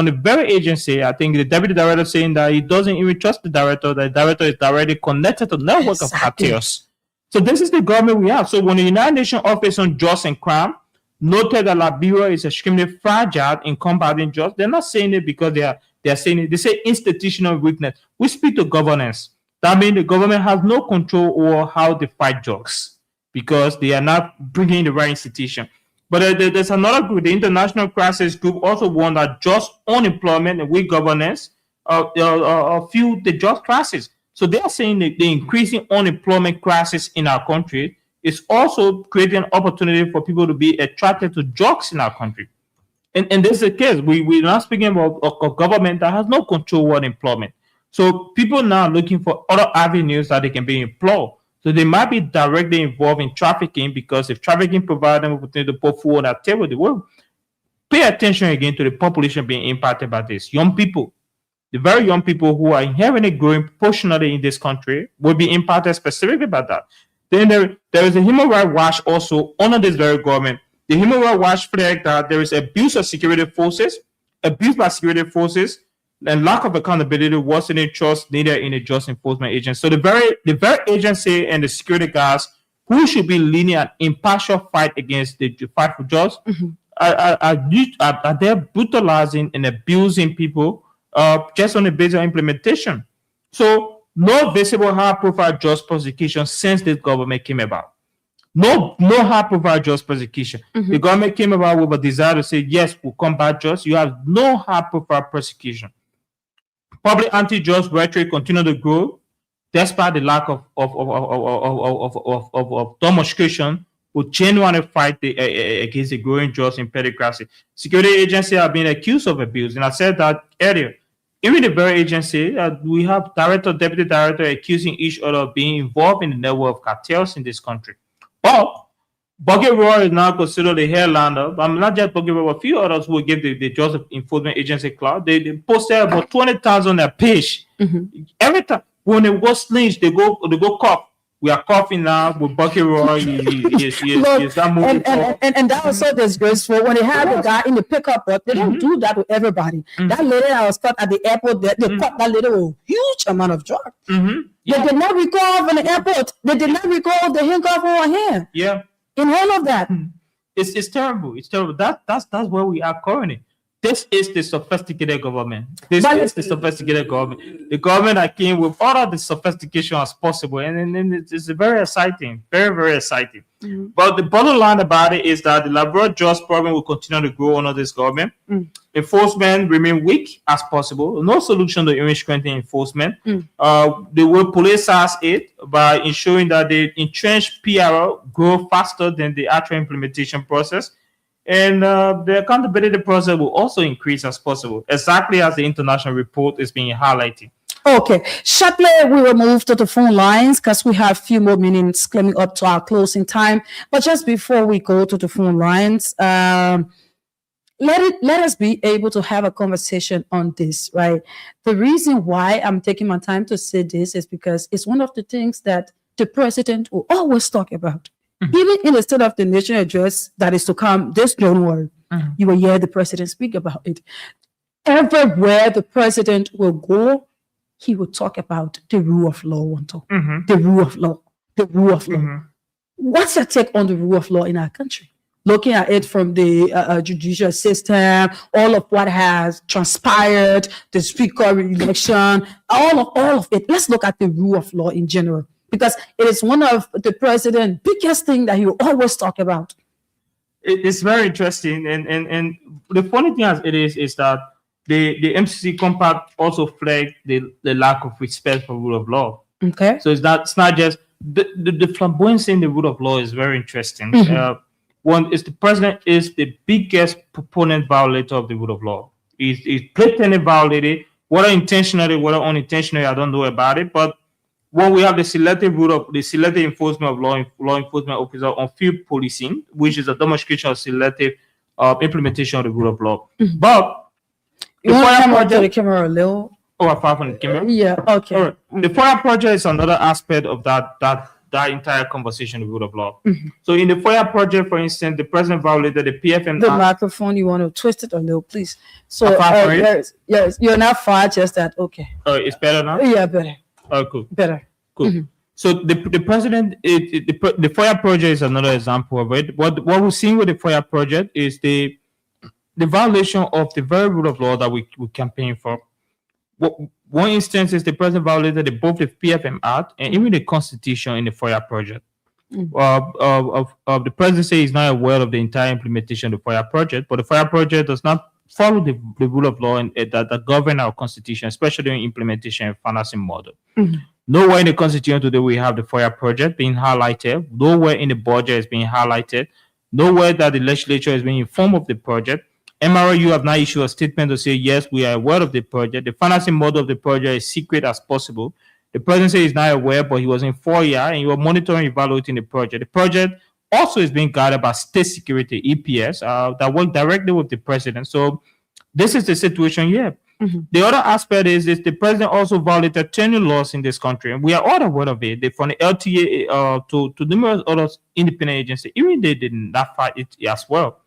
the very agency. I think the deputy director saying that he doesn't even trust the director. The director is directly connected to the network of cartels. So this is the government we have. So when the United Nations Office on Justice and Crime noted that Liberia is extremely fragile in combating drugs, they're not saying it because they are saying it. They say institutional weakness. We speak to governance. That means the government has no control over how they fight drugs because they are not bringing the right institution. But there's another group, the International Crisis Group, also warned that just unemployment and weak governance fuel the drug crisis. So they are saying that the increasing unemployment crisis in our country is also creating an opportunity for people to be attracted to drugs in our country. And this is the case. We're not speaking about a government that has no control over employment. So people now looking for other avenues that they can be employed. So they might be directly involved in trafficking because if trafficking provides them opportunity to put food on that table, they will pay attention again to the population being impacted by this. Young people, the very young people who are inherently growing proportionally in this country will be impacted specifically by that. Then there is a Human Rights Watch also under this very government. The Human Rights Watch flagged that there is abuse by security forces, and lack of accountability wasn't trust needed in a just enforcement agency. So the very agency and the security guards who should be leading an impartial fight against the fight for justice are they brutalizing and abusing people just on the basis of implementation. So no visible high-profile just prosecution since this government came about. No high-profile just prosecution. The government came about with a desire to say, yes, we'll combat just. You have no high-profile prosecution. Public anti-just rhetoric continue to grow despite the lack of demonstration will genuinely fight against the growing just impedicracy. Security agencies are being accused of abuse, and I said that earlier. Even the very agency, we have director, deputy director accusing each other of being involved in the network of cartels in this country. But Bucket Roy is now considered the hairlander. But not just Bucket Roy, a few others who give the Joseph Enforcement Agency clout. They posted about 20,000 on their page. Every time when they go lynched, they go cough. We are coughing now with Bucky Roy. Yes, that movie. And that was so disgraceful. When they had the guy in the pickup truck, they don't do that with everybody. That lady that was caught at the airport, they caught that lady with a huge amount of drugs. They did not recall from the airport. They did not recall the handcuff on her hand. Yeah. In all of that. It's terrible. It's terrible. That's where we are currently. This is the sophisticated government. This is the sophisticated government. The government that came with all of the sophistication as possible. And it's very exciting. Very, very exciting. But the bottom line about it is that the liberal just problem will continue to grow under this government. Enforcement remain weak as possible. No solution to image strengthening enforcement. They will politicize it by ensuring that the entrenched PRO grow faster than the actual implementation process. And the accountability process will also increase as possible, exactly as the international report is being highlighted. Okay, shortly we will move to the phone lines because we have a few more minutes coming up to our closing time. But just before we go to the phone lines, let us be able to have a conversation on this, right? The reason why I'm taking my time to say this is because it's one of the things that the president will always talk about. Even in the State of the Nation address that is to come this January, you will hear the president speak about it. Everywhere the president will go, he will talk about the rule of law. The rule of law. The rule of law. What's your take on the rule of law in our country? Looking at it from the judicial system, all of what has transpired, the speaker election, all of it. Let's look at the rule of law in general. Because it is one of the president's biggest thing that he will always talk about. It's very interesting. And the funny thing as it is that the MCC compact also flagged the lack of respect for rule of law. Okay. So it's not just the flamboyancy in the rule of law is very interesting. One is the president is the biggest proponent violator of the rule of law. He's blatantly violated, whether intentionally, whether unintentionally, I don't know about it, but when we have the selective enforcement of law enforcement officer on field policing, which is a demonstration of selective implementation of the rule of law. But you want to come out to the camera a little? Oh, far from the camera? Yeah, okay. All right. The FOIA project is another aspect of that entire conversation, the rule of law. So in the FOIA project, for instance, the president violated the PFM. The microphone, you want to twist it a little, please. So yes, you're not far, just that. Okay. Oh, it's better now? Yeah, better. Oh, cool. Better. Cool. So the president, the FOIA project is another example of it. What we're seeing with the FOIA project is the violation of the very rule of law that we campaign for. One instance is the president violated both the PFM Act and even the Constitution in the FOIA project. The president says he's not aware of the entire implementation of the FOIA project, but the FOIA project does not follow the rule of law that govern our Constitution, especially in implementation and financing model. Nowhere in the Constitution today we have the FOIA project being highlighted. Nowhere in the budget is being highlighted. Nowhere that the legislature is being informed of the project. MRU have not issued a statement to say, yes, we are aware of the project. The financing model of the project is secret as possible. The president says he's not aware, but he was in FOIA and he was monitoring and evaluating the project. The project also is being guided by state security, EPS, that work directly with the president. So this is the situation here. The other aspect is the president also violated 10 laws in this country, and we are all aware of it. From the LTA to numerous other independent agencies, even they did not fight it as well.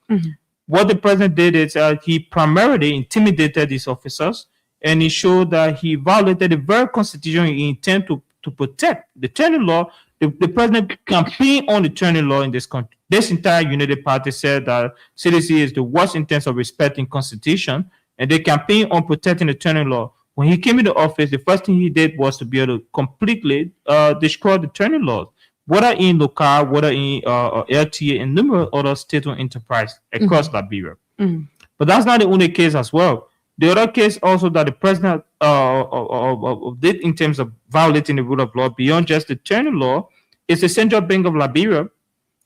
What the president did is he primarily intimidated these officers, and he showed that he violated the very constitution he intended to protect. The 10 law, the president campaigned on the 10 law in this country. This entire United Party said that CDC is the worst in terms of respecting constitution, and they campaigned on protecting the turning law. When he came into office, the first thing he did was to be able to completely destroy the turning laws, whether in local, whether in LTA, and numerous other state-owned enterprise across Liberia. But that's not the only case as well. The other case also that the president did in terms of violating the rule of law beyond just the turning law is the Central Bank of Liberia.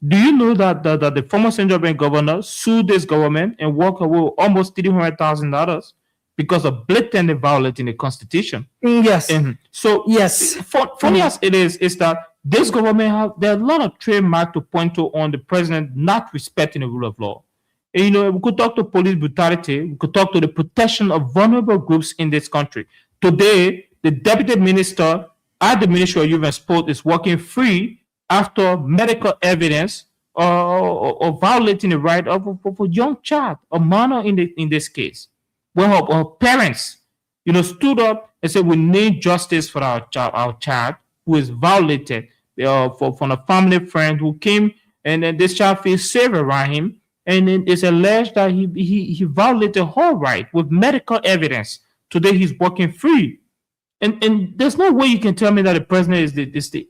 Do you know that the former Central Bank governor sued this government and walked away with almost $300,000 because of blatantly violating the Constitution? Yes. So yes, funny as it is that this government there are a lot of trademark to point to on the president not respecting the rule of law. And, we could talk to police brutality. We could talk to the protection of vulnerable groups in this country. Today, the deputy minister at the Ministry of Youth and Sport is working free after medical evidence or violating the right of a young child, a minor in this case. When her parents, stood up and said, we need justice for our child who is violated from a family friend who came, and then this child feels safe around him. And it's alleged that he violated her right with medical evidence. Today he's working free, and there's no way you can tell me that the president is the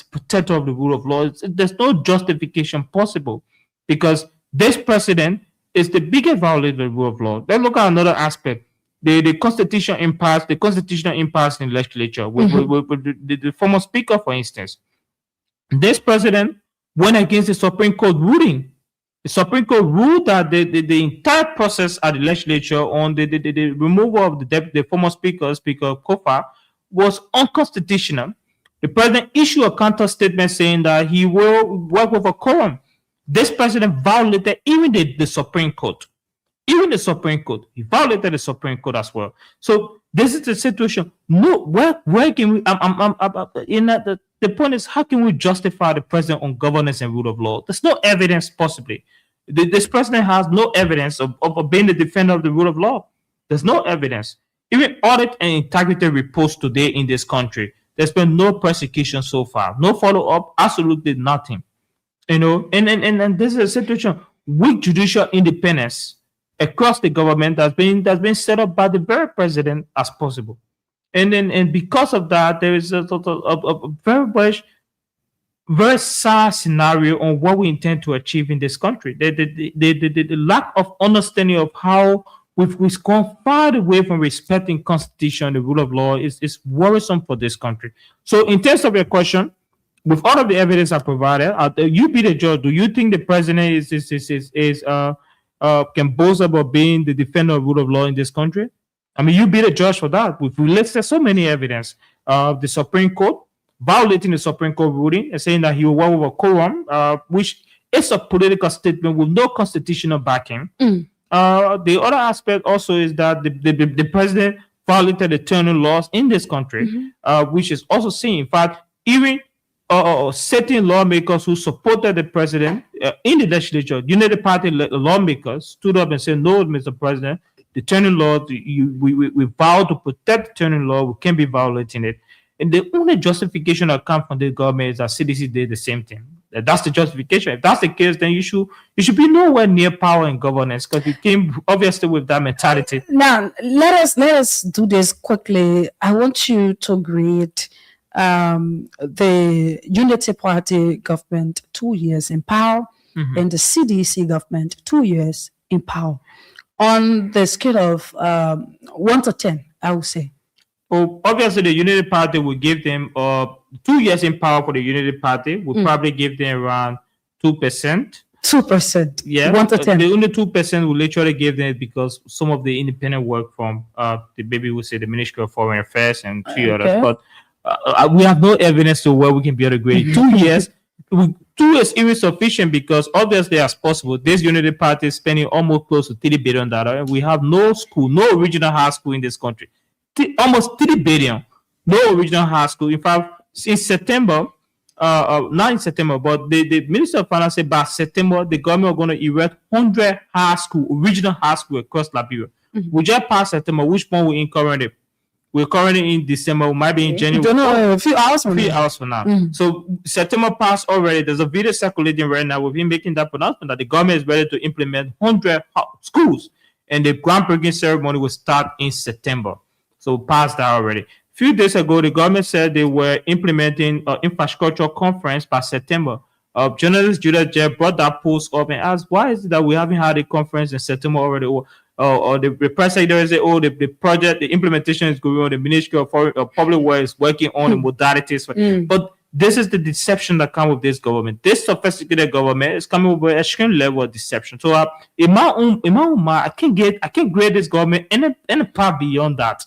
protector of the rule of law. There's no justification possible, because this president is the biggest violator of the rule of law. Let's look at another aspect: the constitutional impasse in the legislature with the former speaker, for instance. This president went against the Supreme Court ruling. The Supreme Court ruled that the entire process at the legislature on the removal of the former Speaker Kofa, was unconstitutional. The president issued a counter statement saying that he will work with a quorum. This president violated even the Supreme Court. Even the Supreme Court. He violated the Supreme Court as well. So this is the situation. No, where can we? The point is, how can we justify the president on governance and rule of law? There's no evidence possibly. This president has no evidence of being the defender of the rule of law. There's no evidence. Even audit and integrity reports today in this country, there's been no prosecution so far, no follow-up, absolutely nothing. And this is a situation with judicial independence across the government that's been set up by the very president as possible. And because of that, there is a very sad scenario on what we intend to achieve in this country. The lack of understanding of how we've gone far away from respecting Constitution, the rule of law, is worrisome for this country. So in terms of your question, with all of the evidence I provided, you be the judge. Do you think the president can boast about being the defender of rule of law in this country? I mean, you be the judge for that. We've listed so many evidence of the Supreme Court violating the Supreme Court ruling and saying that he will work with a quorum, which is a political statement with no constitutional backing. The other aspect also is that the president violated the turning laws in this country, which is also seen. In fact, even certain lawmakers who supported the president in the legislature, United Party lawmakers, stood up and said, no, Mr. President, the turning law, we vow to protect the turning law, we can't be violating it. And the only justification that comes from the government is that CDC did the same thing. That's the justification. If that's the case, then you should be nowhere near power and governance, because you came obviously with that mentality. Now, let us do this quickly. I want you to greet the Unity Party government 2 years in power, and the CDC government 2 years in power. On the scale of 1 to 10, I would say. Well, obviously, the Unity Party will give them 2 years in power for the Unity Party. Will probably give them around 2%. 2%. Yeah. 1 to 10. The only 2% will literally give them because some of the independent work from the Ministry of Foreign Affairs and few others. But we have no evidence to where we can be able to grade 2 years. 2 is even sufficient because obviously, as possible, this Unity Party is spending almost close to $30 billion. And we have no school, no original high school in this country. Almost $30 billion, no original high school. In fact, since September, not in September, but the Minister of Finance said by September, the government are going to erect 100 original high school across Liberia. We just passed September. Which one we in currently? We're currently in December. We might be in January. Don't know, a few hours from now. So September passed already. There's a video circulating right now with him making that pronouncement that the government is ready to implement 100 schools. and the groundbreaking ceremony will start in September. So past that already. A few days ago, the government said they were implementing an infrastructure conference by September. Journalist Judah Jeb brought that post up and asked, why is it that we haven't had a conference in September already? Or the press secretary said, oh, the project, the implementation is going on, the Ministry of Public Works is working on the modalities. But this is the deception that comes with this government. This sophisticated government is coming with an extreme level of deception. So in my own mind, I can't grade this government any part beyond that.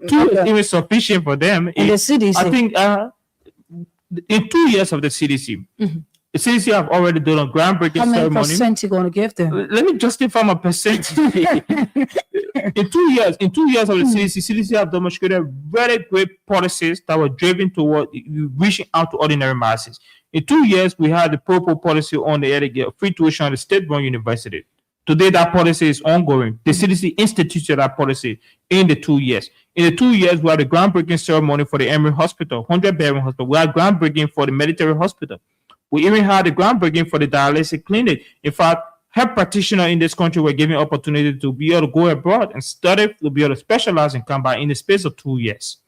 Two is even sufficient for them. And the CDC. I think in 2 years of the CDC, the CDC have already done a groundbreaking ceremony. How many percent you going to give them? Let me justify my percentage. in 2 years of the CDC have demonstrated very great policies that were driven toward reaching out to ordinary masses. In 2 years, we had the PROPO policy on the free tuition at the state-run university. Today, that policy is ongoing. The CDC instituted that policy in the 2 years. In the 2 years, we had the groundbreaking ceremony for the Emory Hospital, 100-bed hospital. We had groundbreaking for the military hospital. We even had the groundbreaking for the dialysis clinic. In fact, health practitioners in this country were given opportunity to be able to go abroad and study, to be able to specialize in combat in the space of 2 years.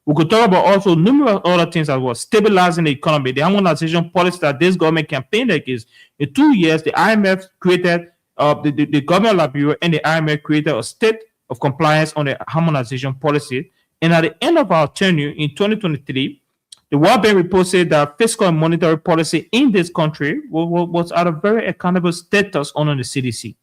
We could talk about also numerous other things as well, stabilizing the economy, the harmonization policy that this government campaigned against. In 2 years, the IMF created, the government of Liberia and the IMF created a state of compliance on the harmonization policy. And at the end of our tenure in 2023, the World Bank report said that fiscal and monetary policy in this country was at a very accountable status under the CDC.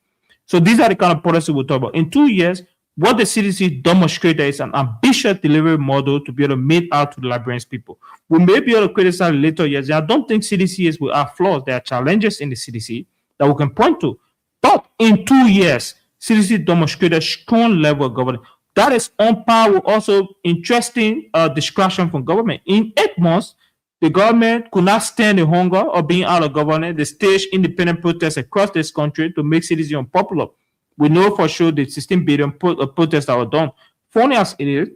So these are the kind of policy we'll talk about. In 2 years, what the CDC demonstrated is an ambitious delivery model to be able to meet out to the Liberian people. We may be able to criticize later years. I don't think CDC is without flaws. There are challenges in the CDC that we can point to. But in 2 years, CDC demonstrated a strong level of governance. That is on par with also interesting discretion from government. In 8 months, the government could not stand the hunger of being out of government. They staged independent protests across this country to make CDC unpopular. We know for sure the 16 billion protests that were done. Funny as it is,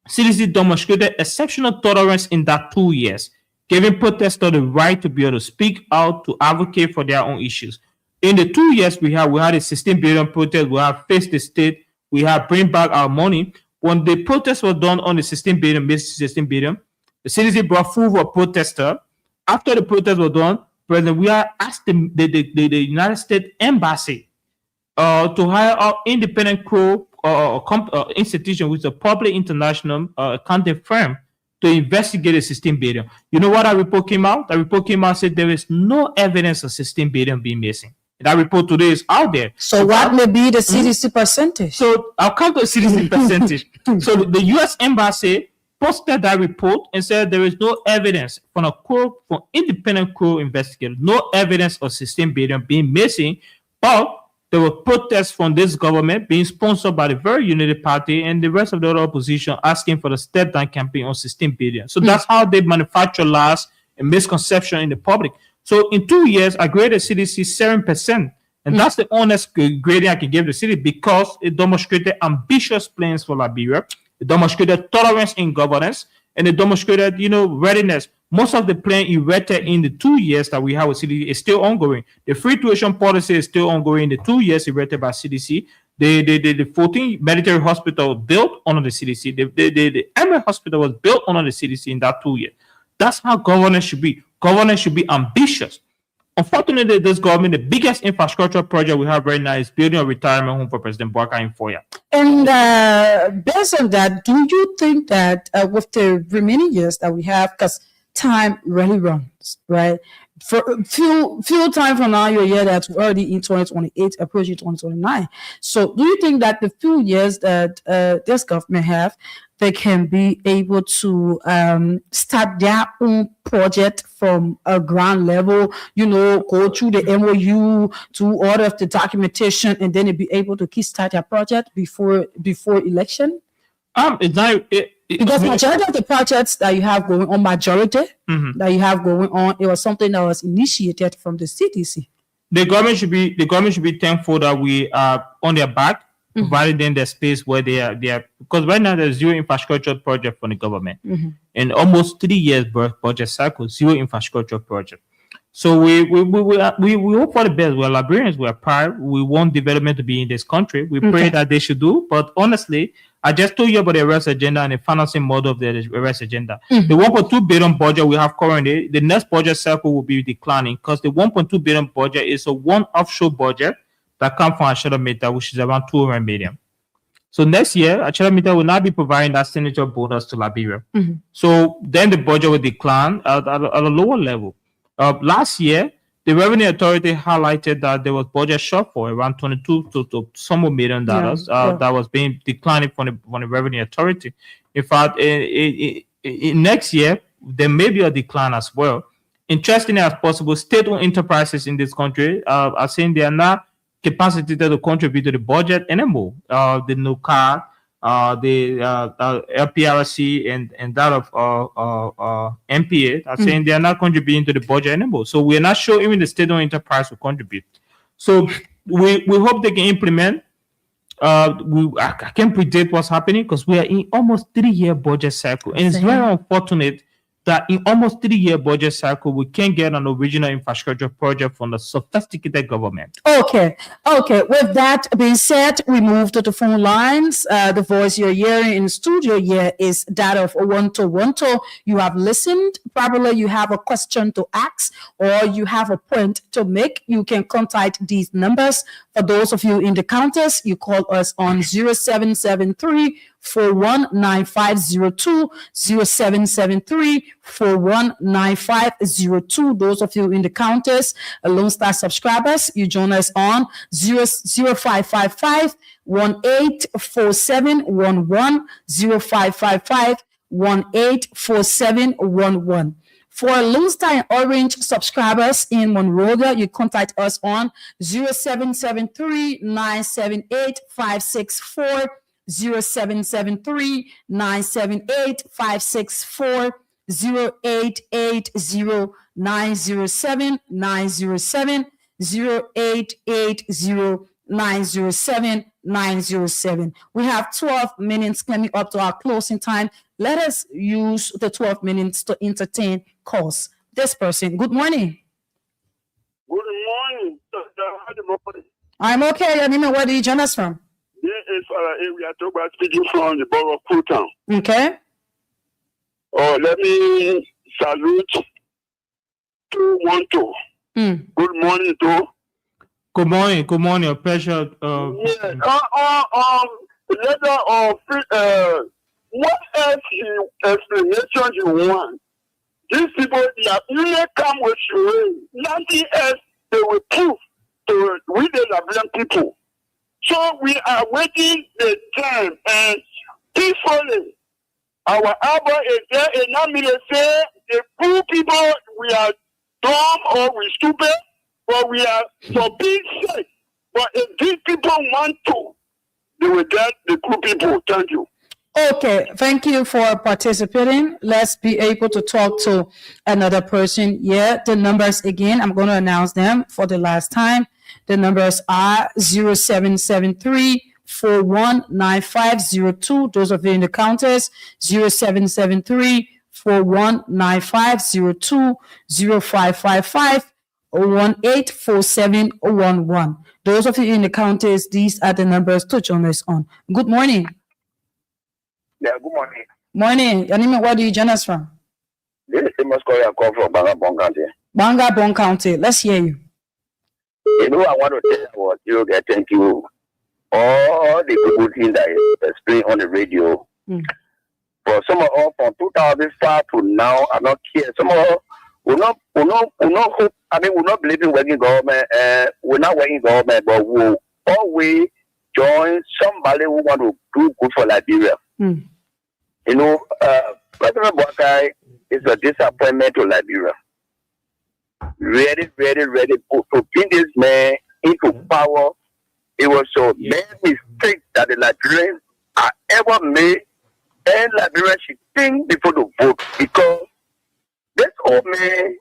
CDC demonstrated exceptional tolerance in that 2 years, giving protesters the right to be able to speak out, to advocate for their own issues. In the 2 years we had a 16 billion protest. We have faced the state. We have bring back our money. When the protests were done on the 16 billion, the CDC brought food for protesters. After the protests were done, President, we are asked the United States Embassy to hire our independent institution, which is a public international accounting firm, to investigate the 16 billion. You know what that report came out? That report came out and said there is no evidence of 16 billion being missing. That report today is out there. So what may be the CDC percentage? So I'll come to the CDC percentage. So the U.S. Embassy posted that report and said there is no evidence from independent crew investigators, no evidence of 16 billion being missing, but there were protests from this government being sponsored by the very Unity Party and the rest of the other opposition asking for the step down campaign on 16 billion. So that's how they manufacture lies and misconception in the public. So in 2 years, I graded CDC 7%. And that's the honest grading I can give the city because it demonstrated ambitious plans for Liberia. It demonstrated tolerance in governance, and it demonstrated, readiness. Most of the plan erected in the 2 years that we have with CDC is still ongoing. The free tuition policy is still ongoing in the 2 years erected by CDC. The 14 military hospital built under the CDC. The Emory Hospital was built under the CDC in that 2 years. That's how governance should be. Governance should be ambitious. Unfortunately, this government, the biggest infrastructure project we have right now is building a retirement home for President Bouaka in Foya. And based on that, do you think that with the remaining years that we have, because time really runs, right? For few time from now, you'll hear that we're already in 2028, approaching 2029. So do you think that the few years that this government have, they can be able to start their own project from a ground level, go through the MOU, do all of the documentation, and then be able to kickstart their project before election? Because majority of the projects that you have going on, that you have going on, it was something that was initiated from the CDC. The government should be thankful that we are on their back, providing them the space where they are, because right now there's zero infrastructure project from the government. In almost 3 years budget cycle, zero infrastructure project. So we hope for the best. We're Liberians. We're proud. We want development to be in this country. We pray that they should do. But honestly, I just told you about the arrest agenda and the financing model of the arrest agenda. The 1.2 billion budget we have currently, the next budget cycle will be declining because the 1.2 billion budget is a one offshore budget that comes from Ashara Meta, which is around 200 million. So next year, Ashara Meta will not be providing that signature bonus to Liberia. So then the budget will decline at a lower level. Last year, the Revenue Authority highlighted that there was budget shortfall around $22 to some million dollars that was being declining from the Revenue Authority. In fact, in next year, there may be a decline as well. Interestingly as possible, state-owned enterprises in this country are saying they are not capacitated to contribute to the budget anymore. The NUCAR, the LPRC and that of MPA are saying they are not contributing to the budget anymore. So we are not sure even the state-owned enterprise will contribute. So we hope they can implement. I can't predict what's happening because we are in almost 3-year budget cycle, and it's very unfortunate that in almost 3-year budget cycle, we can't get an original infrastructure project from the sophisticated government. Okay. With that being said, we move to the phone lines. The voice you're hearing in the studio here is that of Wonto. You have listened. Probably you have a question to ask or you have a point to make. You can contact these numbers. For those of you in the counters, you call us on 0773 419502 0773 419502. Those of you in the counters, Lone Star subscribers, you join us on 0555 184711 0555 184711. For Lone Star and Orange subscribers in Monrovia, you contact us on 0773 978 564 0773 978 564 0880 907 907 0880 907 907. We have 12 minutes coming up to our closing time. Let us use the 12 minutes to entertain calls. This person, good morning. Good morning. I'm okay. Yanima, where do you join us from? This is area Toba speaking from the borough of Kutown. Okay. Oh, let me salute 212. Good morning, too. Good morning. A pleasure. Letter of what else explanation you want? These people, they have only come with you. Nothing else they will prove to we the Liberian people. So we are waiting the time and peacefully. Our album is there, and now me they say the poor people we are dumb or we stupid, but we are for being safe. But if these people want to, they will get the poor people. Thank you. Okay, thank you for participating. Let's be able to talk to another person. Yeah, the numbers again, I'm going to announce them for the last time. The numbers are 0773 419502. Those of you in the counters, 0773 419502 0555 184711. Those of you in the counters, these are the numbers to join us on. Good morning. Yeah, good morning. Morning. Yanima, where do you join us from? This is Amos Corey. I come from Bangabong County. Bangabong County. Let's hear you. You know, I want to tell you what you get. Thank you. All the good things that you explain on the radio. For some of us from 2005 to now, I'm not here. Some of us will not hope. I mean, we're not believe in working government. We're not working government, but we'll always join somebody who want to do good for Liberia. You know, President Boakai is a disappointment to Liberia. Ready to bring this man into power. It was so many mistakes that the Liberians are ever made, and Liberia should think before the vote, because this old man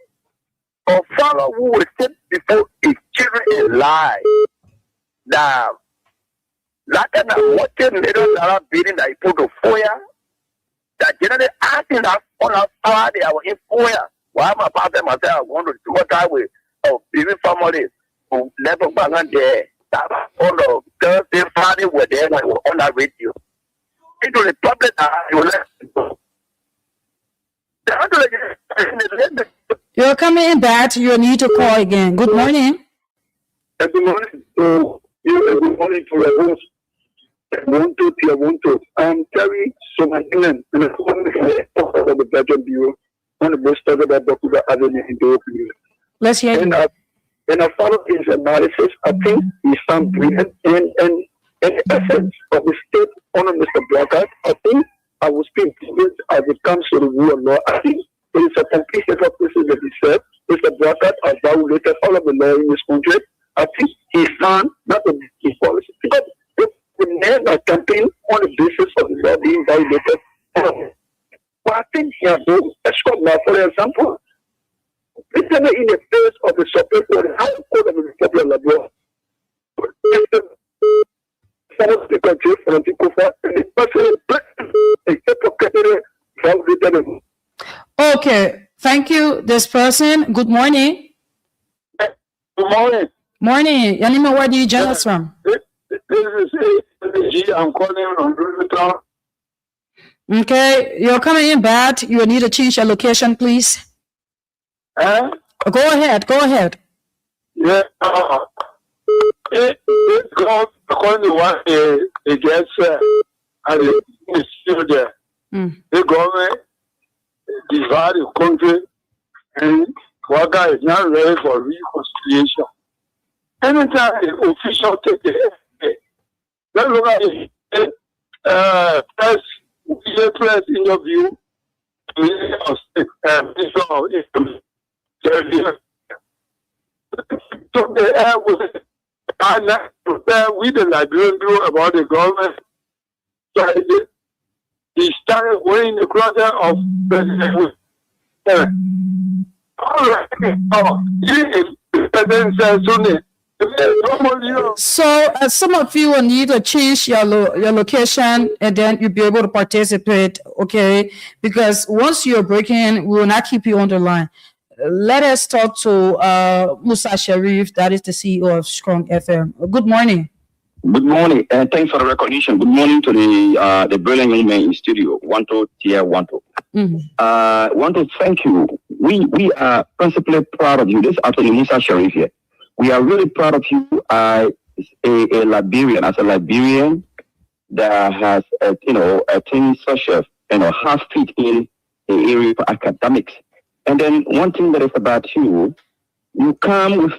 or father who will sit before his children and lie that kind of $1 billion that he put to fire, that generally asking us on our father, our employer, Why am I passing myself? I want to do what I will. Oh, even families who never bang on there. That on the Thursday, Friday were there when we were on that radio. Into the public, you let You're coming in bad. You need to call again. Good morning. Good morning. Good morning to the host. I'm Terry Somahinan, and I'm of the Budget Bureau on the most of the Bakuba Avenue in the open. Let's hear you. And I follow his analysis. I think he sounds brilliant. And in essence of the state on Mr. Blackard, I think I will speak as it comes to the rule of law. I think it is a complete set of places that he said. Mr. Blackard has violated all of the law in this country. I think he's done not a his policy. Because the men are campaigning on the basis of the law being violated. But I think he has done a short law, for example. It's in the face of the Supreme Court, the High Court of the Republic of Labour. Okay, thank you. This person, good morning. Good morning. Morning. Your name, where do you join us from? This is G. I'm calling from Rivertown. Okay, you're coming in bad. You need to change your location, please. Go ahead. Yeah. It goes according to what it gets and it's still there. The government divide the country and Waka is not ready for reconciliation. Anytime the official take the let's look at it. Press interview took the air with the Liberian Bureau about the government. So he started wearing the crown of President. All right. The President says Sunday. So some of you will need to change your location and then you'll be able to participate, okay? Because once you're breaking, we will not keep you on the line. Let us talk to Musa Sharif, that is the CEO of Strong FM. Good morning. Good morning, and thanks for the recognition. Good morning to the brilliant young man in studio, Wanto Tia Wanto. Want to thank you. We are principally proud of you. This is Attorney Musa Sharif here. We are really proud of you as a Liberian, that has a thing such as half fit in the area of academics. And then one thing that is about you come with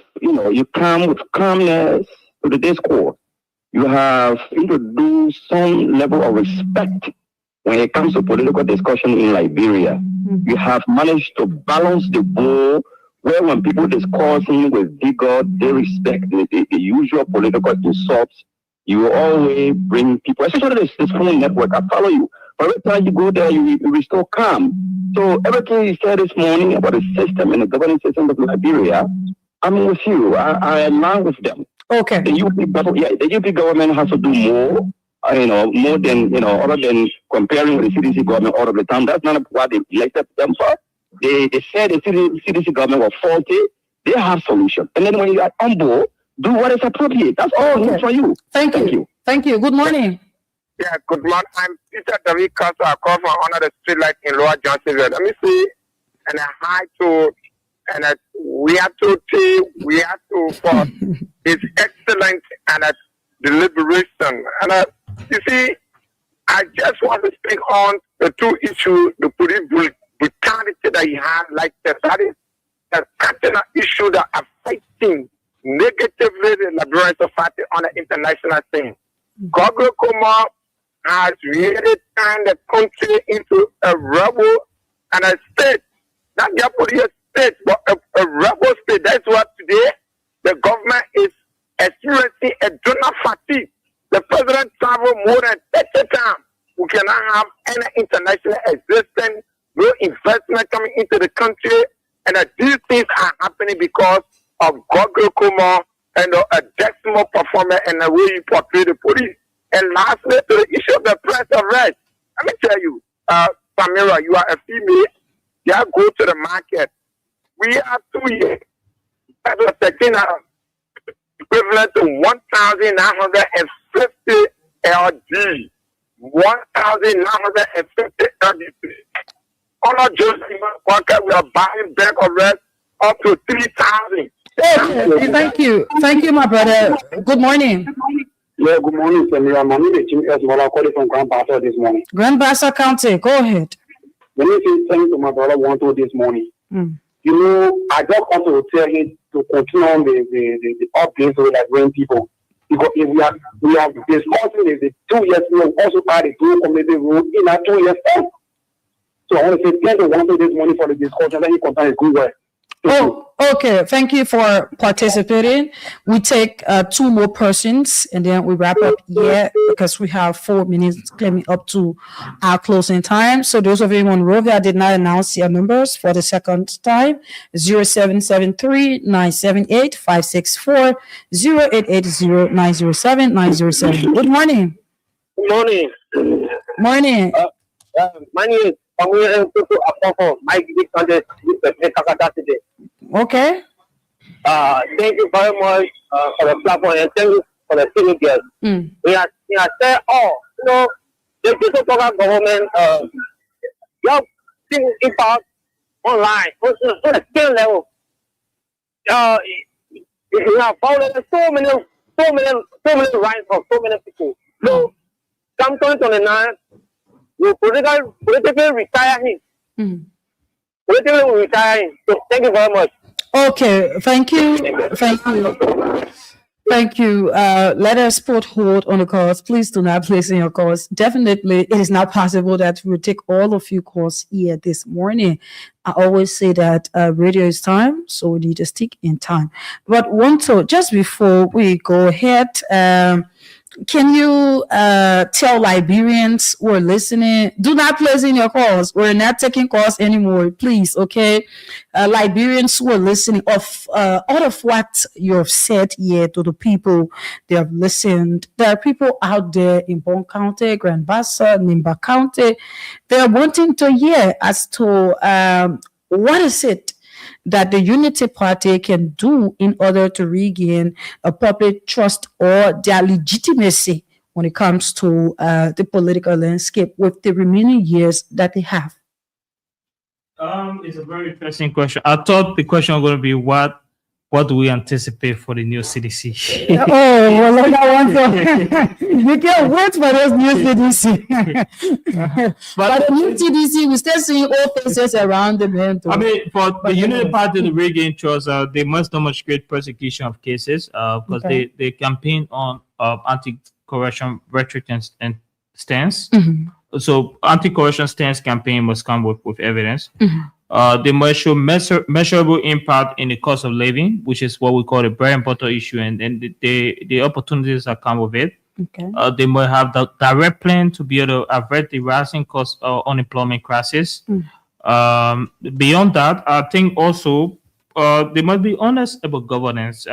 calmness to the discourse. You have introduced some level of respect when it comes to political discussion in Liberia. You have managed to balance the ball where when people discussing with vigor, they respect the usual political insults. You always bring people, especially this phone network. I follow you. But every time you go there, you restore calm. So everything you said this morning about the system and the governing system of Liberia, I'm with you. I align with them. Okay. The UP government has to do more, more than, other than comparing with the CDC government all of the time. That's not what they elected them for. They said the CDC government was faulty. They have solutions. And then when you are humble, do what is appropriate. That's all for you. Thank you. Good morning. Yeah, good morning. I'm Peter David Castle. I call from under the street light in Lower Johnsonville. Let me see. And I had to, and we have to for his excellent and deliberation. And you see, I just want to speak on the two issues, the police brutality that he had, like that is a particular issue that affecting negatively the Liberian society on the international scene. Gogol Kuma has really turned the country into a rebel and a state, not just a state, but a rebel state. That's what today the government is experiencing a donor fatigue. The president traveled more than 30 times. We cannot have any international existence, no investment coming into the country, and these things are happening because of Gogol Kuma and a decimal performance and the way you portray the police. And lastly, to the issue of the press arrest. Let me tell you, Samira, you are a female. You go to the market. we have 2 years. That was taking equivalent to 1,950 LD. 1,950 LD. On our Joseph Walker, we are buying back of rest up to 3,000. Thank you. Thank you, my brother. Good morning. Yeah, good morning, Samira. My name is Jim S. Walla, calling from Grand Bassa this morning. Grand Bassa County, go ahead. Let me say thanks to my brother Wanto this morning. You know, I just want to tell him to continue on the updates with like when people. Because if we are discussing the 2 years, we will also add the two community rule in our 2 years. So I want to say thank you Wanto this morning for the discussion. Let me continue good work. Oh, okay. Thank you for participating. We take 2 more persons and then we wrap up here because we have 4 minutes coming up to our closing time. So those of you on road that did not announce your numbers for the second time, 0773-978-564, 0880-907-907. Good morning. Good morning. Morning. My name is Okay. Thank you very much for the platform and thank you for the sitting guests. We are said all, you know, the digital program government, you have seen impact online on the scale level. You have followed so many rights of so many people. So, come 2029, we politically retire him. Politically we retire him. So thank you very much. Okay, thank you. Thank you. Thank you. Let us put hold on the calls. Please do not place in your calls. Definitely, it is not possible that we will take all of you calls here this morning. I always say that radio is time, so we need to stick in time. But just before we go ahead, can you tell Liberians who are listening, do not place in your calls. We're not taking calls anymore, please, okay? Liberians who are listening, out of what you have said here to the people, they have listened. There are people out there in Bon County, Grand Bassa, Nimba County. They are wanting to hear as to what is it that the Unity Party can do in order to regain a public trust or their legitimacy when it comes to the political landscape with the remaining years that they have? It's a very interesting question. I thought the question was going to be what do we anticipate for the new CDC? Well, you can't wait for those new CDC. but the new CDC, we still see all faces around the man. I mean, for the Unity Party to regain trust, they must demonstrate persecution of cases because they campaign on anti-corruption rhetoric and stance. So anti-corruption stance campaign must come with evidence. They must show measurable impact in the cost of living, which is what we call a very important issue, and the opportunities that come with it. They must have the direct plan to be able to avert the rising cost of unemployment crisis. Beyond that, I think also they must be honest about governance.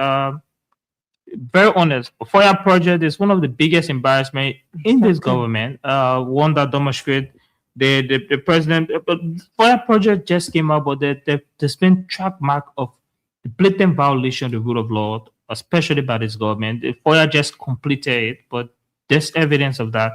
Very honest. FOIA project is one of the biggest embarrassment in this government. One that demonstrates the president. But FOIA project just came out, but there's been track mark of the blatant violation of the rule of law, especially by this government. The FOIA just completed it, but there's evidence of that.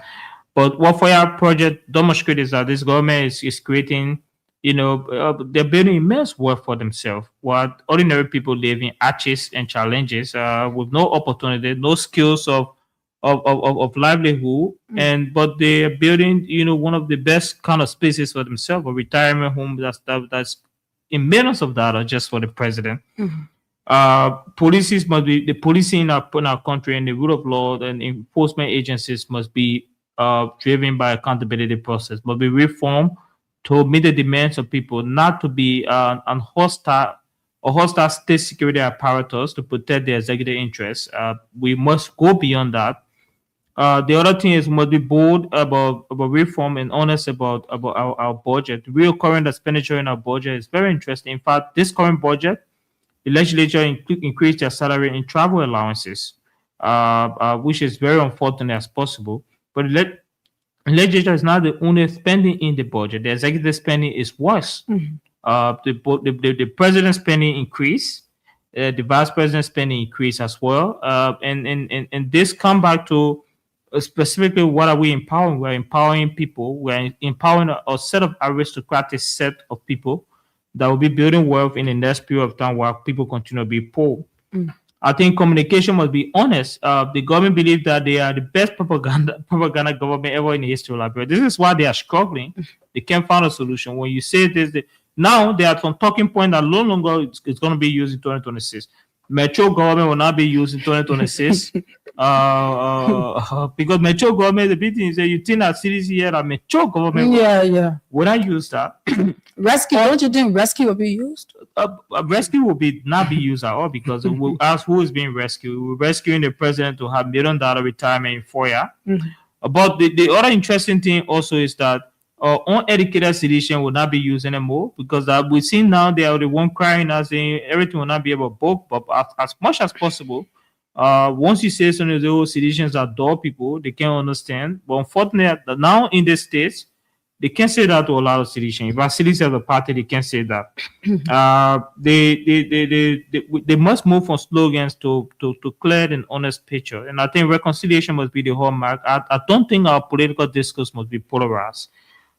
But what FOIA project demonstrates is that this government is creating, they're building immense wealth for themselves, while ordinary people live in arches and challenges with no opportunity, no skills of livelihood, but they are building, one of the best kind of spaces for themselves, a retirement home that's in millions of dollars just for the president. Policies must be the policing in our country and the rule of law and enforcement agencies must be driven by accountability process, must be reformed to meet the demands of people, not to be a hostile state security apparatus to protect their executive interests. We must go beyond that. The other thing is we must be bold about reform and honest about our budget. The real current expenditure in our budget is very interesting. In fact, this current budget, the legislature increased their salary and travel allowances, which is very unfortunate as possible. But legislature is not the only spending in the budget. The executive spending is worse. The president's spending increase, the vice president's spending increase as well. And this come back to specifically what are we empowering? We're empowering people. We're empowering a set of aristocratic set of people that will be building wealth in the next period of time while people continue to be poor. I think communication must be honest. The government believes that they are the best propaganda government ever in the history of Liberia. This is why they are struggling. They can't find a solution. When you say this, now there are some talking points that no longer it's going to be used in 2026. Metro government will not be used in 2026 because metro government, the big thing is that you think that cities here are metro government. Will not use that. Rescue, don't you think rescue will be used? Rescue will not be used at all because we'll ask who is being rescued. We're rescuing the president to have $1 million retirement in 4 years. But the other interesting thing also is that uneducated citizen will not be used anymore because we've seen now they are the one crying as saying everything will not be able to book, but as much as possible, once you say some of those citizens are dull people, they can't understand. But unfortunately, now in the States, they can't say that to a lot of citizens. If our citizens of the party, they can't say that. They must move from slogans to clear and honest picture. And I think reconciliation must be the hallmark. I don't think our political discourse must be polarized.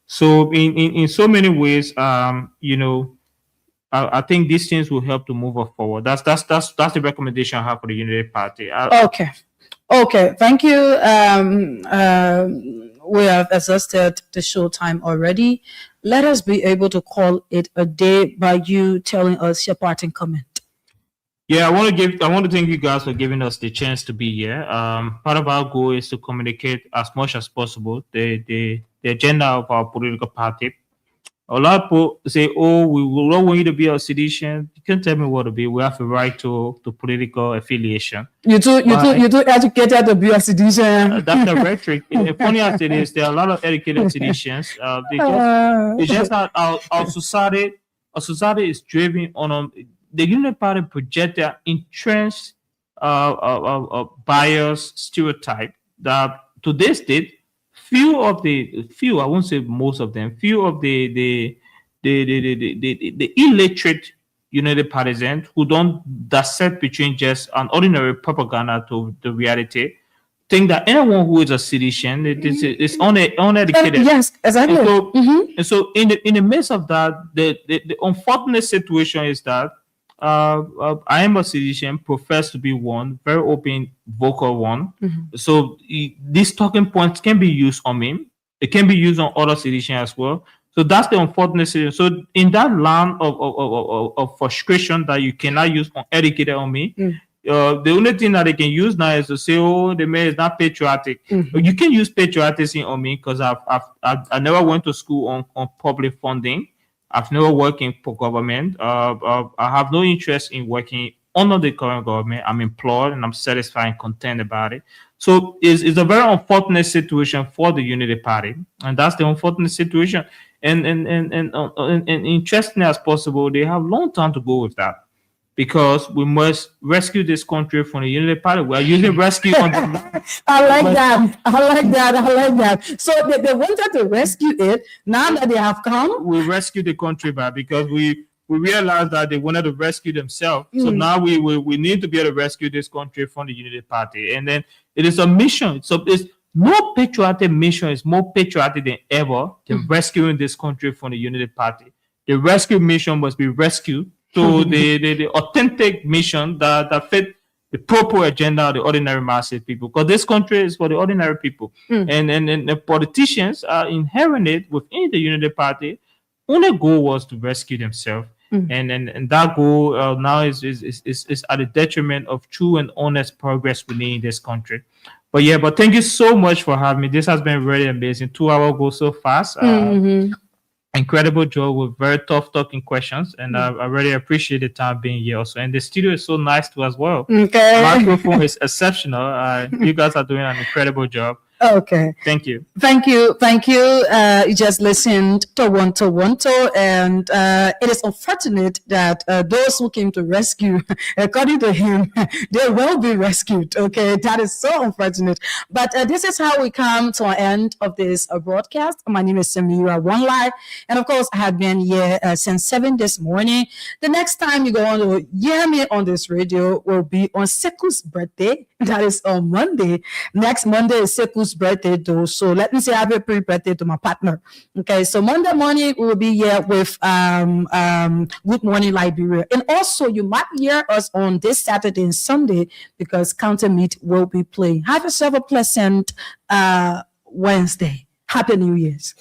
So in so many ways, I think these things will help to move us forward. That's the recommendation I have for the Unity Party. Okay. Thank you. We have exhausted the show time already. Let us be able to call it a day by you telling us your parting comment. Yeah, I want to thank you guys for giving us the chance to be here. Part of our goal is to communicate as much as possible the agenda of our political party. A lot of people say, "Oh, we don't want you to be a citizen." You can't tell me what to be. We have a right to political affiliation. You too educated to be a citizen. That's the rhetoric. Funny as it is, there are a lot of educated citizens. It's just that our society is driven on the Union Party project their entrenched bias stereotype that to this date, few, I won't say most of them, few of the illiterate United Partisans who don't dissect between just an ordinary propaganda to the reality think that anyone who is a citizen is uneducated. Yes, exactly. And so in the midst of that, the unfortunate situation is that I am a citizen, profess to be one, very open, vocal one. So these talking points can be used on me. It can be used on other citizens as well. So that's the unfortunate situation. So in that land of frustration that you cannot use uneducated on me, the only thing that they can use now is to say, "Oh, the man is not patriotic." But you can use patriotism on me because I never went to school on public funding. I've never worked in government. I have no interest in working under the current government. I'm employed and I'm satisfied and content about it. So it's a very unfortunate situation for the Unity Party, and that's the unfortunate situation. And interesting as possible, they have long time to go with that because we must rescue this country from the Unity Party. We are using rescue on the I like that. So they wanted to rescue it. Now that they have come, we rescue the country back because we realized that they wanted to rescue themselves. So now we need to be able to rescue this country from the Unity Party. And then it is a mission. So it's no patriotic mission is more patriotic than ever than rescuing this country from the Unity Party. The rescue mission must be rescued to the authentic mission that fit the proper agenda of the ordinary masses people. Because this country is for the ordinary people. And the politicians are inherited within the Unity Party. Only goal was to rescue themselves. And that goal now is at the detriment of true and honest progress we need in this country. But thank you so much for having me. This has been really amazing. 2 hours go so fast. Incredible job with very tough talking questions, and I really appreciate the time being here also. And the studio is so nice too as well. Okay, microphone is exceptional. You guys are doing an incredible job. Okay. Thank you. Thank you. You just listened to Wonto, and it is unfortunate that those who came to rescue, according to him, they will be rescued. Okay, that is so unfortunate. But this is how we come to an end of this broadcast. My name is Samira One Life, and of course, I have been here since 7 this morning. The next time you go on to hear me on this radio will be on Seku's birthday. That is on Monday. Next Monday is Seku's birthday, though. So let me say happy pre-birthday to my partner. Okay, so Monday morning we will be here with Good Morning Liberia. And also you might hear us on this Saturday and Sunday because Counter Meet will be playing. Have yourself a pleasant Wednesday. Happy New Year's.